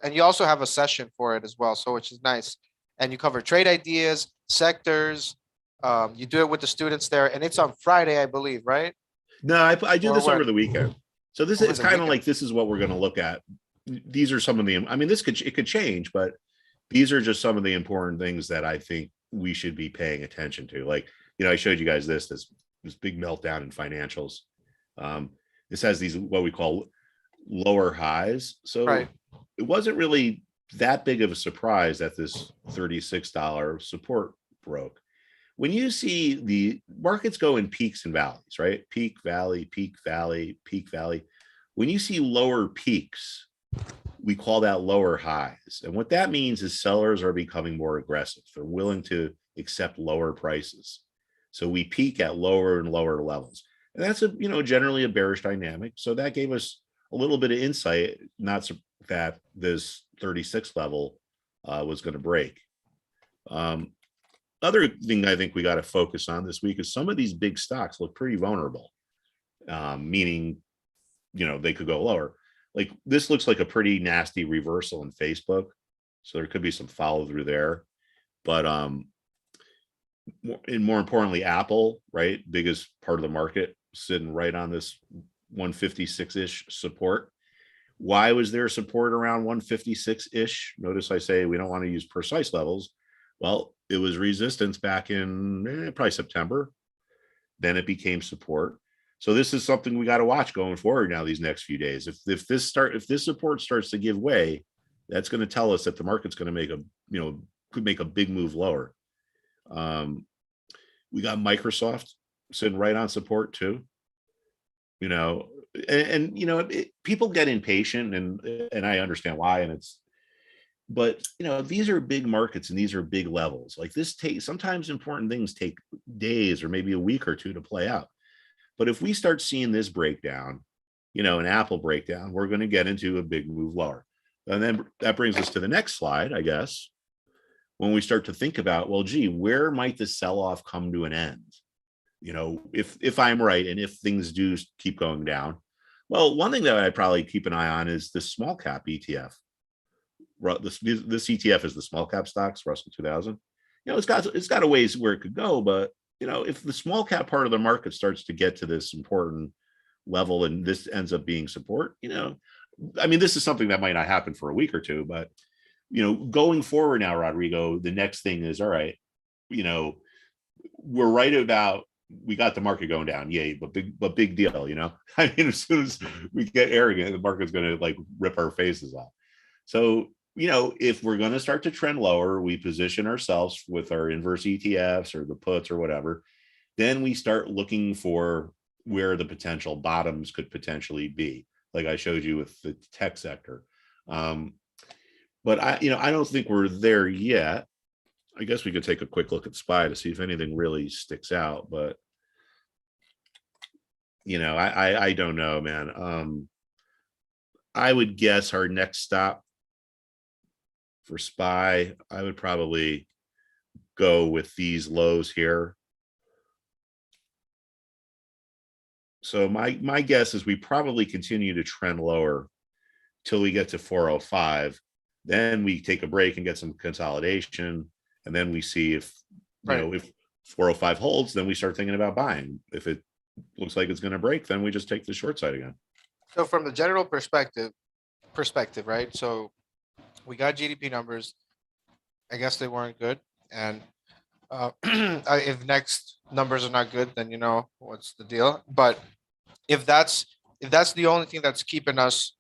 and you also have a session for it as well. So which is nice. And you cover trade ideas, sectors. You do it with the students there, and it's on Friday, I believe, right? No, I do this over the weekend. So it's kind of like, this is what we're going to look at. These are some of the, I mean, it could change, but these are just some of the important things that I think we should be paying attention to. Like, I showed you guys this big meltdown in financials. This has these, what we call lower highs. So it wasn't really that big of a surprise that this $36 support broke. When you see the markets go in peaks and valleys, right? Peak, valley, peak, valley, peak, valley. When you see lower peaks, we call that lower highs. And what that means is sellers are becoming more aggressive. They're willing to accept lower prices. So we peak at lower and lower levels. And that's generally a bearish dynamic. So that gave us a little bit of insight, not that this 36 level was going to break. Other thing I think we got to focus on this week is some of these big stocks look pretty vulnerable, meaning, they could go lower. Like this looks like a pretty nasty reversal in Facebook. So there could be some follow through there. But more importantly, Apple, right? Biggest part of the market, sitting right on this 156-ish support. Why was there support around 156-ish? Notice I say we don't want to use precise levels. Well, it was resistance back in probably September. Then it became support. So this is something we got to watch going forward now these next few days. If this support starts to give way, that's going to tell us that the market's going to could make a big move lower. We got Microsoft sitting right on support too. People get impatient, and I understand why, and But these are big markets and these are big levels. Like this sometimes important things take days or maybe a week or two to play out. But if we start seeing this breakdown, an Apple breakdown, we're going to get into a big move lower. And then that brings us to the next slide, I guess, when we start to think about, well, gee, where might the sell-off come to an end? If I'm right and if things do keep going down. Well, one thing that I'd probably keep an eye on is the small cap ETF. This ETF is the small cap stocks, Russell 2000. It's got a ways where it could go, but if the small cap part of the market starts to get to this important level and this ends up being support, this is something that might not happen for a week or two, but going forward now, Rodrigo, the next thing is, all right, we're right about, we got the market going down, yay, but big deal, as soon as we get arrogant, the market's going to like rip our faces off. So if we're going to start to trend lower, we position ourselves with our inverse ETFs or the puts or whatever. Then we start looking for where the potential bottoms could potentially be, like I showed you with the tech sector. But I don't think we're there yet. I guess we could take a quick look at SPY to see if anything really sticks out. But I don't know, man. I would guess our next stop for SPY, I would probably go with these lows here. So my guess is we probably continue to trend lower till we get to 405. Then we take a break and get some consolidation, and then we see if if 405 holds, then we start thinking about buying. If it looks like it's going to break, then we just take the short side again. So from the general perspective, right? So we got GDP numbers. I guess they weren't good. And if next numbers are not good, then what's the deal? But if that's the only thing that's keeping us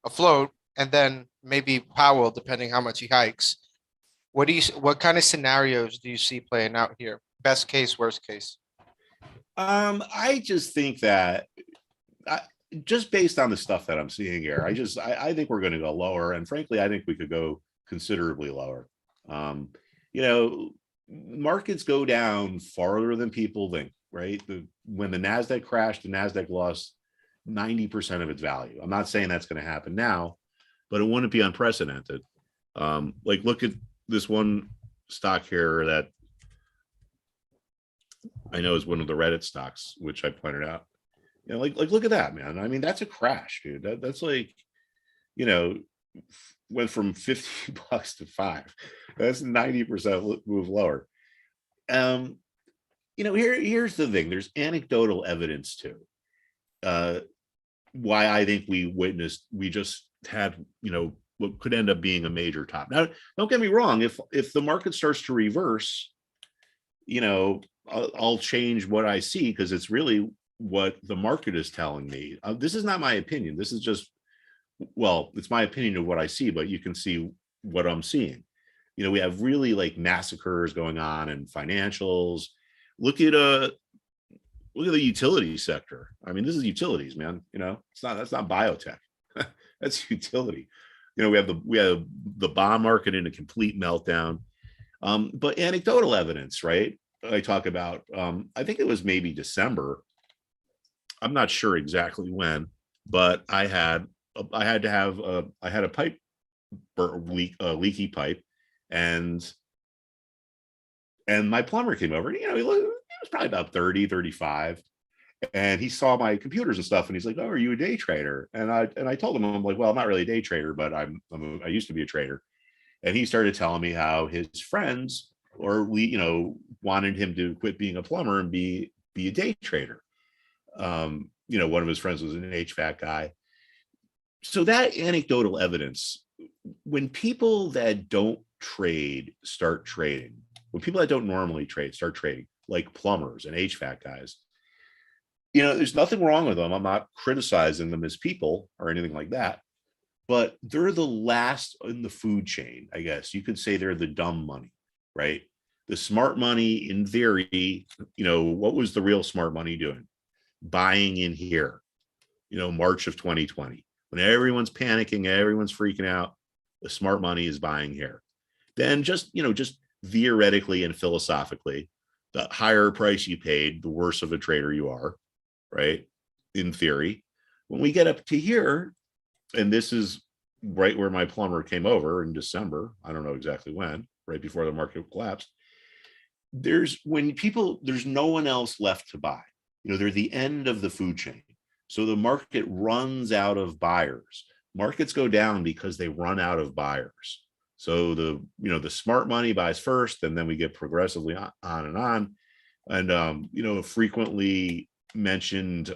afloat, and then maybe Powell, depending how much he hikes, what kind of scenarios do you see playing out here? Best case, worst case? I just think that just based on the stuff that I'm seeing here, I think we're going to go lower. And frankly, I think we could go considerably lower. Markets go down farther than people think, right? When the NASDAQ crashed, the NASDAQ lost 90% of its value. I'm not saying that's going to happen now, but it wouldn't be unprecedented. Like look at this one stock here that I know is one of the Reddit stocks, which I pointed out. Like look at that, man. I mean, that's a crash, dude. That's like, went from $50 to $5. That's 90% move lower. Here's the thing. There's anecdotal evidence too. Why I think we just had, what could end up being a major top. Now, don't get me wrong. If the market starts to reverse, I'll change what I see, because it's really what the market is telling me. This is not my opinion. This is just, it's my opinion of what I see, but you can see what I'm seeing. We have really like massacres going on in financials. Look at the utility sector. I mean, this is utilities, man. That's not biotech. That's utility. We have the bond market in a complete meltdown. But anecdotal evidence, right? I talk about, I think it was maybe December. I'm not sure exactly when, but I had a pipe leak, a leaky pipe, and my plumber came over. He was probably about 30, 35. And he saw my computers and stuff, and he's like, "Oh, are you a day trader?" And I told him, I'm like, "Well, I'm not really a day trader, but I used to be a trader." And he started telling me how his friends wanted him to quit being a plumber and be a day trader. One of his friends was an HVAC guy. So that anecdotal evidence, when people that don't trade start trading, when people that don't normally trade start trading, like plumbers and HVAC guys, there's nothing wrong with them. I'm not criticizing them as people or anything like that, but they're the last in the food chain. I guess you could say they're the dumb money, right? The smart money, in theory, what was the real smart money doing? Buying in here, March of 2020, when everyone's panicking, everyone's freaking out. The smart money is buying here. Then just theoretically and philosophically, the higher price you paid, the worse of a trader you are, right? In theory. When we get up to here, and this is right where my plumber came over in December, I don't know exactly when, right before the market collapsed. There's no one else left to buy. They're the end of the food chain. So the market runs out of buyers. Markets go down because they run out of buyers. So the smart money buys first, and then we get progressively on and on. And a frequently mentioned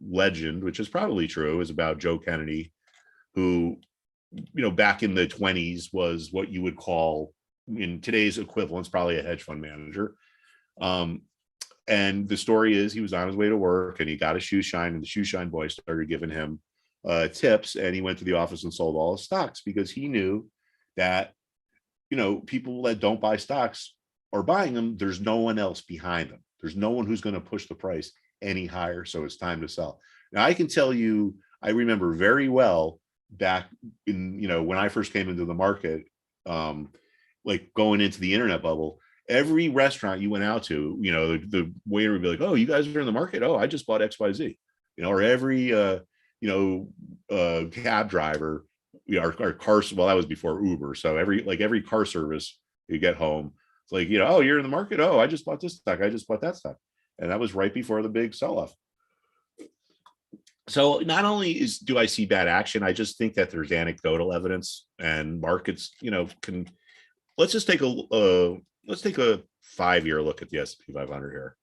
legend, which is probably true, is about Joe Kennedy, who back in the 1920s was what you would call, in today's equivalence, probably a hedge fund manager. And the story is he was on his way to work and he got a shoe shine, and the shoe shine boy started giving him tips, and he went to the office and sold all his stocks because he knew that people that don't buy stocks are buying them. There's no one else behind them. There's no one who's going to push the price any higher, so it's time to sell. Now I can tell you, I remember very well back in when I first came into the market, like going into the internet bubble, every restaurant you went out to, the waiter would be like, "Oh, you guys are in the market? Oh, I just bought XYZ." Or every cab driver, our car, well, that was before Uber, so every car service you get home, it's like, "Oh, you're in the market? Oh, I just bought this stock, I just bought that stock." And that was right before the big sell-off. So not only do I see bad action, I just think that there's anecdotal evidence, and markets, can. Let's just take a 5-year look at the S&P 500 here.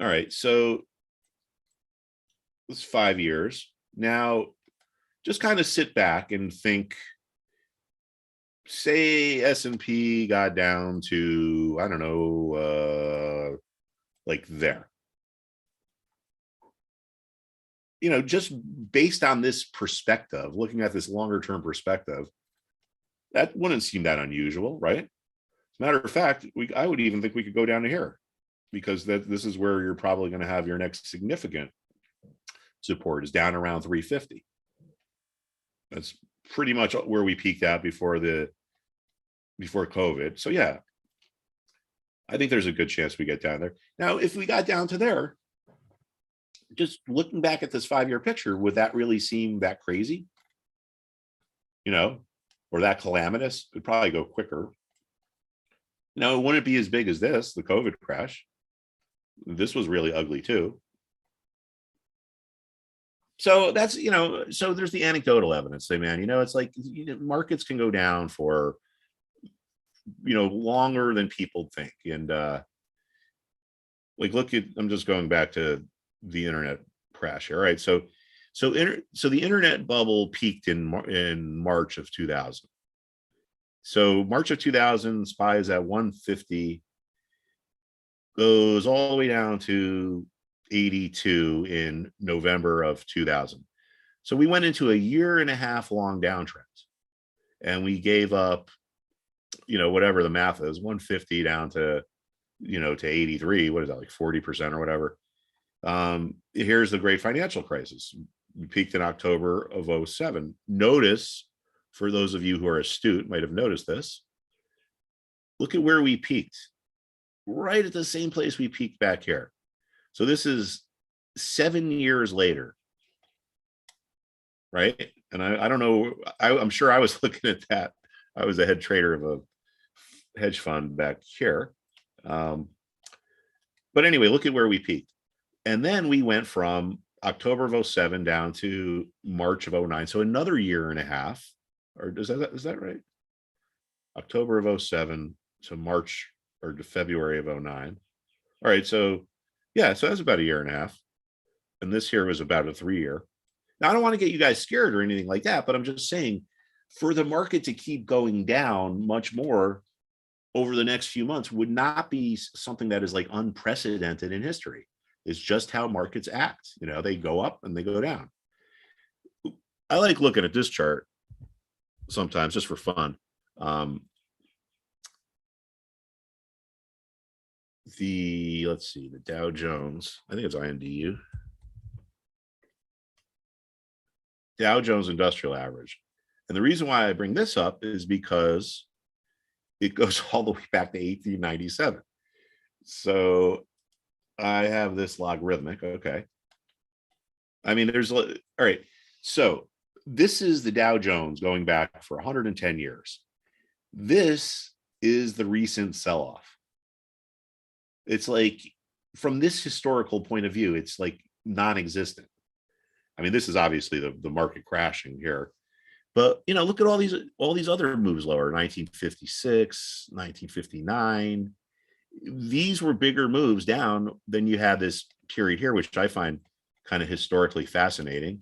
All right, so it's 5 years. Now, just kind of sit back and think, say S&P got down to, I don't know, like there. Just based on this perspective, looking at this longer term perspective, that wouldn't seem that unusual, right? As a matter of fact, I would even think we could go down to here, because this is where you're probably going to have your next significant support, is down around 350. That's pretty much where we peaked at before COVID. So yeah, I think there's a good chance we get down there. Now, if we got down to there, just looking back at this 5-year picture, would that really seem that crazy? Or that calamitous? It'd probably go quicker. It wouldn't be as big as this, the COVID crash. This was really ugly too. So that's, so there's the anecdotal evidence. Say, man, it's like markets can go down for, longer than people think. And I'm just going back to the internet crash here. All right. So the internet bubble peaked in March of 2000. So March of 2000, SPY is at 150, goes all the way down to 82 in November of 2000. So we went into a 1.5 year long downtrend, and we gave up, whatever the math is, 150 down to, to 83. What is that, like 40% or whatever? Here's the great financial crisis. We peaked in October of 2007. Notice, for those of you who are astute, might have noticed this. Look at where we peaked, right at the same place we peaked back here. So this is 7 years later, right? And I don't know, I'm sure I was looking at that. I was a head trader of a hedge fund back here. But anyway, look at where we peaked. And then we went from October of 2007 down to March of 2009. So another 1.5 years, or is that right? October of 2007 to March or to February of 2009. All right. So yeah, so that's about 1.5 years. And this here was about a 3-year. Now, I don't want to get you guys scared or anything like that, but I'm just saying, for the market to keep going down much more over the next few months would not be something that is like unprecedented in history. It's just how markets act. They go up and they go down. I like looking at this chart sometimes just for fun. Let's see, the Dow Jones, I think it's INDU. Dow Jones Industrial Average. And the reason why I bring this up is because it goes all the way back to 1897. So I have this logarithmic. Okay. I mean, all right. So this is the Dow Jones going back for 110 years. This is the recent sell-off. It's like, from this historical point of view, it's like non-existent. I mean, this is obviously the market crashing here, but look at all these other moves lower. 1956, 1959. These were bigger moves down than you had this period here, which I find kind of historically fascinating.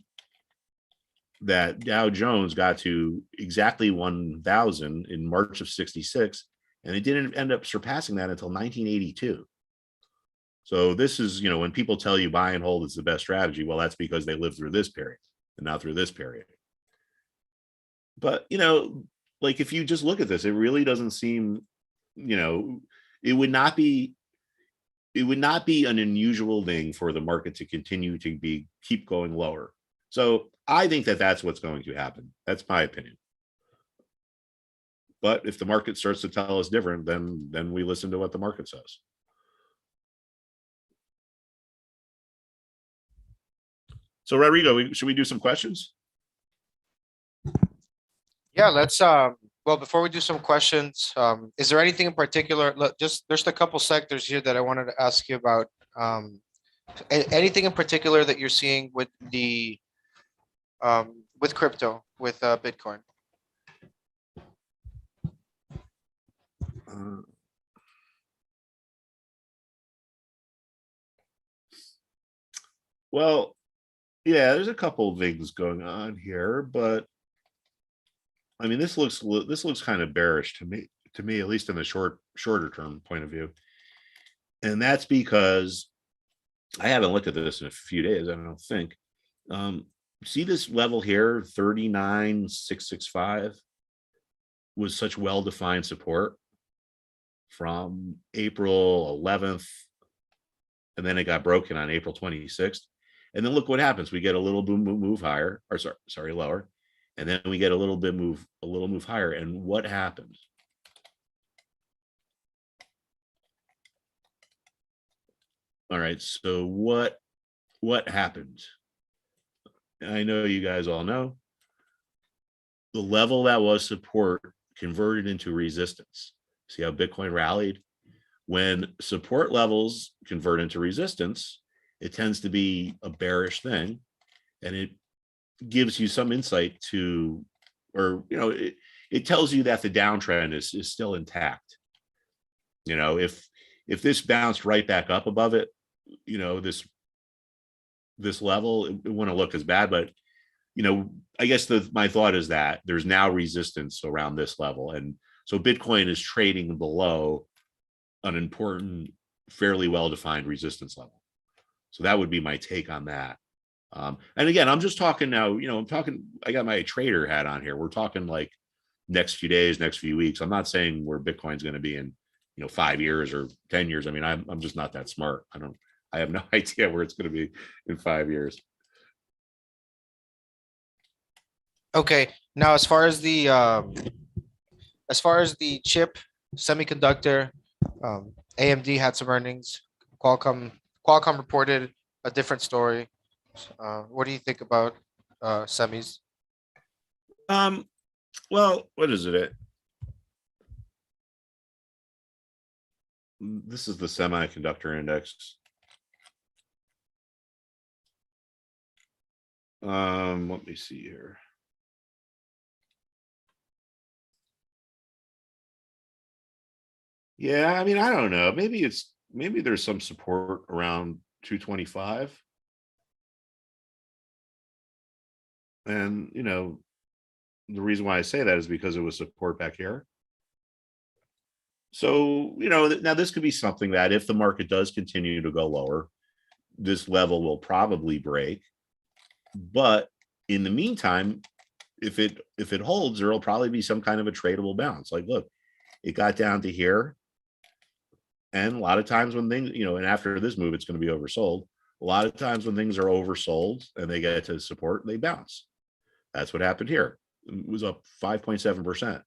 That Dow Jones got to exactly 1,000 in March of 66, and it didn't end up surpassing that until 1982. So this is, when people tell you buy and hold is the best strategy, well, that's because they lived through this period and not through this period. But, like, if you just look at this, it really doesn't seem, it would not be an unusual thing for the market to continue to keep going lower. So I think that that's what's going to happen. That's my opinion. But if the market starts to tell us different, then we listen to what the market says. So Rodrigo, should we do some questions? Yeah, let's well, before we do some questions, is there anything in particular? Look, there's a couple sectors here that I wanted to ask you about. Anything in particular that you're seeing with the with crypto, with Bitcoin? Well, yeah, there's a couple of things going on here, but I mean, this looks kind of bearish to me, at least in the shorter term point of view. And that's because I haven't looked at this in a few days, I don't think. See this level here, 39,665, was such well-defined support from April 11th, and then it got broken on April 26th. And then look what happens. We get a little move higher, or sorry, lower. And then we get a little move higher. And what happens? All right. So what happened? I know you guys all know the level that was support converted into resistance. See how Bitcoin rallied? When support levels convert into resistance, it tends to be a bearish thing, and it gives you some insight to, or it tells you that the downtrend is still intact. If this bounced right back up above it, this level, it wouldn't look as bad. But I guess my thought is that there's now resistance around this level, and so Bitcoin is trading below an important, fairly well-defined resistance level. So that would be my take on that. And again, I'm just talking now, I got my trader hat on here. We're talking like next few days, next few weeks. I'm not saying where Bitcoin's going to be in, 5 years or 10 years. I mean, I'm just not that smart. I have no idea where it's going to be in 5 years. Okay. Now, as far as the chip semiconductor, AMD had some earnings. Qualcomm reported a different story. What do you think about semis? Well, what is it? This is the semiconductor index. Let me see here. Yeah, I mean, I don't know. Maybe there's some support around 225. And, the reason why I say that is because it was support back here. So, now this could be something that if the market does continue to go lower, this level will probably break. But in the meantime, if it holds, there'll probably be some kind of a tradable bounce. Like, look, it got down to here. And a lot of times when things, and after this move, it's going to be oversold. A lot of times when things are oversold and they get to support, they bounce. That's what happened here. It was up 5.7%.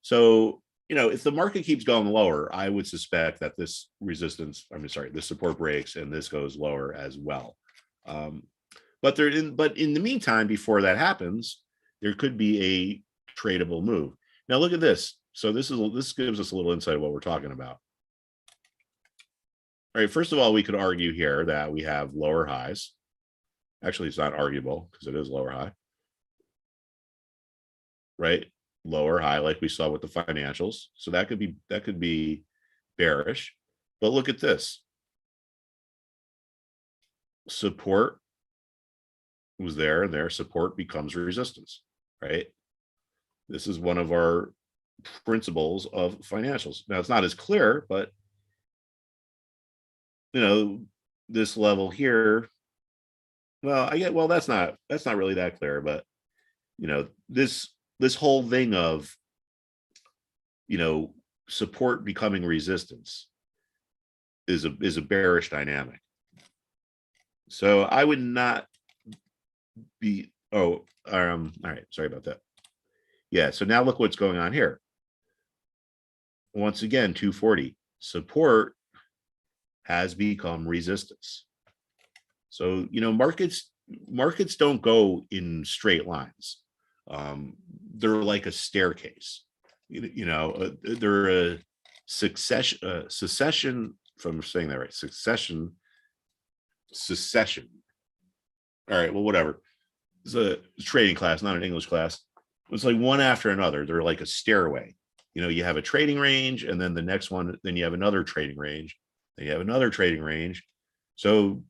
So, you know, if the market keeps going lower, I would suspect that this resistance, this support breaks and this goes lower as well. But in the meantime, before that happens, there could be a tradable move. Now look at this. So this gives us a little insight of what we're talking about. All right, first of all, we could argue here that we have lower highs. Actually, it's not arguable because it is lower high. Right? Lower high, like we saw with the financials. So that could be bearish. But look at this. Support was there, and their support becomes resistance, right? This is one of our principles of financials. Now it's not as clear, but you know, this level here, well, that's not really that clear, but you know, this whole thing of, you know, support becoming resistance is a bearish dynamic. So I would not be, all right, sorry about that. Yeah, so now look what's going on here. Once again, 240 support has become resistance. So, you know, markets don't go in straight lines. They're like a staircase. You know, they're a succession, if I'm saying that right, succession. All right, well, whatever. It's a trading class, not an English class. It's like one after another. They're like a stairway. You know, you have a trading range, and then the next one, then you have another trading range, then you have another trading range. So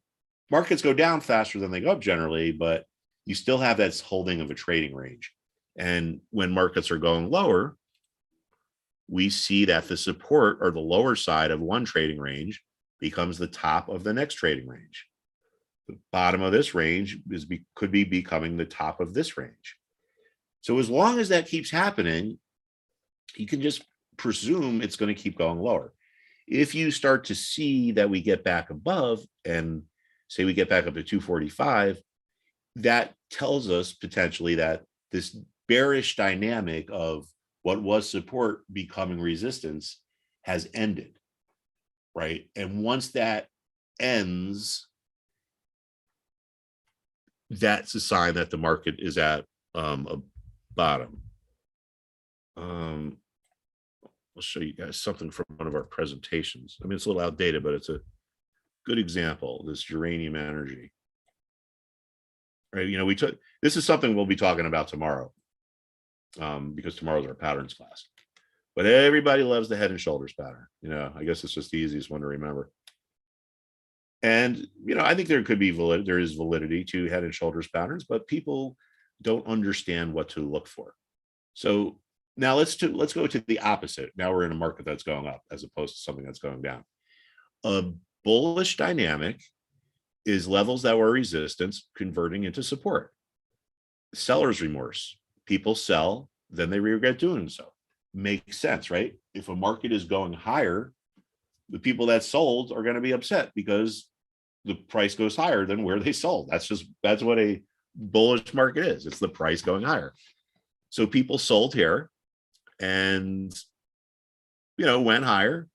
markets go down faster than they go up generally, but you still have that holding of a trading range. And when markets are going lower, we see that the support or the lower side of one trading range becomes the top of the next trading range. The bottom of this range could be becoming the top of this range. So as long as that keeps happening, you can just presume it's going to keep going lower. If you start to see that we get back above and say we get back up to 245, that tells us potentially that this bearish dynamic of what was support becoming resistance has ended, right? And once that ends, that's a sign that the market is at a bottom. I'll show you guys something from one of our presentations. I mean, it's a little outdated, but it's a good example, this uranium energy. Right, you know, this is something we'll be talking about tomorrow, because tomorrow's our patterns class. But everybody loves the head and shoulders pattern. You know, I guess it's just the easiest one to remember. And, you know, I think there is validity to head and shoulders patterns, but people don't understand what to look for. So now let's go to the opposite. Now we're in a market that's going up as opposed to something that's going down. A bullish dynamic is levels that were resistance converting into support. Seller's remorse. People sell, then they regret doing so. Makes sense, right? If a market is going higher, the people that sold are going to be upset because the price goes higher than where they sold. That's what a bullish market is. It's the price going higher. So people sold here and, you know, went higher,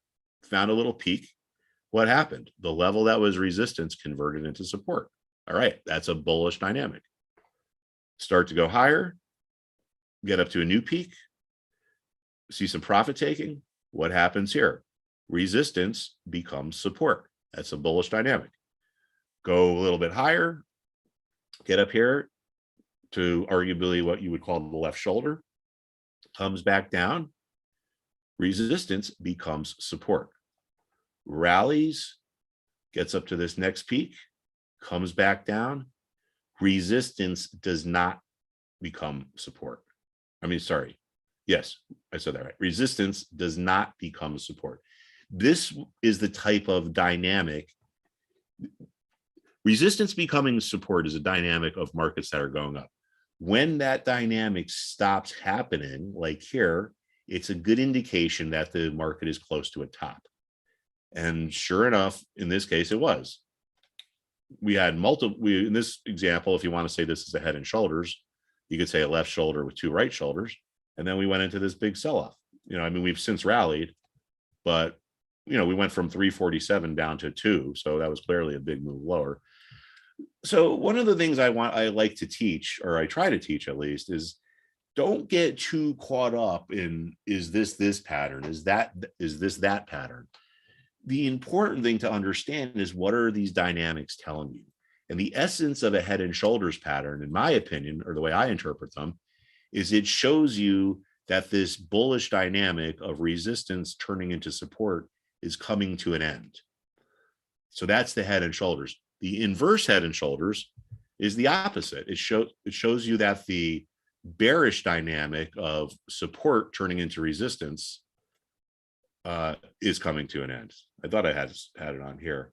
found a little peak. What happened? The level that was resistance converted into support. All right, that's a bullish dynamic. Start to go higher, get up to a new peak, see some profit taking. What happens here? Resistance becomes support. That's a bullish dynamic. Go a little bit higher, get up here to arguably what you would call the left shoulder, comes back down, resistance becomes support. Rallies, gets up to this next peak, comes back down, resistance does not become support. Yes, I said that right. Resistance does not become support. This is the type of dynamic. Resistance becoming support is a dynamic of markets that are going up. When that dynamic stops happening, like here, it's a good indication that the market is close to a top. And sure enough, in this case, it was. We had in this example, if you want to say this is a head and shoulders, You could say a left shoulder with two right shoulders. And then we went into this big sell-off. I mean, we've since rallied, but we went from 347 down to 2. So that was clearly a big move lower. So one of the things I like to teach, or I try to teach at least, is don't get too caught up in, is this pattern? Is this that pattern? The important thing to understand is, what are these dynamics telling you? And the essence of a head and shoulders pattern, in my opinion, or the way I interpret them, is it shows you that this bullish dynamic of resistance turning into support is coming to an end. So that's the head and shoulders. The inverse head and shoulders is the opposite. It shows you that the bearish dynamic of support turning into resistance is coming to an end. I thought I had it on here.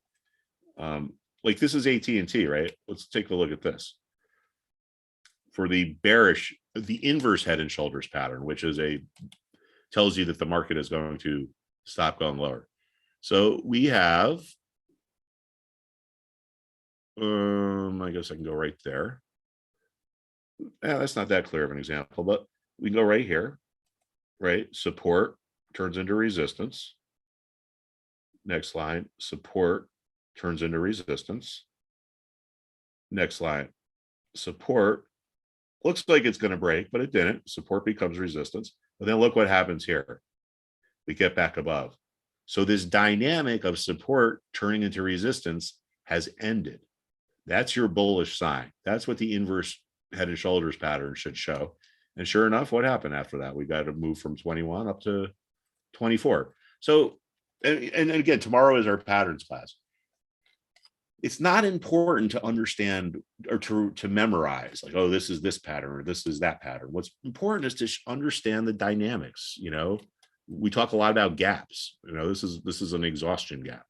Like this is AT&T, right? Let's take a look at this. For the bearish, the inverse head and shoulders pattern, which is tells you that the market is going to stop going lower. So we have, I guess I can go right there. Yeah, that's not that clear of an example, but we can go right here, right? Support turns into resistance. Next line, support turns into resistance. Next line, support looks like it's going to break, but it didn't. Support becomes resistance. But then look what happens here. We get back above. So this dynamic of support turning into resistance has ended. That's your bullish sign. That's what the inverse head and shoulders pattern should show. And sure enough, what happened after that? We got to move from 21 up to 24. So, and again, tomorrow is our patterns class. It's not important to understand or to memorize, like, oh, this is this pattern or this is that pattern. What's important is to understand the dynamics. We talk a lot about gaps. This is an exhaustion gap.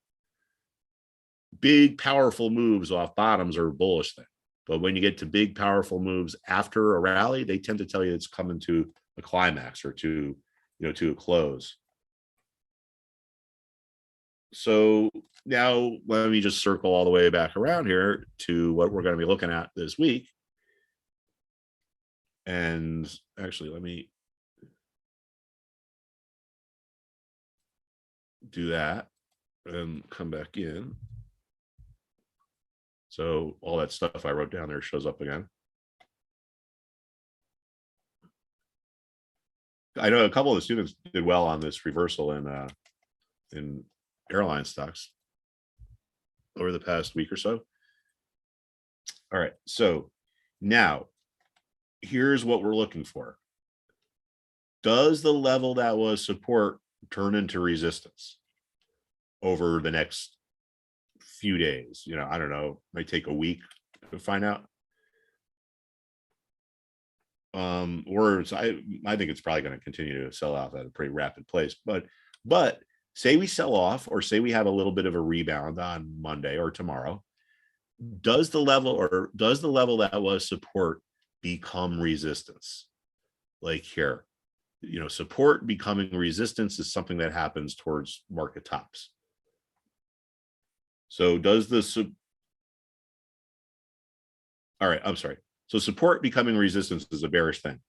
Big, powerful moves off bottoms are a bullish thing. But when you get to big, powerful moves after a rally, they tend to tell you it's coming to a climax or to a close. So now let me just circle all the way back around here to what we're going to be looking at this week. And actually, let me do that and come back in. So all that stuff I wrote down there shows up again. I know a couple of the students did well on this reversal in airline stocks over the past week or so. All right, so now here's what we're looking for. Does the level that was support turn into resistance over the next few days? I don't know, might take a week to find out. Or I think it's probably going to continue to sell off at a pretty rapid pace. But say we sell off, or say we have a little bit of a rebound on Monday or tomorrow. Does the level that was support become resistance? Like here, support becoming resistance is something that happens towards market tops. So all right, I'm sorry. So support becoming resistance is a bearish thing.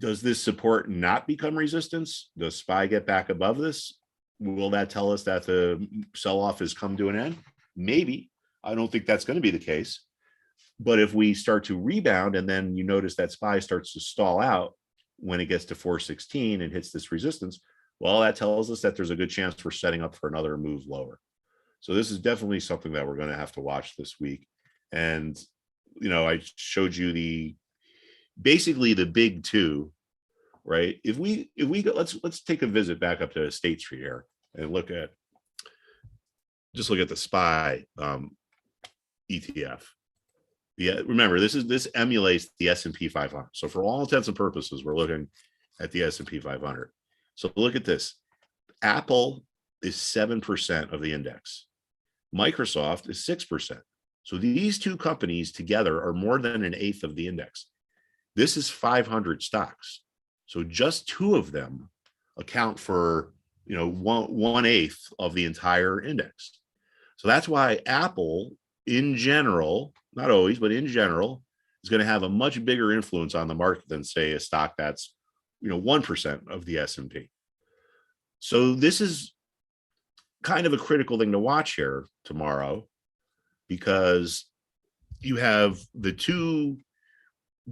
Does this support not become resistance? Does SPY get back above this? Will that tell us that the sell-off has come to an end? Maybe. I don't think that's going to be the case. But if we start to rebound, and then you notice that SPY starts to stall out when it gets to 416 and hits this resistance, well, that tells us that there's a good chance we're setting up for another move lower. So this is definitely something that we're going to have to watch this week. And I showed you basically the big two, right? If we go, let's take a visit back up to State Street here and look at the SPY ETF. Yeah, remember this emulates the S&P 500. So for all intents and purposes, we're looking at the S&P 500. So look at this. Apple is 7% of the index. Microsoft is 6%. So these two companies together are more than an eighth of the index. This is 500 stocks. So just two of them account for, one eighth of the entire index. So that's why Apple, in general, not always, but in general, is going to have a much bigger influence on the market than, say, a stock that's 1% of the S&P. So this is kind of a critical thing to watch here tomorrow, because you have the two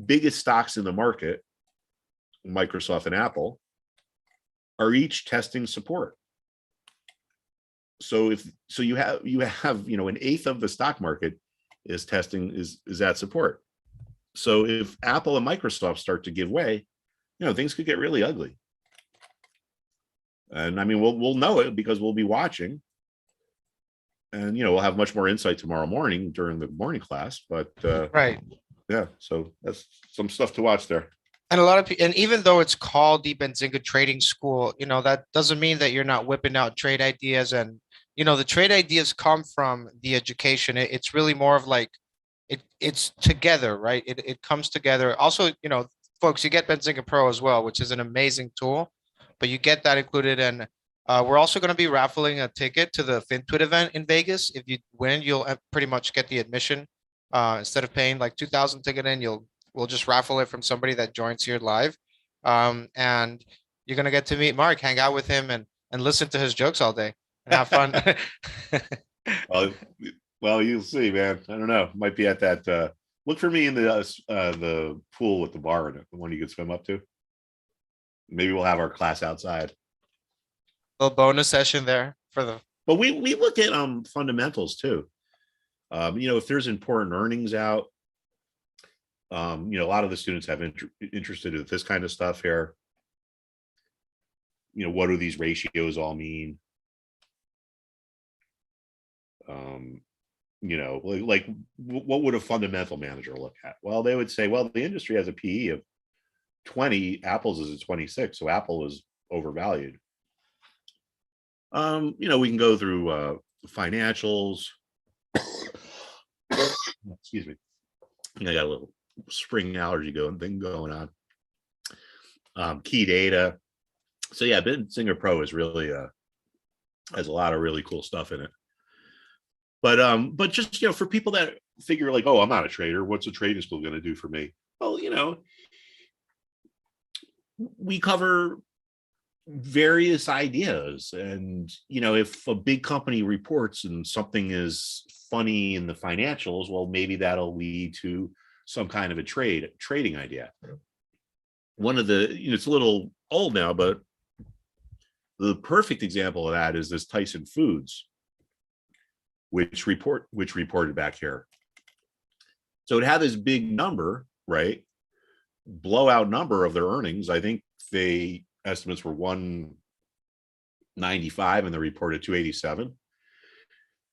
biggest stocks in the market, Microsoft and Apple, are each testing support. So you have an eighth of the stock market is testing is at support. So if Apple and Microsoft start to give way, things could get really ugly. And I mean, we'll know it because we'll be watching, and we'll have much more insight tomorrow morning during the morning class. But Right. yeah, so that's some stuff to watch there. And a lot of people, and even though it's called the Benzinga Trading School, that doesn't mean that you're not whipping out trade ideas. And the trade ideas come from the education. It's really more of like it's together, right? It comes together. Also, folks, you get Benzinga Pro as well, which is an amazing tool, but you get that included. And we're also going to be raffling a ticket to the FinTwit event in Vegas. If you win, you'll pretty much get the admission. Instead of paying like 2,000 ticket in, we'll just raffle it from somebody that joins here live. And you're going to get to meet Mark, hang out with him, and listen to his jokes all day and have fun. Well, you'll see, man. I don't know. Might be at that. Look for me in the pool with the bar in it, the one you could swim up to. Maybe we'll have our class outside. Little bonus session there for the. But we look at fundamentals too. If there's important earnings out, a lot of the students have interested in this kind of stuff here. What do these ratios all mean? Like what would a fundamental manager look at? Well, they would say, well, the industry has a PE of 20, Apple's is at 26, so Apple is overvalued. We can go through financials. Excuse me. I got a little spring allergy going on. Key data. So yeah, Benzinga Pro is really has a lot of really cool stuff in it. But just for people that figure like, oh, I'm not a trader, what's a trading school going to do for me? Well, we cover various ideas, and if a big company reports and something is funny in the financials, well, maybe that'll lead to some kind of a trading idea. One of the it's a little old now, but the perfect example of that is this Tyson Foods, which reported back here. So it had this big number, right? Blowout number of their earnings. I think they estimates were 195 and they reported 287.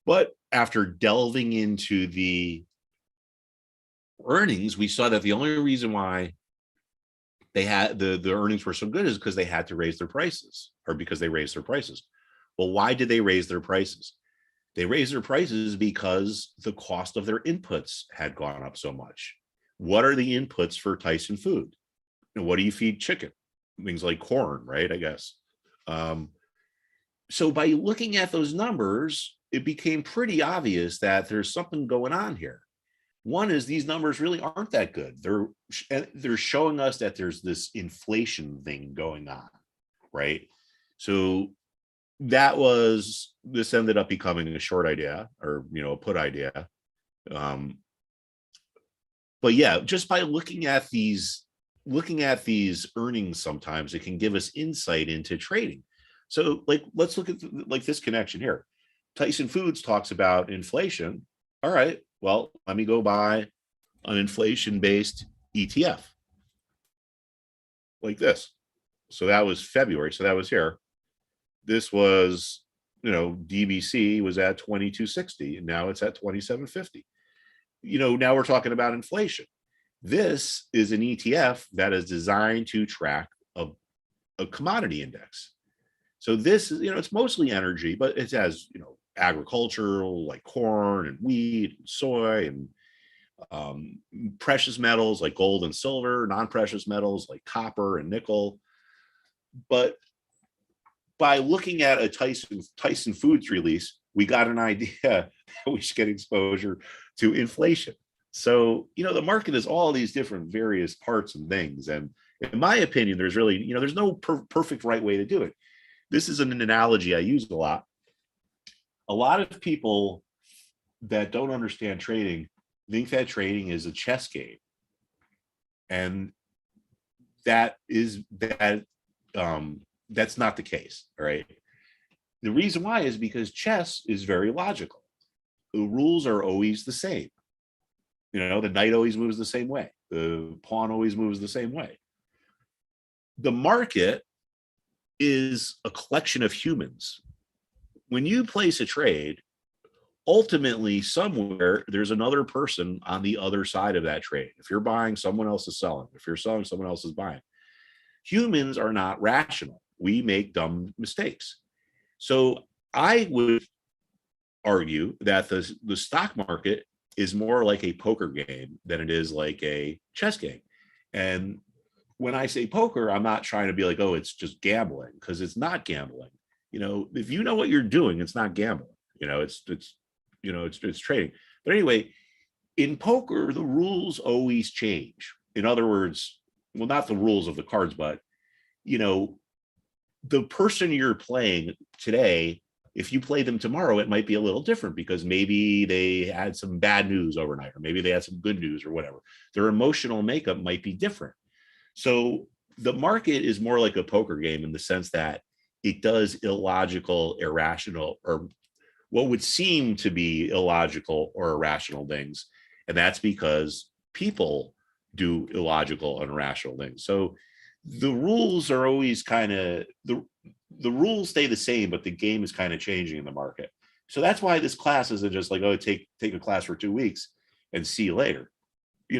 But after delving into the earnings, we saw that the only reason why they had the earnings were so good is because they had to raise their prices, or because they raised their prices. Well, why did they raise their prices? They raised their prices because the cost of their inputs had gone up so much. What are the inputs for Tyson Food? And what do you feed chicken? Things like corn, right? I guess. So by looking at those numbers, it became pretty obvious that there's something going on here. One is these numbers really aren't that good. They're showing us that there's this inflation thing going on, right? So this ended up becoming a short idea, or a put idea. But yeah, just by looking at these earnings, sometimes it can give us insight into trading. So let's look at this connection here. Tyson Foods talks about inflation. All right, well, let me go buy an inflation-based ETF like this. So that was February. So that was here. This was, DBC was at 2260, and now it's at 2750. Now we're talking about inflation. This is an ETF that is designed to track a commodity index. So this is, it's mostly energy, but it has, agricultural like corn and wheat and soy, and precious metals like gold and silver, non-precious metals like copper and nickel. But by looking at a Tyson Foods release, we got an idea that we should get exposure to inflation. So, the market is all these different various parts and things. And in my opinion, there's really, there's no perfect right way to do it. This is an analogy I use a lot. A lot of people that don't understand trading think that trading is a chess game. And that's not the case, right? The reason why is because chess is very logical. The rules are always the same. The knight always moves the same way. The pawn always moves the same way. The market is a collection of humans. When you place a trade, ultimately somewhere there's another person on the other side of that trade. If you're buying, someone else is selling. If you're selling, someone else is buying. Humans are not rational. We make dumb mistakes. So I would argue that the stock market is more like a poker game than it is like a chess game. And when I say poker, I'm not trying to be like, oh, it's just gambling, because it's not gambling. If you know what you're doing, it's not gambling. It's trading. But anyway, in poker, the rules always change. In other words, well, not the rules of the cards, but the person you're playing today, if you play them tomorrow, it might be a little different, because maybe they had some bad news overnight, or maybe they had some good news or whatever. Their emotional makeup might be different. So the market is more like a poker game in the sense that it does illogical, irrational, or what would seem to be illogical or irrational things. And that's because people do illogical and irrational things. So the rules are always kind of, the rules stay the same, but the game is kind of changing in the market. So that's why this class isn't just like, oh, take a class for 2 weeks and see you later. We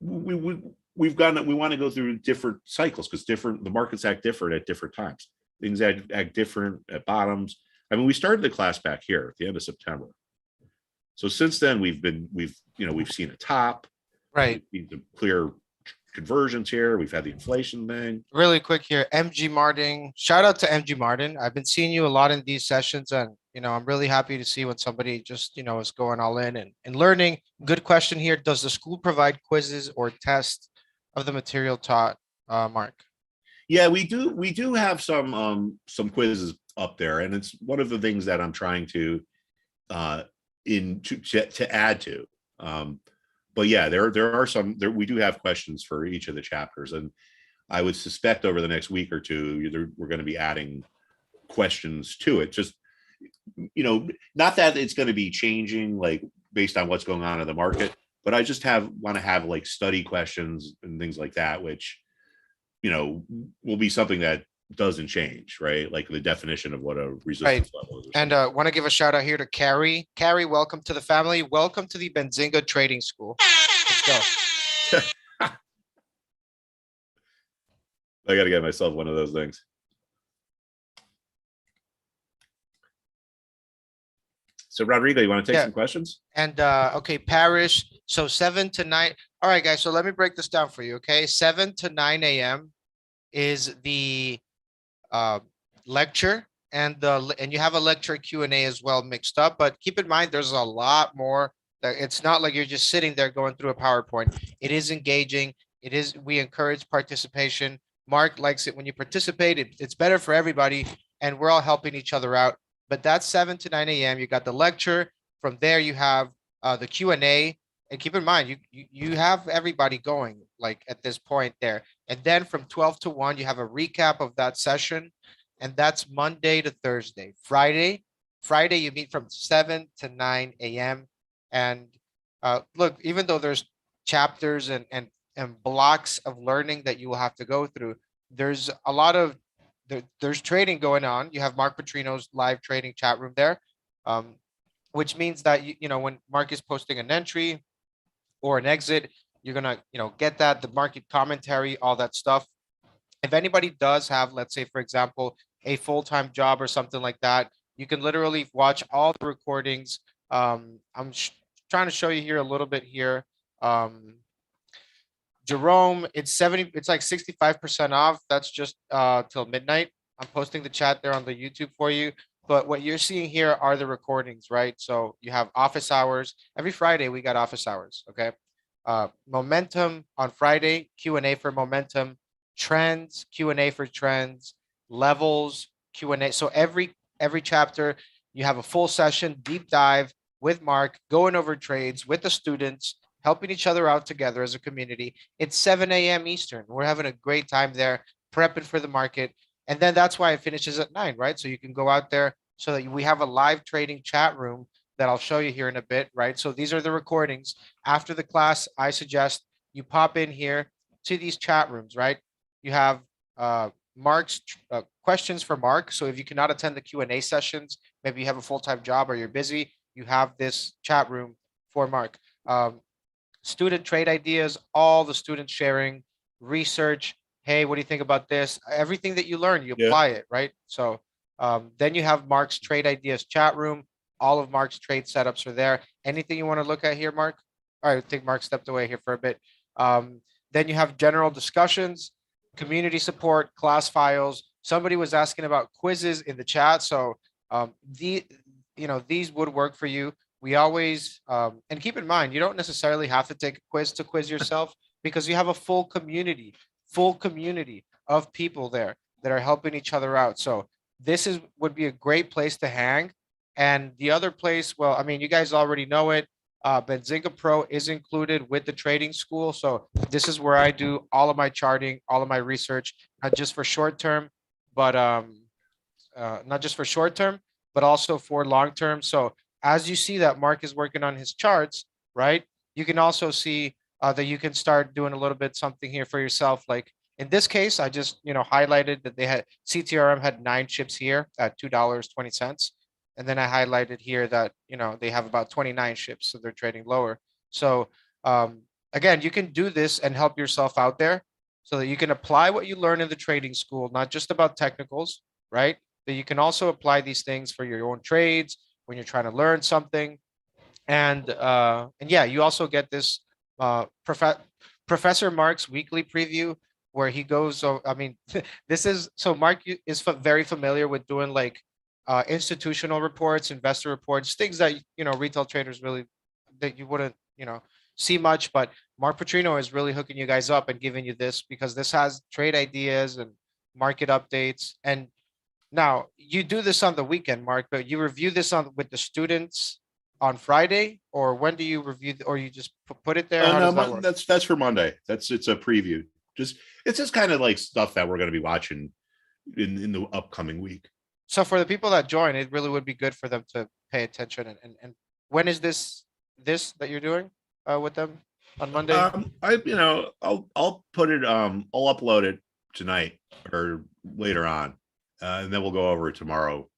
want to go through different cycles, because the markets act different at different times. Things act different at bottoms. I mean, we started the class back here at the end of September. So since then we've seen a top, Right. We've seen some clear conversions here. We've had the inflation thing. Really quick here, MG Martin. Shout out to MG Martin. I've been seeing you a lot in these sessions, and I'm really happy to see when somebody just is going all in and learning. Good question here. Does the school provide quizzes or tests of the material taught, Mark? Yeah, we do have some quizzes up there, and it's one of the things that I'm trying to add to. But yeah, there are some. We do have questions for each of the chapters, and I would suspect over the next week or two, we're going to be adding questions to it. Just not that it's going to be changing like based on what's going on in the market, but I just want to have like study questions and things like that, which will be something that doesn't change, right? Like the definition of what a resistance level is. And want to give a shout out here to Carrie. Carrie, welcome to the family. Welcome to the Benzinga Trading School. Let's go. I got to get myself one of those things. So Rodrigo, you want to take some questions? And okay, Parish. So 7 to 9. All right, guys. So let me break this down for you. Okay, 7 to 9 a.m. is the lecture, and you have a lecture Q&A as well mixed up. But keep in mind, there's a lot more. It's not like you're just sitting there going through a PowerPoint. It is engaging. We encourage participation. Mark likes it when you participate. It's better for everybody, and we're all helping each other out. But that's 7 to 9 a.m. You got the lecture. From there, you have the Q&A. And keep in mind, you have everybody going like at this point there. And then from 12 to 1, you have a recap of that session. And that's Monday to Thursday. Friday, you meet from 7 to 9 a.m. And look, even though there's chapters and blocks of learning that you will have to go through, there's a lot of there's trading going on. You have Mark Putrino's live trading chat room there, which means that when Mark is posting an entry or an exit, you're gonna get that, the market commentary, all that stuff. If anybody does have, let's say, for example, a full-time job or something like that, you can literally watch all the recordings. I'm trying to show you here a little bit here. Jerome, it's like 65% off. That's just till midnight. I'm posting the chat there on the YouTube for you. But what you're seeing here are the recordings, right? So you have office hours. Every Friday we got office hours, okay? Momentum on Friday, Q&A for momentum, trends, Q&A for trends, levels, Q&A. So every chapter you have a full session, deep dive with Mark, going over trades with the students, helping each other out together as a community. It's 7 a.m. Eastern. We're having a great time there, prepping for the market. And then that's why it finishes at 9, right? So you can go out there so that we have a live trading chat room that I'll show you here in a bit, right? So these are the recordings. After the class, I suggest you pop in here to these chat rooms, right? You have Mark's questions for Mark. So if you cannot attend the Q&A sessions, maybe you have a full-time job or you're busy, you have this chat room for Mark. Student trade ideas, all the students sharing, research. Hey, what do you think about this? Everything that you learn, you Yeah. apply it, right? So then you have Mark's trade ideas chat room. All of Mark's trade setups are there. Anything you want to look at here, Mark? All right, I think Mark stepped away here for a bit. Then you have general discussions, community support, class files. Somebody was asking about quizzes in the chat. So these would work for you. We always, and keep in mind, you don't necessarily have to take a quiz to quiz yourself because you have a full community of people there that are helping each other out. So this would be a great place to hang. And the other place, well, I mean, you guys already know it. Benzinga Pro is included with the trading school. So this is where I do all of my charting, all of my research, not just for short term, but not just for short term, but also for long term. So as you see that Mark is working on his charts, right? You can also see that you can start doing a little bit something here for yourself. Like in this case, I just highlighted that they had CTRM had 9 chips here at $2.20. And then I highlighted here that they have about 29 ships, so they're trading lower. So again, you can do this and help yourself out there so that you can apply what you learn in the trading school, not just about technicals, right? That you can also apply these things for your own trades when you're trying to learn something. And yeah, you also get this Professor Mark's weekly preview where he goes. So I mean, this is so Mark is very familiar with doing like institutional reports, investor reports, things that retail traders really that you wouldn't see much. But Mark Putrino is really hooking you guys up and giving you this because this has trade ideas and market updates. And now you do this on the weekend, Mark, but you review this with the students on Friday, or when do you review, or you just put it there? How No, does that work? that's for Monday. It's a preview. It's just kind of like stuff that we're going to be watching in the upcoming week. So for the people that join, it really would be good for them to pay attention. And when is this that you're doing with them on Monday? I'll put it. I'll upload it tonight or later on, and then we'll go over it tomorrow.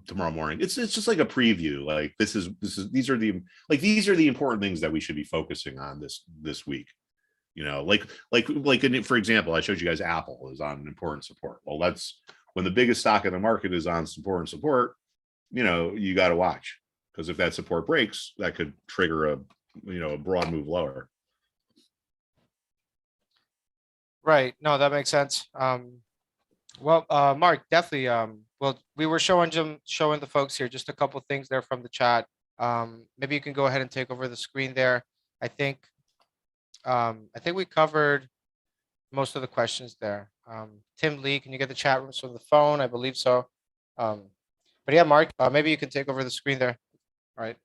Tomorrow morning. It's just like a preview. Like these are the important things that we should be focusing on this week. For example, I showed you guys Apple is on important support. Well, that's when the biggest stock in the market is on important support. You got to watch, because if that support breaks, that could trigger a broad move lower. Right. No, that makes sense. Well, Mark, definitely. Well, we were showing the folks here just a couple things there from the chat. Maybe you can go ahead and take over the screen there. I think we covered most of the questions there. Tim Lee, can you get the chat rooms from the phone? I believe so. But yeah, Mark, maybe you can take over the screen there. All right.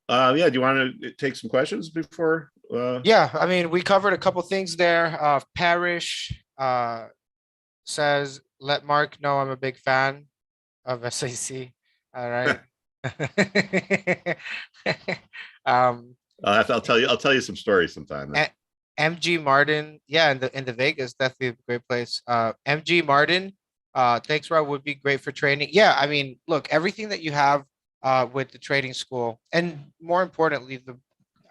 Yeah. Do you want to take some questions before? Yeah, I mean, we covered a couple things there. Parrish says, let Mark know I'm a big fan of SAC. All right. I'll tell you some stories sometime. MG Martin, yeah, in the Vegas, definitely a great place. MG Martin, thanks, Rob, would be great for training. Yeah, I mean, look, everything that you have with the trading school, and more importantly,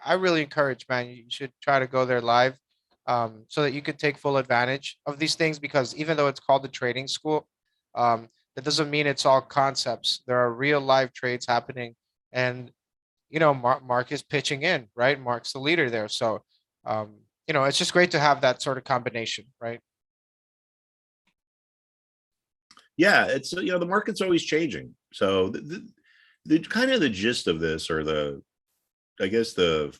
I really encourage, man, you should try to go there live, so that you could take full advantage of these things, because even though it's called the trading school, that doesn't mean it's all concepts. There are real live trades happening, and Mark is pitching in, right? Mark's the leader there. So it's just great to have that sort of combination, right? Yeah, it's, the market's always changing. So the kind of the gist of this, or I guess the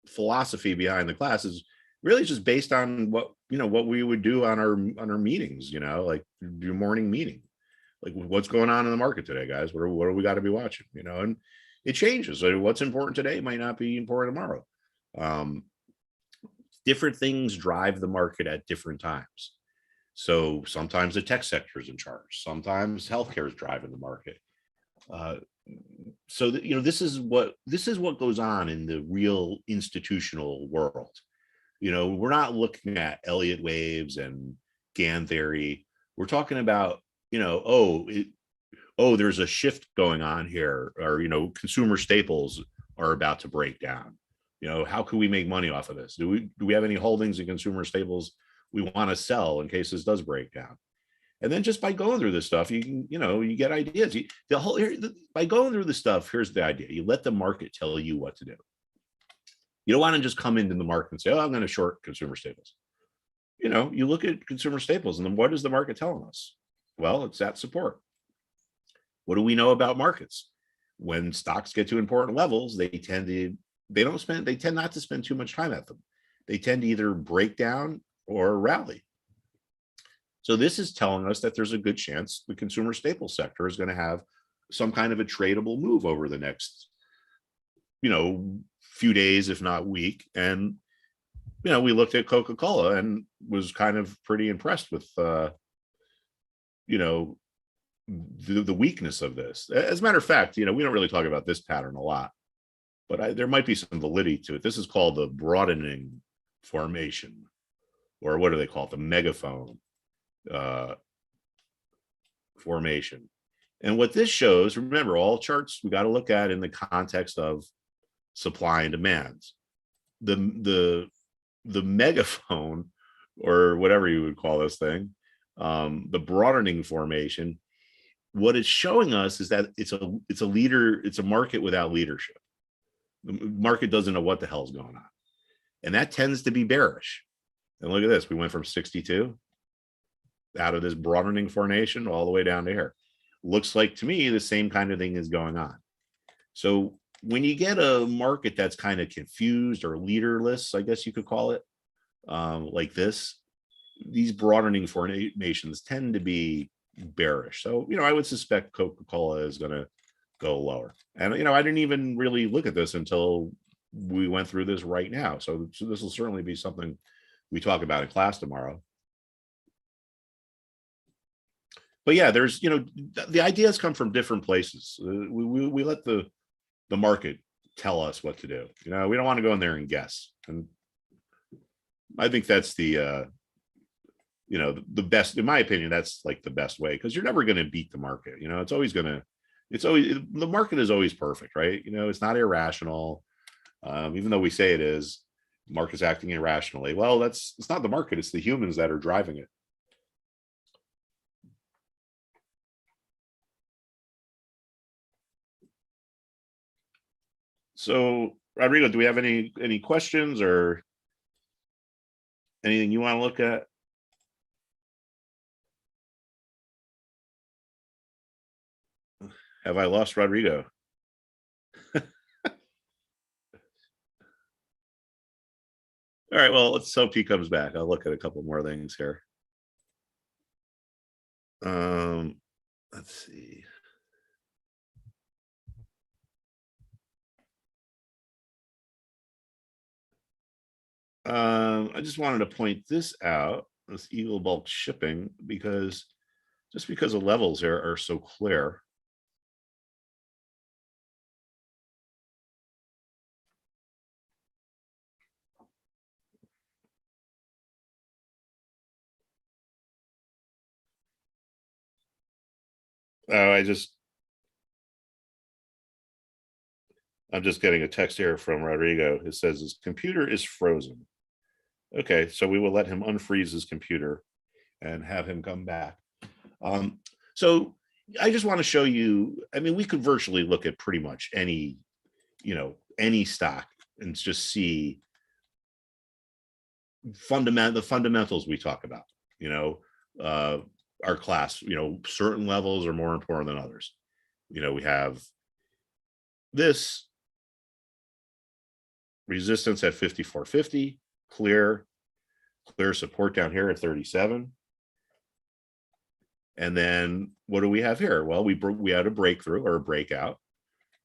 philosophy behind the class, is really just based on what we would do on our meetings, like your morning meeting, like what's going on in the market today, guys. What do we got to be watching, and it changes. So what's important today might not be important tomorrow. Different things drive the market at different times. So sometimes the tech sector is in charge, sometimes healthcare is driving the market. So this is what goes on in the real institutional world. We're not looking at Elliott waves and Gann theory. We're talking about, there's a shift going on here, or, consumer staples are about to break down. How can we make money off of this? Do we have any holdings in consumer staples we want to sell in case this does break down? And then just by going through this stuff, you can, you get ideas. By going through the stuff, here's the idea. You let the market tell you what to do. You don't want to just come into the market and say, oh, I'm going to short consumer staples. You look at consumer staples, and then what is the market telling us? Well, it's at support. What do we know about markets? When stocks get to important levels, they tend not to spend too much time at them. They tend to either break down or rally. So this is telling us that there's a good chance the consumer staples sector is going to have some kind of a tradable move over the next, few days, if not week. And, we looked at Coca-Cola and was kind of pretty impressed with, the weakness of this. As a matter of fact, we don't really talk about this pattern a lot, but there might be some validity to it. This is called the broadening formation, or what do they call it? The megaphone formation. And what this shows, remember, all charts we got to look at in the context of supply and demand. The megaphone, or whatever you would call this thing, the broadening formation, what it's showing us is that it's a market without leadership. The market doesn't know what the hell's going on, and that tends to be bearish. And look at this, we went from 62 out of this broadening formation all the way down to here. Looks like to me the same kind of thing is going on. So when you get a market that's kind of confused or leaderless, I guess you could call it, like this, these broadening formations tend to be bearish. So, I would suspect Coca-Cola is going to go lower. And, I didn't even really look at this until we went through this right now. So this will certainly be something we talk about in class tomorrow. But yeah, there's, the ideas come from different places. We let the market tell us what to do. We don't want to go in there and guess. And I think that's the best, in my opinion, that's like the best way, because you're never going to beat the market. The market is always perfect, right? It's not irrational. Even though we say it is, market's acting irrationally. Well, it's not the market, it's the humans that are driving it. So, Rodrigo, do we have any questions or anything you want to look at? Have I lost Rodrigo? All right, well, let's hope he comes back. I'll look at a couple more things here. Let's see. I just wanted to point this out, this Eagle bulk shipping, because the levels here are so clear. Oh, I'm just getting a text here from Rodrigo. It says his computer is frozen. Okay, so we will let him unfreeze his computer and have him come back. So I just want to show you, we could virtually look at pretty much any stock and just see the fundamentals we talk about, our class, certain levels are more important than others. We have this resistance at 54.50, clear support down here at 37. And then what do we have here? Well, we had a breakthrough or a breakout.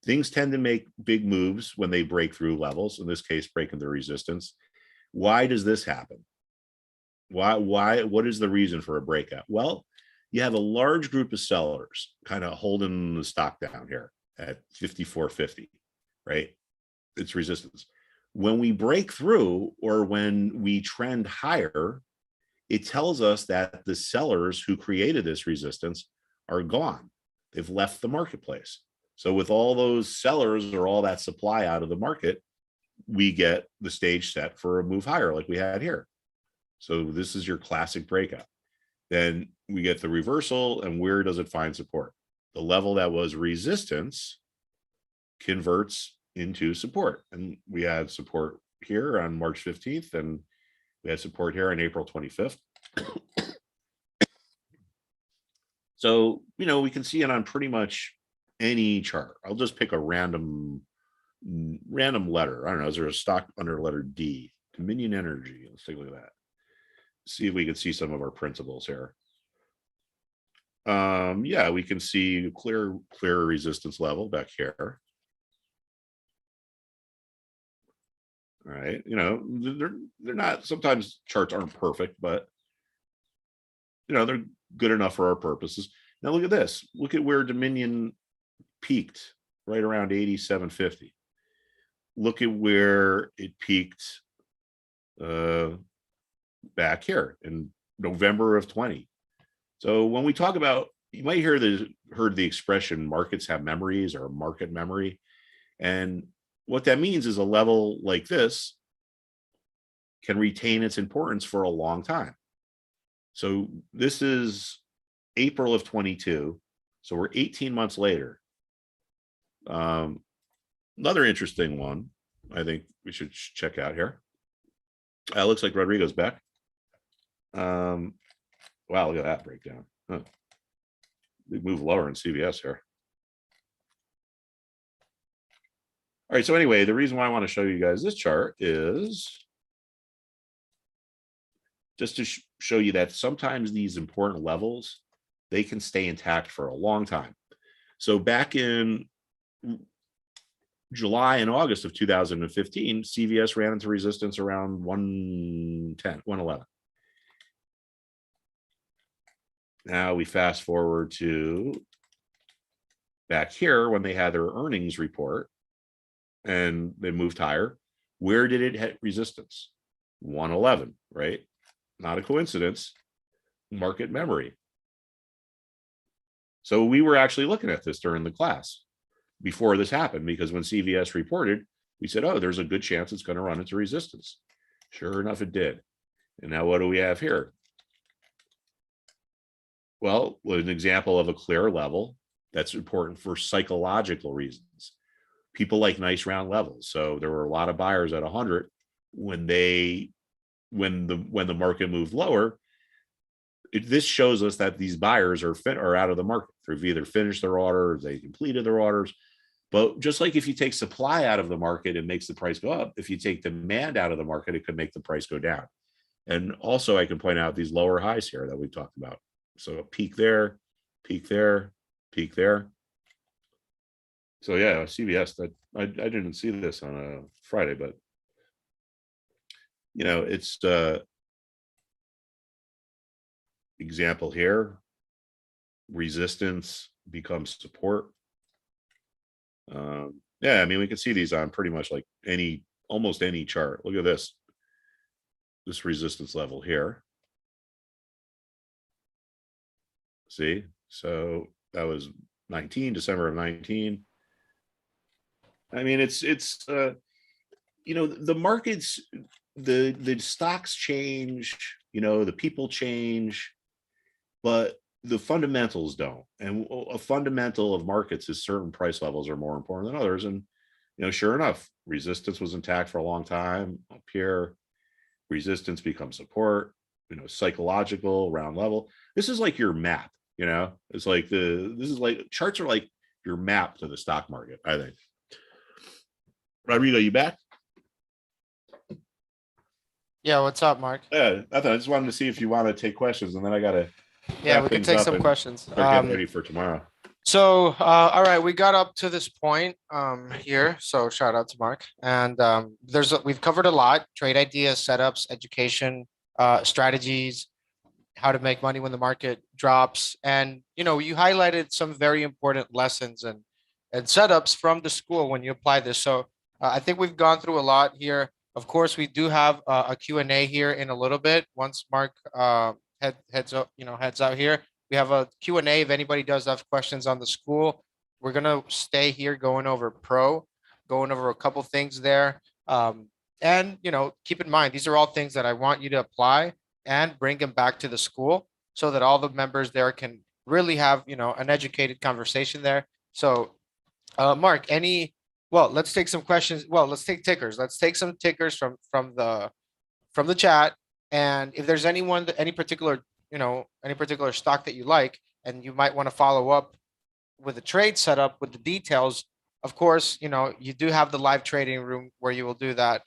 Things tend to make big moves when they break through levels, in this case, breaking the resistance. Why does this happen? What is the reason for a breakout? Well, you have a large group of sellers kind of holding the stock down here at 54.50, right? It's resistance. When we break through or when we trend higher, it tells us that the sellers who created this resistance are gone. They've left the marketplace. So with all those sellers or all that supply out of the market, we get the stage set for a move higher like we had here. So this is your classic breakout. Then we get the reversal, and where does it find support? The level that was resistance converts into support. And we had support here on March 15th, and we had support here on April 25th. So, we can see it on pretty much any chart. I'll just pick a random letter. I don't know, is there a stock under letter D? Dominion Energy. Let's take a look at that. See if we can see some of our principles here. Yeah, we can see clear resistance level back here. All right, they're not, sometimes charts aren't perfect, but they're good enough for our purposes. Now look at this. Look at where Dominion peaked, right around 87.50. Look at where it peaked back here in November of 20. So when we talk about, you might heard the expression markets have memories or market memory. And what that means is a level like this can retain its importance for a long time. So this is April of 22. So we're 18 months later. Another interesting one, I think we should check out here. Looks like Rodrigo's back. Wow, look at that breakdown. Huh. Big move lower in CVS here. All right, so anyway, the reason why I want to show you guys this chart is just to show you that sometimes these important levels, they can stay intact for a long time. So back in July and August of 2015, CVS ran into resistance around 110, 111. Now we fast forward to back here when they had their earnings report and they moved higher. Where did it hit resistance? 111, right? Not a coincidence. Market memory. So we were actually looking at this during the class before this happened, because when CVS reported, we said, oh, there's a good chance it's going to run into resistance. Sure enough, it did. And now what do we have here? Well, an example of a clear level that's important for psychological reasons. People like nice round levels. So there were a lot of buyers at 100 when the market moved lower. This shows us that these buyers are out of the market. They've either finished their order, or they completed their orders. But just like if you take supply out of the market, it makes the price go up. If you take demand out of the market, it could make the price go down. And also I can point out these lower highs here that we talked about. So a peak there, peak there, peak there. So yeah, CVS, that I didn't see this on a Friday, but it's example here, resistance becomes support. Yeah, I mean, we can see these on pretty much like almost any chart. Look at this resistance level here. See, so that was 19, December of 19. I mean, it's the markets, the stocks change, the people change, but the fundamentals don't. And a fundamental of markets is certain price levels are more important than others. And, sure enough, resistance was intact for a long time. Up here, resistance becomes support. psychological, round level. This is like your map, it's like this is like charts are like your map to the stock market, I think. Rodrigo, you back? Yeah, what's up, Mark? Yeah, I just wanted to see if you want to take questions, and then I got to Yeah, we can take some questions. Start getting ready for tomorrow. So, all right, we got up to this point here. So shout out to Mark. And we've covered a lot: trade ideas, setups, education, strategies, how to make money when the market drops. And you highlighted some very important lessons and setups from the school when you apply this. So I think we've gone through a lot here. Of course, we do have a Q&A here in a little bit. Once Mark heads out here, we have a Q&A if anybody does have questions on the school. We're gonna stay here going over going over a couple things there. And keep in mind, these are all things that I want you to apply and bring them back to the school so that all the members there can really have an educated conversation there. So Mark, let's take some questions. Well, let's take tickers. Let's take some tickers from the chat. And if there's any particular stock that you like and you might want to follow up with a trade setup with the details, of course, you do have the live trading room where you will do that.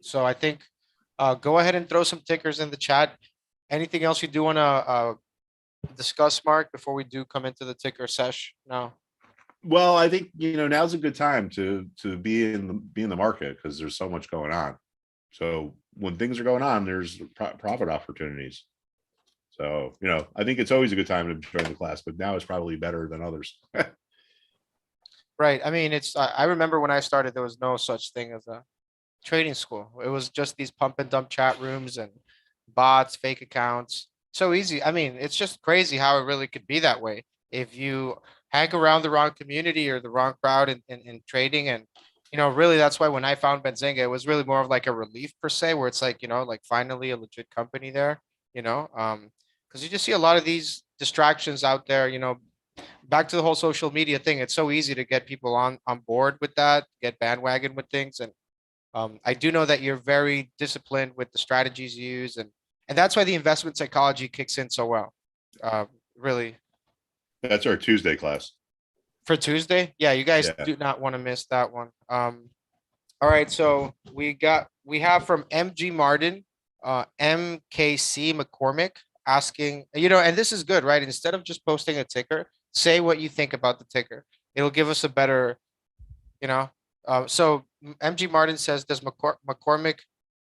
So I think go ahead and throw some tickers in the chat. Anything else you do want to discuss, Mark, before we do come into the ticker sesh? No. Well, I think now's a good time to be in the market because there's so much going on. So when things are going on, there's profit opportunities. So I think it's always a good time to join the class, but now it's probably better than others. Right. I mean, I remember when I started, there was no such thing as a trading school. It was just these pump and dump chat rooms and bots, fake accounts. So easy. I mean, it's just crazy how it really could be that way if you hang around the wrong community or the wrong crowd in trading. And really, that's why when I found Benzinga, it was really more of like a relief per se, where it's like like finally a legit company there. Because you just see a lot of these distractions out there. Back to the whole social media thing. It's so easy to get people on board with that, get bandwagon with things. And I do know that you're very disciplined with the strategies you use, and that's why the investment psychology kicks in so well. Really. That's our Tuesday class. For Tuesday, yeah, you guys do not want to miss that one. All right, so we have from MG Martin, MKC McCormick asking, and this is good, right? Instead of just posting a ticker, say what you think about the ticker. It'll give us a better, so MG Martin says, does McCormick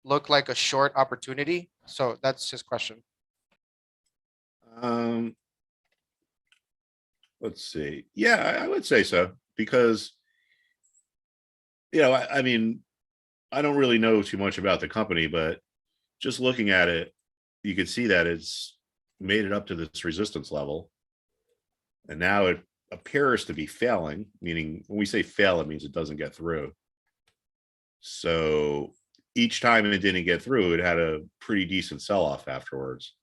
look like a short opportunity? So that's his question. Let's see. Yeah, I would say so because, I mean, I don't really know too much about the company, but just looking at it, you can see that it's made it up to this resistance level. And now it appears to be failing, meaning when we say fail, it means it doesn't get through. So each time it didn't get through, it had a pretty decent sell-off afterwards.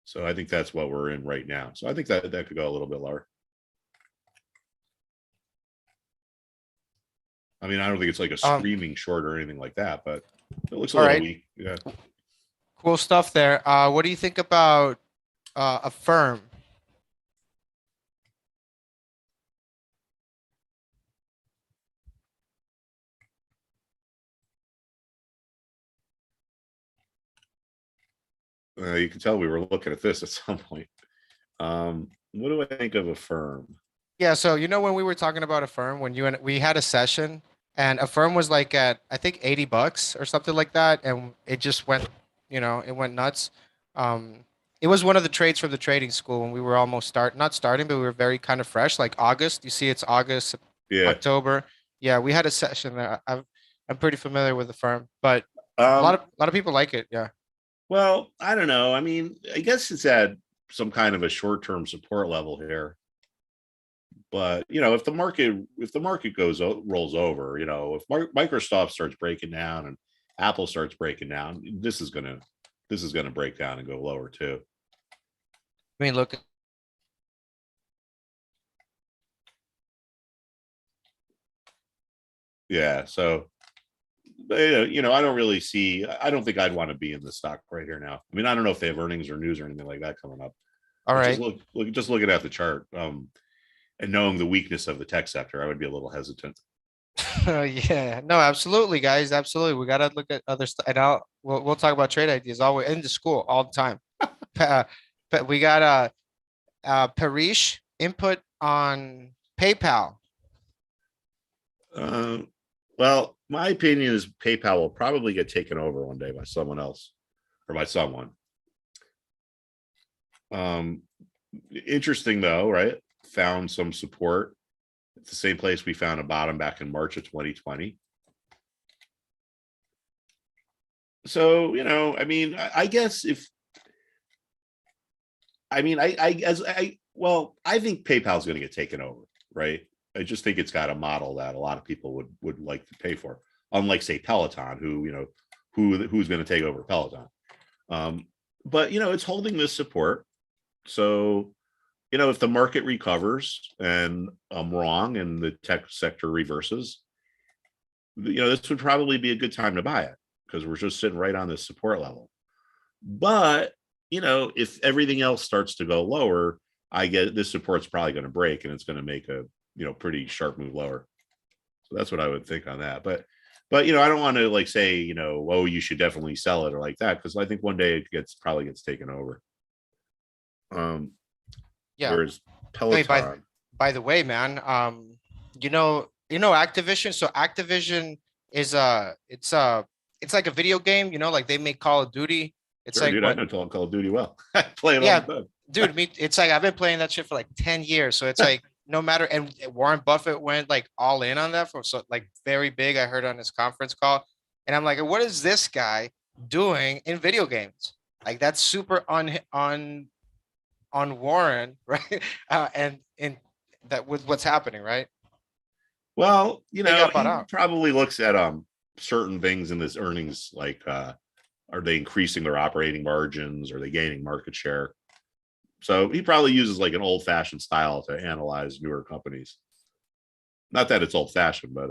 So I think that's what we're in right now. So I think that could go a little bit lower. I mean, I don't think it's like a screaming short or anything like that, but it looks a little weak. Yeah. Cool stuff there. What do you think about a firm? You can tell we were looking at this at some point. What do I think of a firm? Yeah, so when we were talking about a firm, when we had a session, and a firm was like at I think $80 or something like that, and it just went, it went nuts. It was one of the trades from the trading school when we were almost not starting, but we were very kind of fresh, like August. You see, it's August, October. Yeah, we had a session there. I'm pretty familiar with the firm, but a lot of people like it. Yeah. Well, I don't know. I mean, I guess it's at some kind of a short-term support level here. But if the market rolls over, if Microsoft starts breaking down and Apple starts breaking down, this is gonna break down and go lower too. I mean, look. Yeah. So I don't really see. I don't think I'd want to be in the stock right here now. I mean, I don't know if they have earnings or news or anything like that coming up. All But right. just looking at the chart, and knowing the weakness of the tech sector, I would be a little hesitant. Yeah, no, absolutely, guys. Absolutely. We got to look at other stuff. And we'll talk about trade ideas always in the school all the time. But we got Parish input on PayPal. Well, my opinion is PayPal will probably get taken over one day by someone else or by someone. Interesting though, right? Found some support. It's the same place we found a bottom back in March of 2020. So, I mean, I guess if, I mean, I think PayPal is going to get taken over, right? I just think it's got a model that a lot of people would like to pay for, unlike say Peloton, who's going to take over Peloton. But it's holding this support. So, if the market recovers and I'm wrong and the tech sector reverses, this would probably be a good time to buy it because we're just sitting right on this support level. But, if everything else starts to go lower, I get this support's probably going to break and it's going to make a, pretty sharp move lower. So that's what I would think on that. But I don't want to say, oh, you should definitely sell it or like that, because I think one day it probably gets taken over. Yeah. Whereas Hey, Peloton, by the way, man, Activision. So Activision is it's like a video game, like they make Call of Duty. It's sure, like dude, what, I know Call of Duty well. I play it all yeah, the time. dude, it's like I've been playing that shit for like 10 years. So it's like no matter, and Warren Buffett went like all in on that for so like very big. I heard on his conference call, and I'm like, what is this guy doing in video games? Like that's super on Warren, right? And in that with what's happening, right? Well, They got bought he out. probably looks at certain things in this earnings, like are they increasing their operating margins? Are they gaining market share? So he probably uses like an old-fashioned style to analyze newer companies. Not that it's old-fashioned, but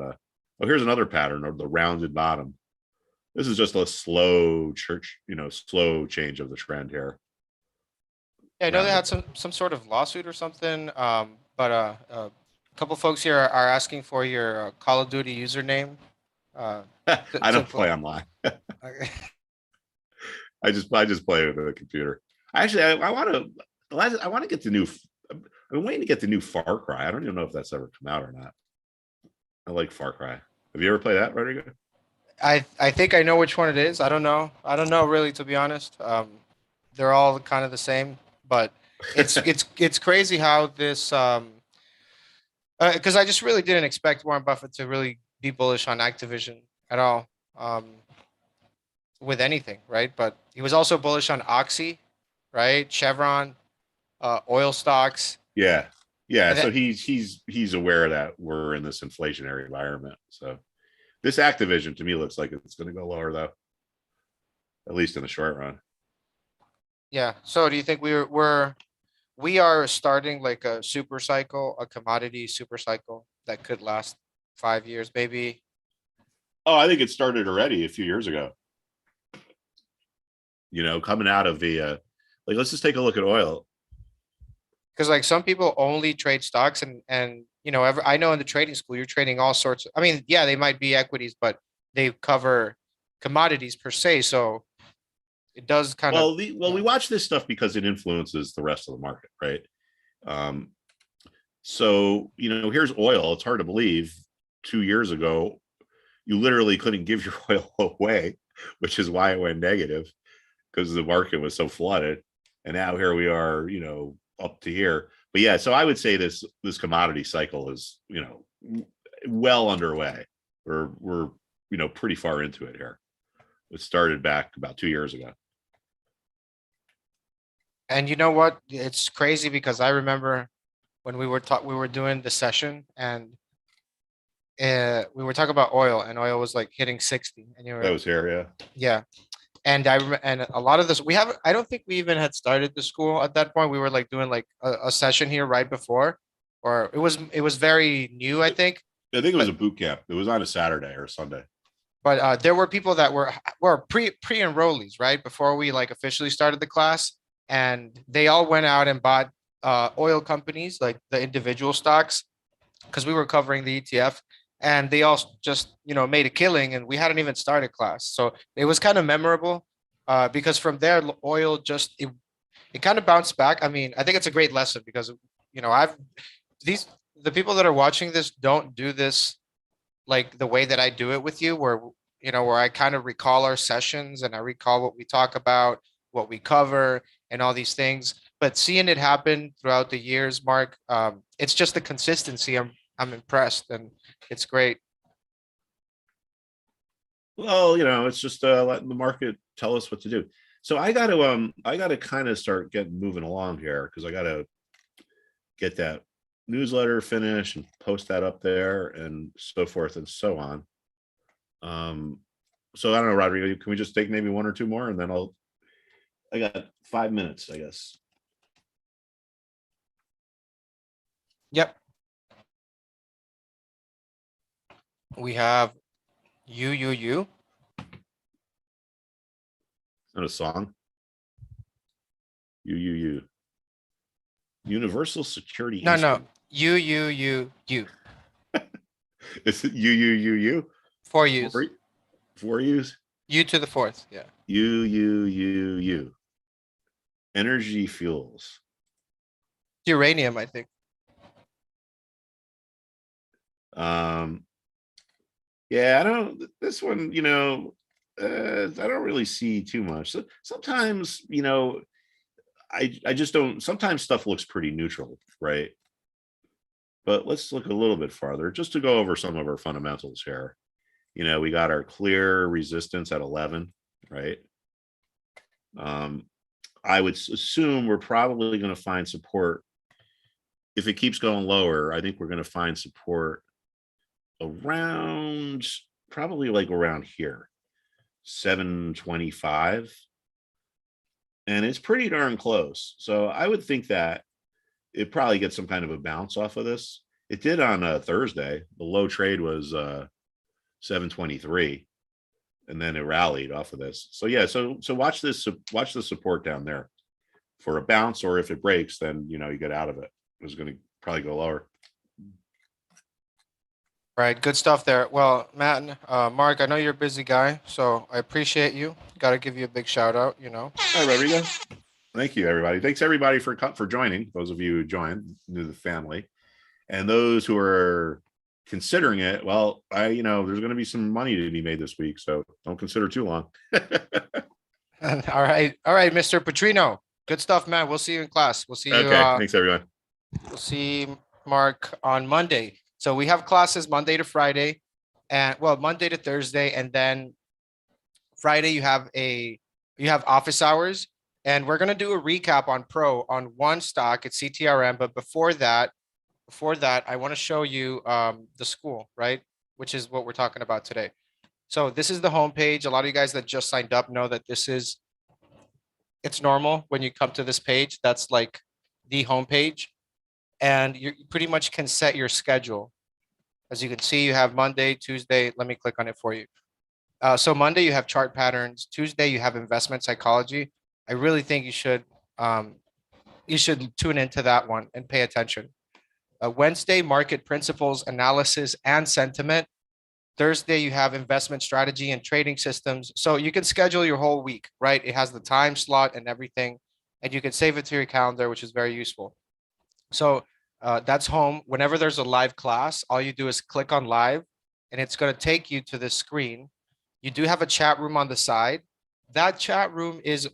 here's another pattern of the rounded bottom. This is just a slow slow change of the trend here. Yeah, I know they Rounded. had some sort of lawsuit or something. But a couple folks here are asking for your Call of Duty username. I don't play online. I just play with the computer. Actually, I want to get the new. I'm waiting to get the new Far Cry. I don't even know if that's ever come out or not. I like Far Cry. Have you ever played that, Rodrigo? I think I know which one it is. I don't know. I don't know really, to be honest. They're all kind of the same, but it's crazy how this because I just really didn't expect Warren Buffett to really be bullish on Activision at all, with anything, right? But he was also bullish on Oxy, right? Chevron, oil stocks. Yeah, yeah. And So that, he's aware that we're in this inflationary environment. So this Activision to me looks like it's going to go lower though, at least in the short run. yeah. So do you think we are starting like a super cycle, a commodity super cycle that could last 5 years, maybe? Oh, I think it started already a few years ago. Coming out of the let's just take a look at oil. Because like some people only trade stocks and I know in the trading school you're trading all sorts of, I mean, yeah, they might be equities, but they cover commodities per se. So it does kind of We watch this stuff because it influences the rest of the market, right? So here's oil. It's hard to believe 2 years ago you literally couldn't give your oil away, which is why it went negative, because the market was so flooded. And now here we are, up to here. But yeah, so I would say this commodity cycle is, well underway. We're pretty far into it here. It started back about 2 years ago. And you know what? It's crazy because I remember when we were doing the session and we were talking about oil and oil was like hitting 60 and That was here, yeah. yeah. And and a lot of this I don't think we even had started the school at that point. We were like doing like a session here right before, or it was very new, I think. I think it was a boot camp. It was on a Saturday or Sunday. But there were people that were pre-enrollees, right? Before we like officially started the class, and they all went out and bought oil companies, like the individual stocks, because we were covering the ETF, and they all just made a killing, and we hadn't even started class. So it was kind of memorable because from there, oil just it kind of bounced back. I mean, I think it's a great lesson because I've these the people that are watching this don't do this like the way that I do it with you, where I kind of recall our sessions and I recall what we talk about, what we cover, and all these things. But seeing it happen throughout the years, Mark, it's just the consistency. I'm impressed, and it's great. Well, it's just letting the market tell us what to do. So I gotta kind of start getting moving along here because I gotta get that newsletter finished and post that up there and so forth and so on. So I don't know, Rodrigo, can we just take maybe one or two more and then I got 5 minutes, I guess. Yep. We have you. Not a song. You. Universal Security No, Instrument. you. Is it you? Four U's. Four U's? U to the fourth. Yeah. You. Energy fuels. Uranium, I think. Yeah, I don't, this one, I don't really see too much. So sometimes, I just don't, sometimes stuff looks pretty neutral, right? But let's look a little bit farther just to go over some of our fundamentals here. We got our clear resistance at 11, right? I would assume we're probably going to find support. If it keeps going lower, I think we're going to find support around, probably like around here, 725. And it's pretty darn close. So I would think that it probably gets some kind of a bounce off of this. It did on Thursday. The low trade was 723, and then it rallied off of this. So yeah, so watch this, watch the support down there for a bounce, or if it breaks, then you get out of it. It's going to probably go lower. Right, good stuff there. Well, Matt, Mark, I know you're a busy guy, so I appreciate you. Got to give you a big shout out. Hi, Rodrigo. Thank you, everybody. Thanks everybody for joining. Those of you who joined, new to the family, and those who are considering it. Well, there's going to be some money to be made this week, so don't consider too long. All right, Mr. Putrino. Good stuff, man. We'll see you in class. We'll see you. Okay, thanks everyone. We'll see Mark on Monday. So we have classes Monday to Friday, and Monday to Thursday, and then Friday you have office hours, and we're gonna do a recap on Pro on one stock. It's CTRM, but before that, I want to show you the school, right? Which is what we're talking about today. So this is the homepage. A lot of you guys that just signed up know that it's normal when you come to this page. That's like the homepage, and you pretty much can set your schedule. As you can see, you have Monday, Tuesday. Let me click on it for you. So Monday you have chart patterns. Tuesday you have investment psychology. I really think you should tune into that one and pay attention. Wednesday, market principles, analysis, and sentiment. Thursday, you have investment strategy and trading systems. So you can schedule your whole week, right? It has the time slot and everything, and you can save it to your calendar, which is very useful. So that's home. Whenever there's a live class, all you do is click on live, and it's going to take you to this screen. You do have a chat room on the side. That chat room is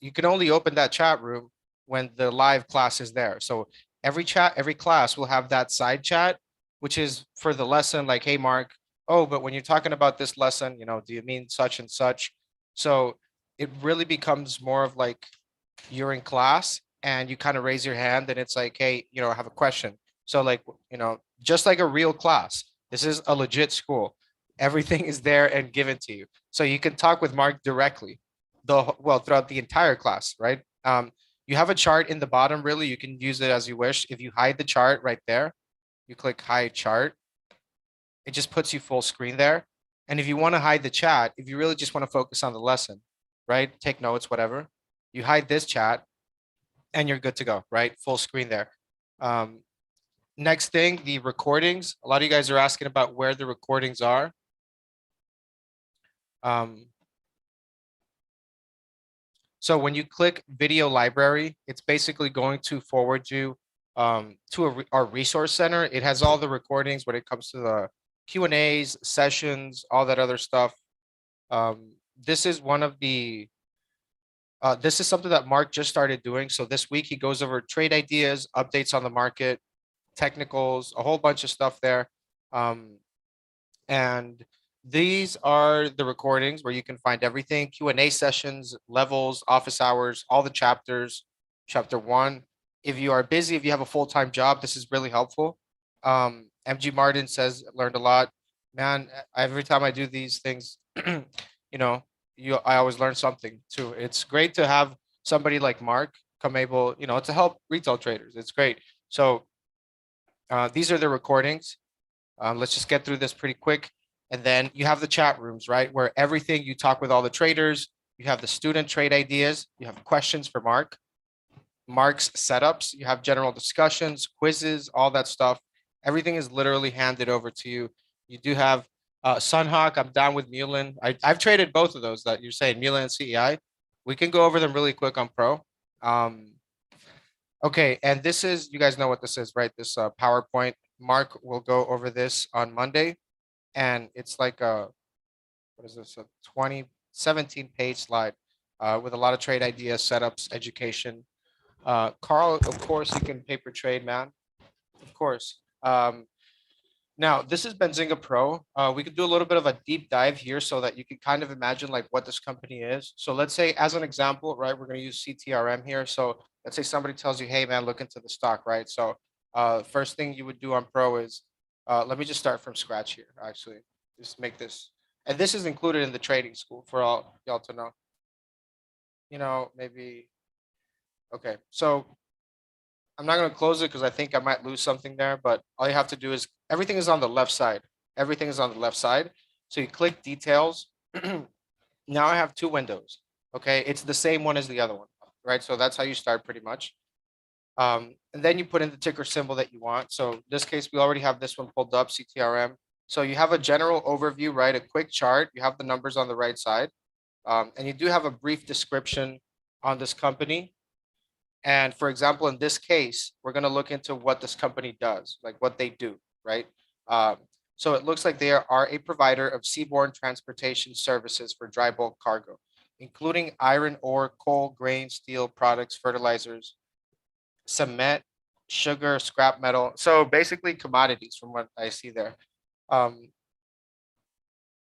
you can only open that chat room when the live class is there. So every class will have that side chat, which is for the lesson, like, hey, Mark, but when you're talking about this lesson, do you mean such and such? So it really becomes more of like you're in class and you kind of raise your hand and it's like, hey, I have a question. So like, just like a real class, this is a legit school. Everything is there and given to you. So you can talk with Mark directly throughout the entire class, right? You have a chart in the bottom, really. You can use it as you wish. If you hide the chart right there, you click hide chart. It just puts you full screen there. And if you want to hide the chat, if you really just want to focus on the lesson, right? Take notes, whatever. You hide this chat and you're good to go, right? Full screen there. Next thing, the recordings. A lot of you guys are asking about where the recordings are. So when you click video library, it's basically going to forward you to our resource center. It has all the recordings when it comes to the Q&As, sessions, all that other stuff. This is one of the, this is something that Mark just started doing. So this week he goes over trade ideas, updates on the market, technicals, a whole bunch of stuff there. And these are the recordings where you can find everything, Q&A sessions, levels, office hours, all the chapters, chapter 1. If you are busy, if you have a full-time job, this is really helpful. MG Martin says, learned a lot. Man, every time I do these things, you know, I always learn something too. It's great to have somebody like Mark come able, you know, to help retail traders. It's great. So these are the recordings. Let's just get through this pretty quick. And then you have the chat rooms, right? Where everything you talk with all the traders, you have the student trade ideas, you have questions for Mark, Mark's setups, you have general discussions, quizzes, all that stuff. Everything is literally handed over to you. You do have Sunhawk, I'm down with Mulin. I've traded both of those that you're saying, Mulin and CEI. We can go over them really quick on Pro. Okay, and this is, you guys know what this is, right? This PowerPoint. Mark will go over this on Monday. And it's like a, what is this, a 17-page slide with a lot of trade ideas, setups, education. Carl, of course, you can paper trade, man. Of course. Now, this is Benzinga Pro. We could do a little bit of a deep dive here so that you can kind of imagine like what this company is. So let's say as an example, right, we're going to use CTRM here. So let's say somebody tells you, hey, man, look into the stock, right? So first thing you would do on Pro is, let me just start from scratch here, actually. Just make this. And this is included in the trading school for all y'all to know. You know, maybe. Okay, so I'm not going to close it because I think I might lose something there. But all you have to do is everything is on the left side. Everything is on the left side. So you click details. Now I have 2 windows. Okay, it's the same one as the other one, right? So that's how you start pretty much. And then you put in the ticker symbol that you want. So in this case, we already have this one pulled up, CTRM. So you have a general overview, right? A quick chart. You have the numbers on the right side. And you do have a brief description on this company. And for example, in this case, we're going to look into what this company does, like what they do, right? So it looks like they are a provider of seaborne transportation services for dry bulk cargo, including iron ore, coal, grain, steel products, fertilizers, cement, sugar, scrap metal. So basically commodities from what I see there.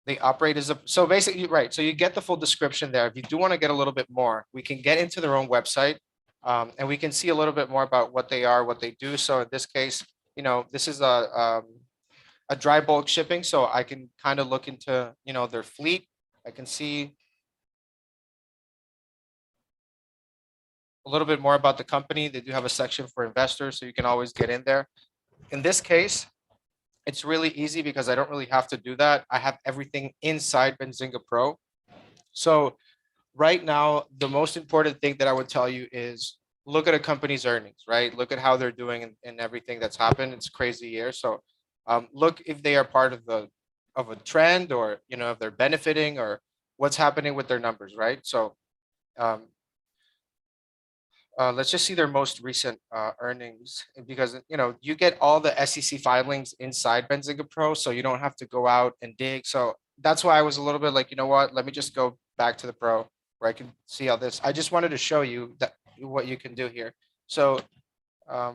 They operate as a, so basically, right. So you get the full description there. If you do want to get a little bit more, we can get into their own website and we can see a little bit more about what they are, what they do. So in this case, you know, this is a dry bulk shipping. So I can kind of look into, you know, their fleet. I can see a little bit more about the company. They do have a section for investors, so you can always get in there. In this case, it's really easy because I don't really have to do that. I have everything inside Benzinga Pro. So right now, the most important thing that I would tell you is look at a company's earnings, right? Look at how they're doing and everything that's happened. It's a crazy year. So look if they are part of a trend, or, you know, if they're benefiting, or what's happening with their numbers, right? So let's just see their most recent earnings, because, you know, you get all the SEC filings inside Benzinga Pro, so you don't have to go out and dig. So that's why I was a little bit like, you know what, let me just go back to the Pro where I can see all this. I just wanted to show you that what you can do here. So all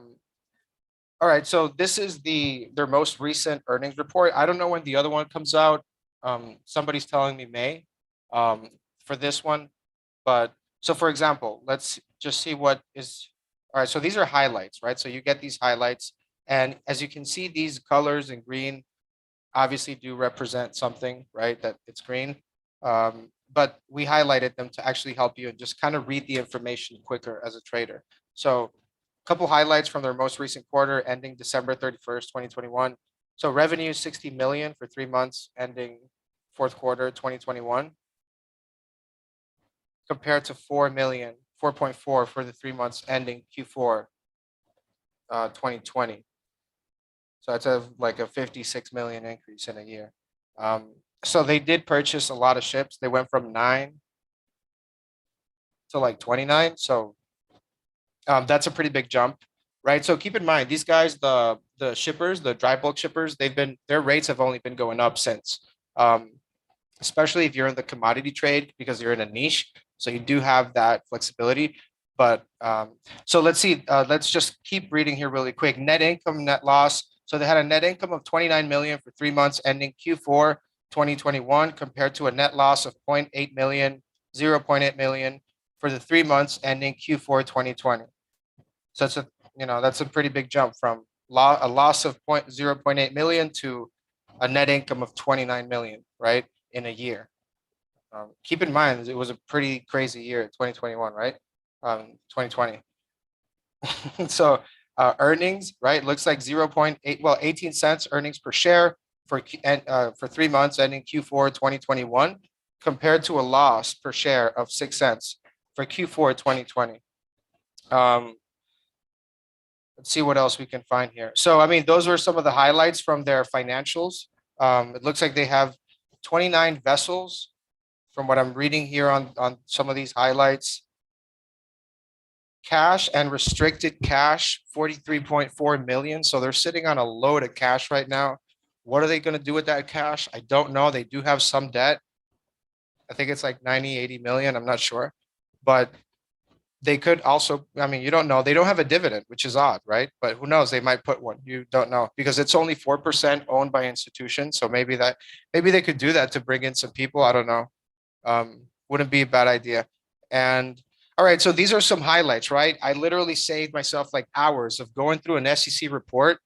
right, so this is their most recent earnings report. I don't know when the other one comes out. Somebody's telling me May for this one. But so for example, let's just see what is, all right, so these are highlights, right? So you get these highlights, and as you can see, these colors in green obviously do represent something, right? That it's green. But we highlighted them to actually help you and just kind of read the information quicker as a trader. So a couple highlights from their most recent quarter ending December 31st, 2021. So revenue 60 million for 3 months ending fourth quarter 2021, compared to 4.4 for the 3 months ending Q4 2020. So it's like a 56 million increase in a year. So they did purchase a lot of ships. They went from 9 to like 29. So that's a pretty big jump, right? So keep in mind, these guys, the shippers, the dry bulk shippers, their rates have only been going up since, especially if you're in the commodity trade because you're in a niche. So you do have that flexibility. But so let's see, let's just keep reading here really quick. Net income, net loss. So they had a net income of 29 million for 3 months ending Q4 2021 compared to a net loss of 0.8 million, 0.8 million for the 3 months ending Q4 2020. So that's a pretty big jump from a loss of 0.8 million to a net income of 29 million, right, in a year. Keep in mind, it was a pretty crazy year, 2021, right? 2020. So earnings, right, looks like 0.8, well, 18 cents earnings per share for 3 months ending Q4 2021 compared to a loss per share of 6 cents for Q4 2020. Let's see what else we can find here. So, I mean, those were some of the highlights from their financials. It looks like they have 29 vessels from what I'm reading here on some of these highlights. Cash and restricted cash, 43.4 million. So they're sitting on a load of cash right now. What are they going to do with that cash? I don't know. They do have some debt. I think it's like 90, 80 million. I'm not sure. But they could also, I mean, you don't know. They don't have a dividend, which is odd, right? But who knows? They might put one. You don't know because it's only 4% owned by institutions. So maybe they could do that to bring in some people. I don't know. Wouldn't be a bad idea. And all right, so these are some highlights, right? I literally saved myself like hours of going through an SEC report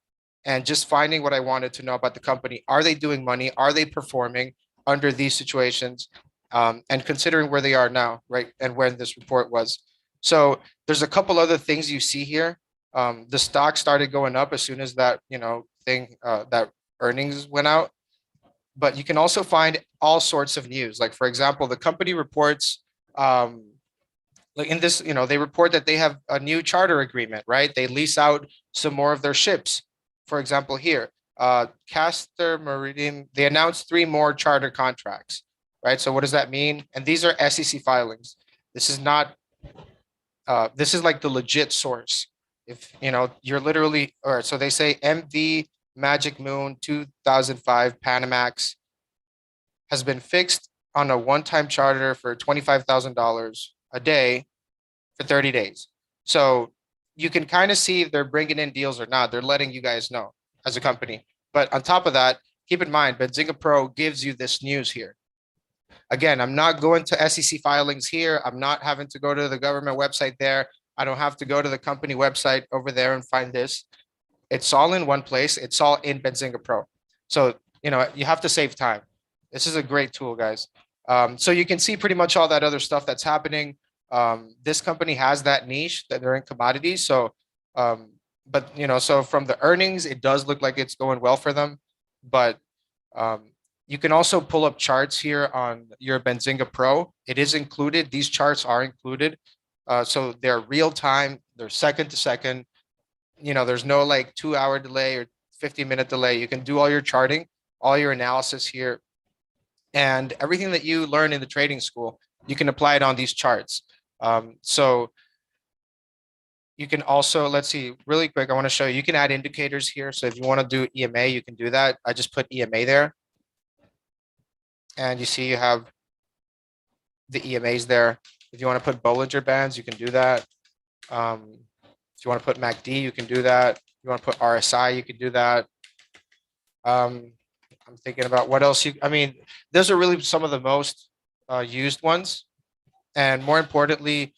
and just finding what I wanted to know about the company. Are they doing money? Are they performing under these situations? And considering where they are now, right? And when this report was. So there's a couple other things you see here. The stock started going up as soon as that, that earnings went out. But you can also find all sorts of news. Like, for example, the company reports, like in this, they report that they have a new charter agreement, right? They lease out some more of their ships. For example, here, Castor Meridian, they announced 3 more charter contracts, right? So what does that mean? And these are SEC filings. This is not, this is like the legit source. If, you're literally, or so they say MV Magic Moon 2005 Panamax has been fixed on a one-time charter for $25,000 a day for 30 days. So you can kind of see if they're bringing in deals or not. They're letting you guys know as a company. But on top of that, keep in mind, Benzinga Pro gives you this news here. Again, I'm not going to SEC filings here. I'm not having to go to the government website there. I don't have to go to the company website over there and find this. It's all in one place. It's all in Benzinga Pro. So, you have to save time. This is a great tool, guys. So you can see pretty much all that other stuff that's happening. This company has that niche that they're in commodities. So, but so from the earnings, it does look like it's going well for them. But you can also pull up charts here on your Benzinga Pro. It is included. These charts are included. So they're real time. They're second to second. There's no like 2-hour delay or 50-minute delay. You can do all your charting, all your analysis here. And everything that you learn in the trading school, you can apply it on these charts. So you can also, let's see, really quick, I want to show you, you can add indicators here. So if you want to do EMA, you can do that. I just put EMA there. And you see you have the EMAs there. If you want to put Bollinger Bands, you can do that. If you want to put MACD, you can do that. If you want to put RSI, you can do that. I'm thinking about what else those are really some of the most used ones. And more importantly,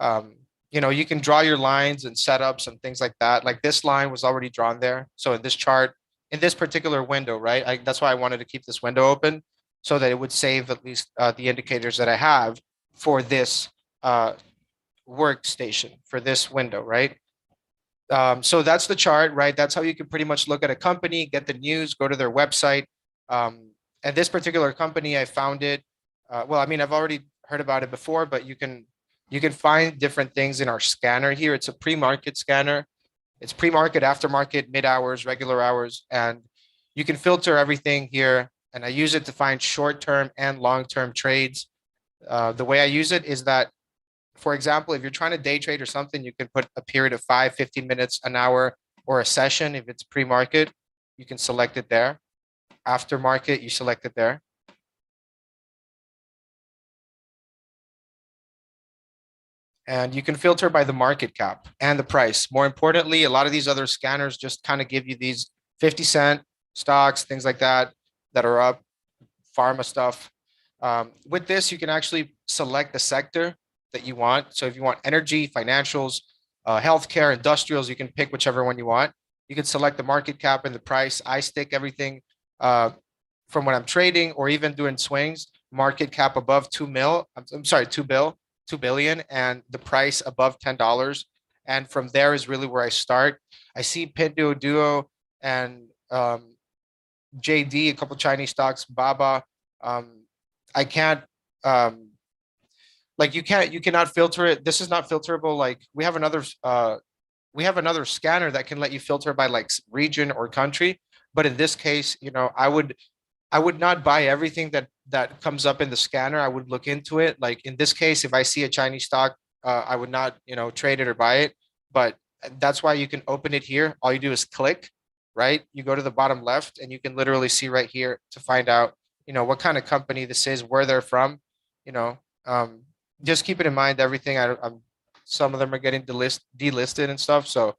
you can draw your lines and setups and things like that. Like this line was already drawn there. So in this chart, in this particular window, right? That's why I wanted to keep this window open so that it would save at least the indicators that I have for this workstation, for this window, right? So that's the chart, right? That's how you can pretty much look at a company, get the news, go to their website. And this particular company, I found it. Well, I mean, I've already heard about it before, but you can find different things in our scanner here. It's a pre-market scanner. It's pre-market, aftermarket, mid hours, regular hours, and you can filter everything here. And I use it to find short-term and long-term trades. The way I use it is that, for example, if you're trying to day trade or something, you can put a period of 5, 15 minutes, an hour, or a session. If it's pre-market, you can select it there. Aftermarket, you select it there. And you can filter by the market cap and the price. More importantly, a lot of these other scanners just kind of give you these 50-cent stocks, things like that, that are up, pharma stuff. With this, you can actually select the sector that you want. So if you want energy, financials, healthcare, industrials, you can pick whichever one you want. You can select the market cap and the price. I stick everything from when I'm trading or even doing swings, market cap above 2 mil. I'm sorry, 2 billion, and the price above $10. And from there is really where I start. I see Pinduoduo and JD, a couple Chinese stocks, Baba. I can't like you cannot filter it. This is not filterable. Like we have another scanner that can let you filter by like region or country. But in this case, you know, I would not buy everything that comes up in the scanner. I would look into it. Like in this case, if I see a Chinese stock, I would not, you know, trade it or buy it. But that's why you can open it here. All you do is click, right? You go to the bottom left and you can literally see right here to find out, you know, what kind of company this is, where they're from, you know. Just keep it in mind, everything. I'm some of them are getting delisted and stuff. So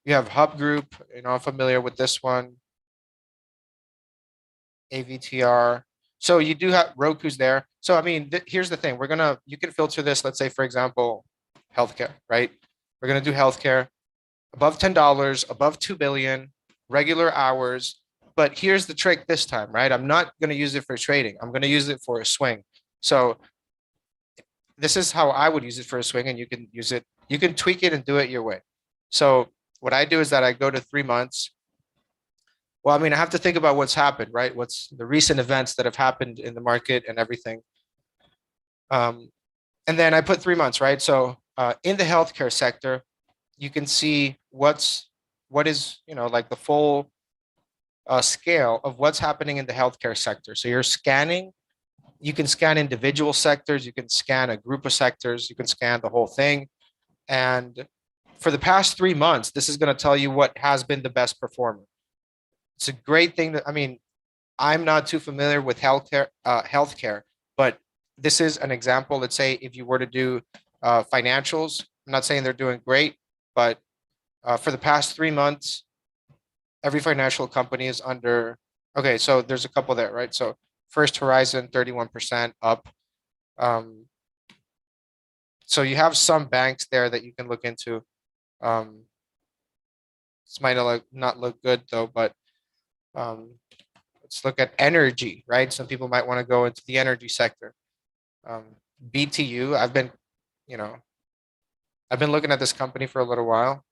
you have Hub Group, you know, I'm familiar with this one. AVTR. So you do have Roku's there. So I mean, here's the thing. You can filter this. Let's say, for example, healthcare, right? We're gonna do healthcare above $10, above 2 billion, regular hours. But here's the trick this time, right? I'm not gonna use it for trading. I'm gonna use it for a swing. So this is how I would use it for a swing, and you can use it. You can tweak it and do it your way. So what I do is that I go to 3 months. Well, I mean, I have to think about what's happened, right? What's the recent events that have happened in the market and everything. And then I put 3 months, right? So in the healthcare sector, you can see what is, you know, like the full scale of what's happening in the healthcare sector. So you're scanning, you can scan individual sectors, you can scan a group of sectors, you can scan the whole thing. And for the past 3 months, this is going to tell you what has been the best performer. It's a great thing that, I mean, I'm not too familiar with healthcare, but this is an example. Let's say if you were to do financials, I'm not saying they're doing great, but for the past 3 months, every financial company is under, okay, so there's a couple there, right? So First Horizon, 31% up. So you have some banks there that you can look into. This might not look good though, but let's look at energy, right? Some people might want to go into the energy sector. BTU, I've been looking at this company for a little while.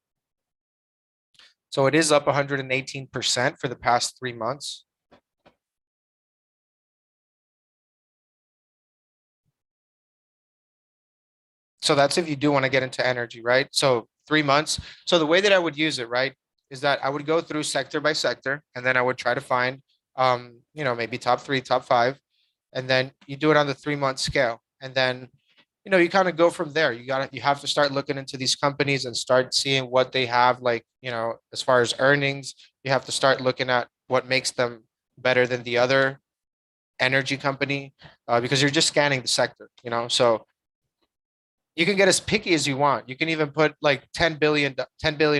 So it is up 118% for the past 3 months. So that's if you do want to get into energy, right? So 3 months. So the way that I would use it, right, is that I would go through sector by sector, and then I would try to find, you know, maybe top 3, top 5, and then you do it on the 3 month scale, and then, you know, you kind of go from there. You have to start looking into these companies and start seeing what they have, like, you know, as far as earnings. You have to start looking at what makes them better than the other energy company, because you're just scanning the sector, you know. So you can get as picky as you want. You can even put like 10 billion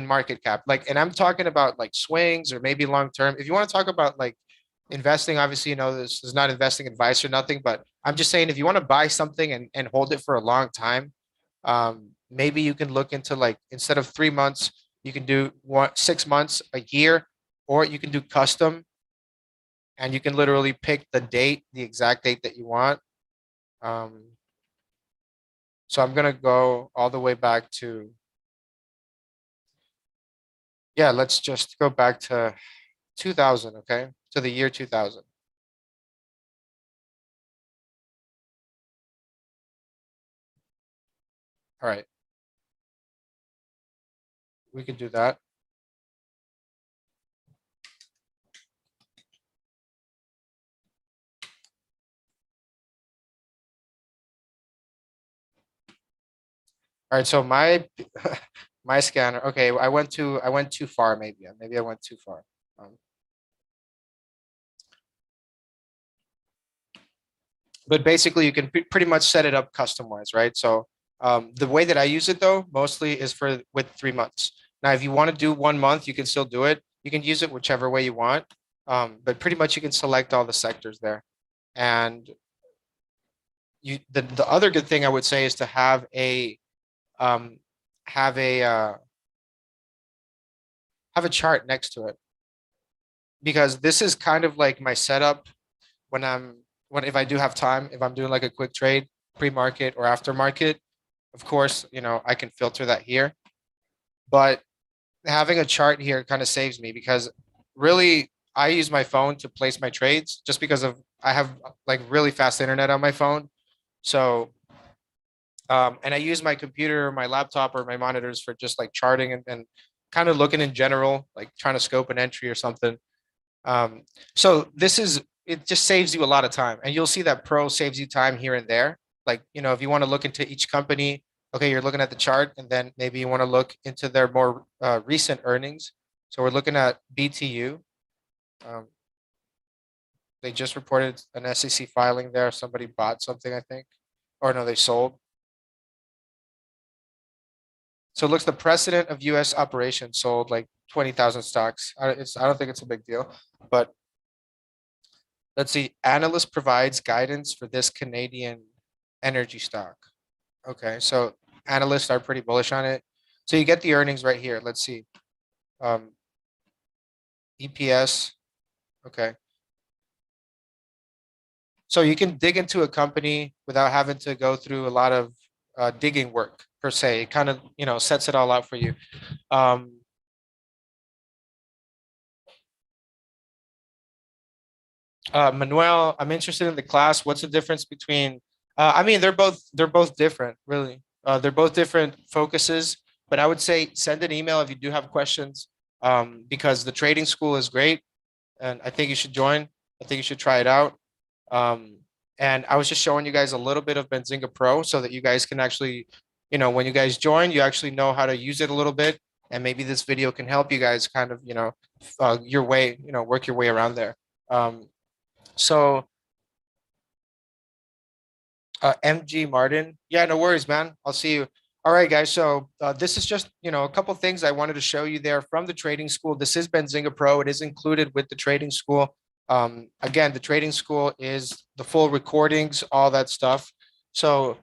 market cap. Like, and I'm talking about like swings or maybe long term. If you want to talk about like investing, obviously, you know, this is not investing advice or nothing, but I'm just saying if you want to buy something and hold it for a long time, maybe you can look into, like, instead of 3 months, you can do 6 months, a year, or you can do custom, and you can literally pick the date, the exact date that you want. So I'm gonna go all the way back to, yeah, let's just go back to 2000, okay? To the year 2000. All right. We could do that. All right, so my my scanner. Okay, I went too far. Maybe I went too far. Um, but basically, you can pretty much set it up customized, right? So the way that I use it though, mostly is for with 3 months. Now, if you want to do 1 month, you can still do it. You can use it whichever way you want. But pretty much you can select all the sectors there. And the other good thing I would say is to um, have a uh, have a chart next to it, because this is kind of like my setup when if I do have time, if I'm doing like a quick trade, pre-market or aftermarket. Of course, I can filter that here, but having a chart here kind of saves me, because really I use my phone to place my trades just because of I have like really fast internet on my phone. So and I use my computer, my laptop, or my monitors for just like charting and kind of looking in general, like trying to scope an entry or something. Um, so it just saves you a lot of time, and you'll see that Pro saves you time here and there. Like, if you want to look into each company, okay, you're looking at the chart, and then maybe you want to look into their more recent earnings. So we're looking at BTU. Um, they just reported an SEC filing there. Somebody bought something, I think, or no, they sold. So it looks the president of U.S. operations sold like 20,000 stocks. I don't think it's a big deal, but let's see. Analyst provides guidance for this Canadian energy stock. Okay, so analysts are pretty bullish on it. So you get the earnings right here. Let's see. Um, EPS. Okay. So you can dig into a company without having to go through a lot of digging work per se. It kind of, sets it all out for you. Um, Manuel, I'm interested in the class. What's the difference between? I mean, they're both different, really. They're both different focuses. But I would say send an email if you do have questions, because the trading school is great, and I think you should join. I think you should try it out. Um, and I was just showing you guys a little bit of Benzinga Pro so that you guys can actually, when you guys join, you actually know how to use it a little bit, and maybe this video can help you guys kind of, your way, work your way around there. So MG Martin. Yeah, no worries, man. I'll see you. All right, guys. So this is just, a couple things I wanted to show you there from the trading school. This is Benzinga Pro. It is included with the trading school. Again, the trading school is the full recordings, all that stuff. So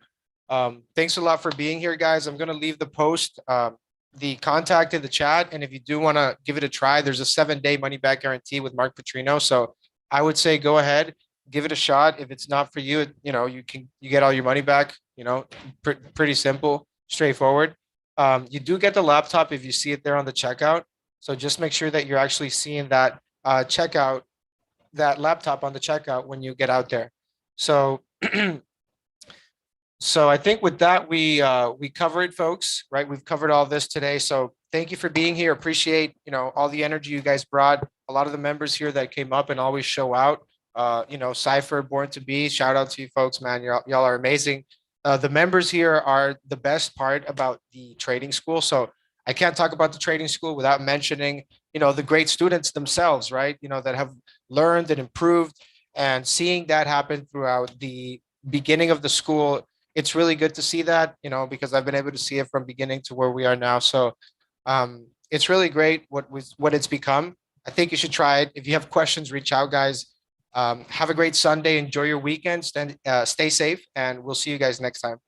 thanks a lot for being here, guys. I'm going to leave the post, the contact in the chat. And if you do want to give it a try, there's a 7-day money back guarantee with Mark Putrino. So I would say go ahead, give it a shot. If it's not for you, you get all your money back, pretty simple, straightforward. You do get the laptop if you see it there on the checkout. So just make sure that you're actually seeing that checkout, that laptop on the checkout when you get out there. So so I think with that, we covered, folks, right? We've covered all this today. So thank you for being here. Appreciate, all the energy you guys brought. A lot of the members here that came up and always show out. Cypher, Born to Be, shout out to you folks, man. Y'all are amazing. The members here are the best part about the trading school. So I can't talk about the trading school without mentioning, the great students themselves, right? That have learned and improved, and seeing that happen throughout the beginning of the school. It's really good to see that, because I've been able to see it from beginning to where we are now. So it's really great what it's become. I think you should try it. If you have questions, reach out, guys. Have a great Sunday. Enjoy your weekend. Stay safe, and we'll see you guys next time.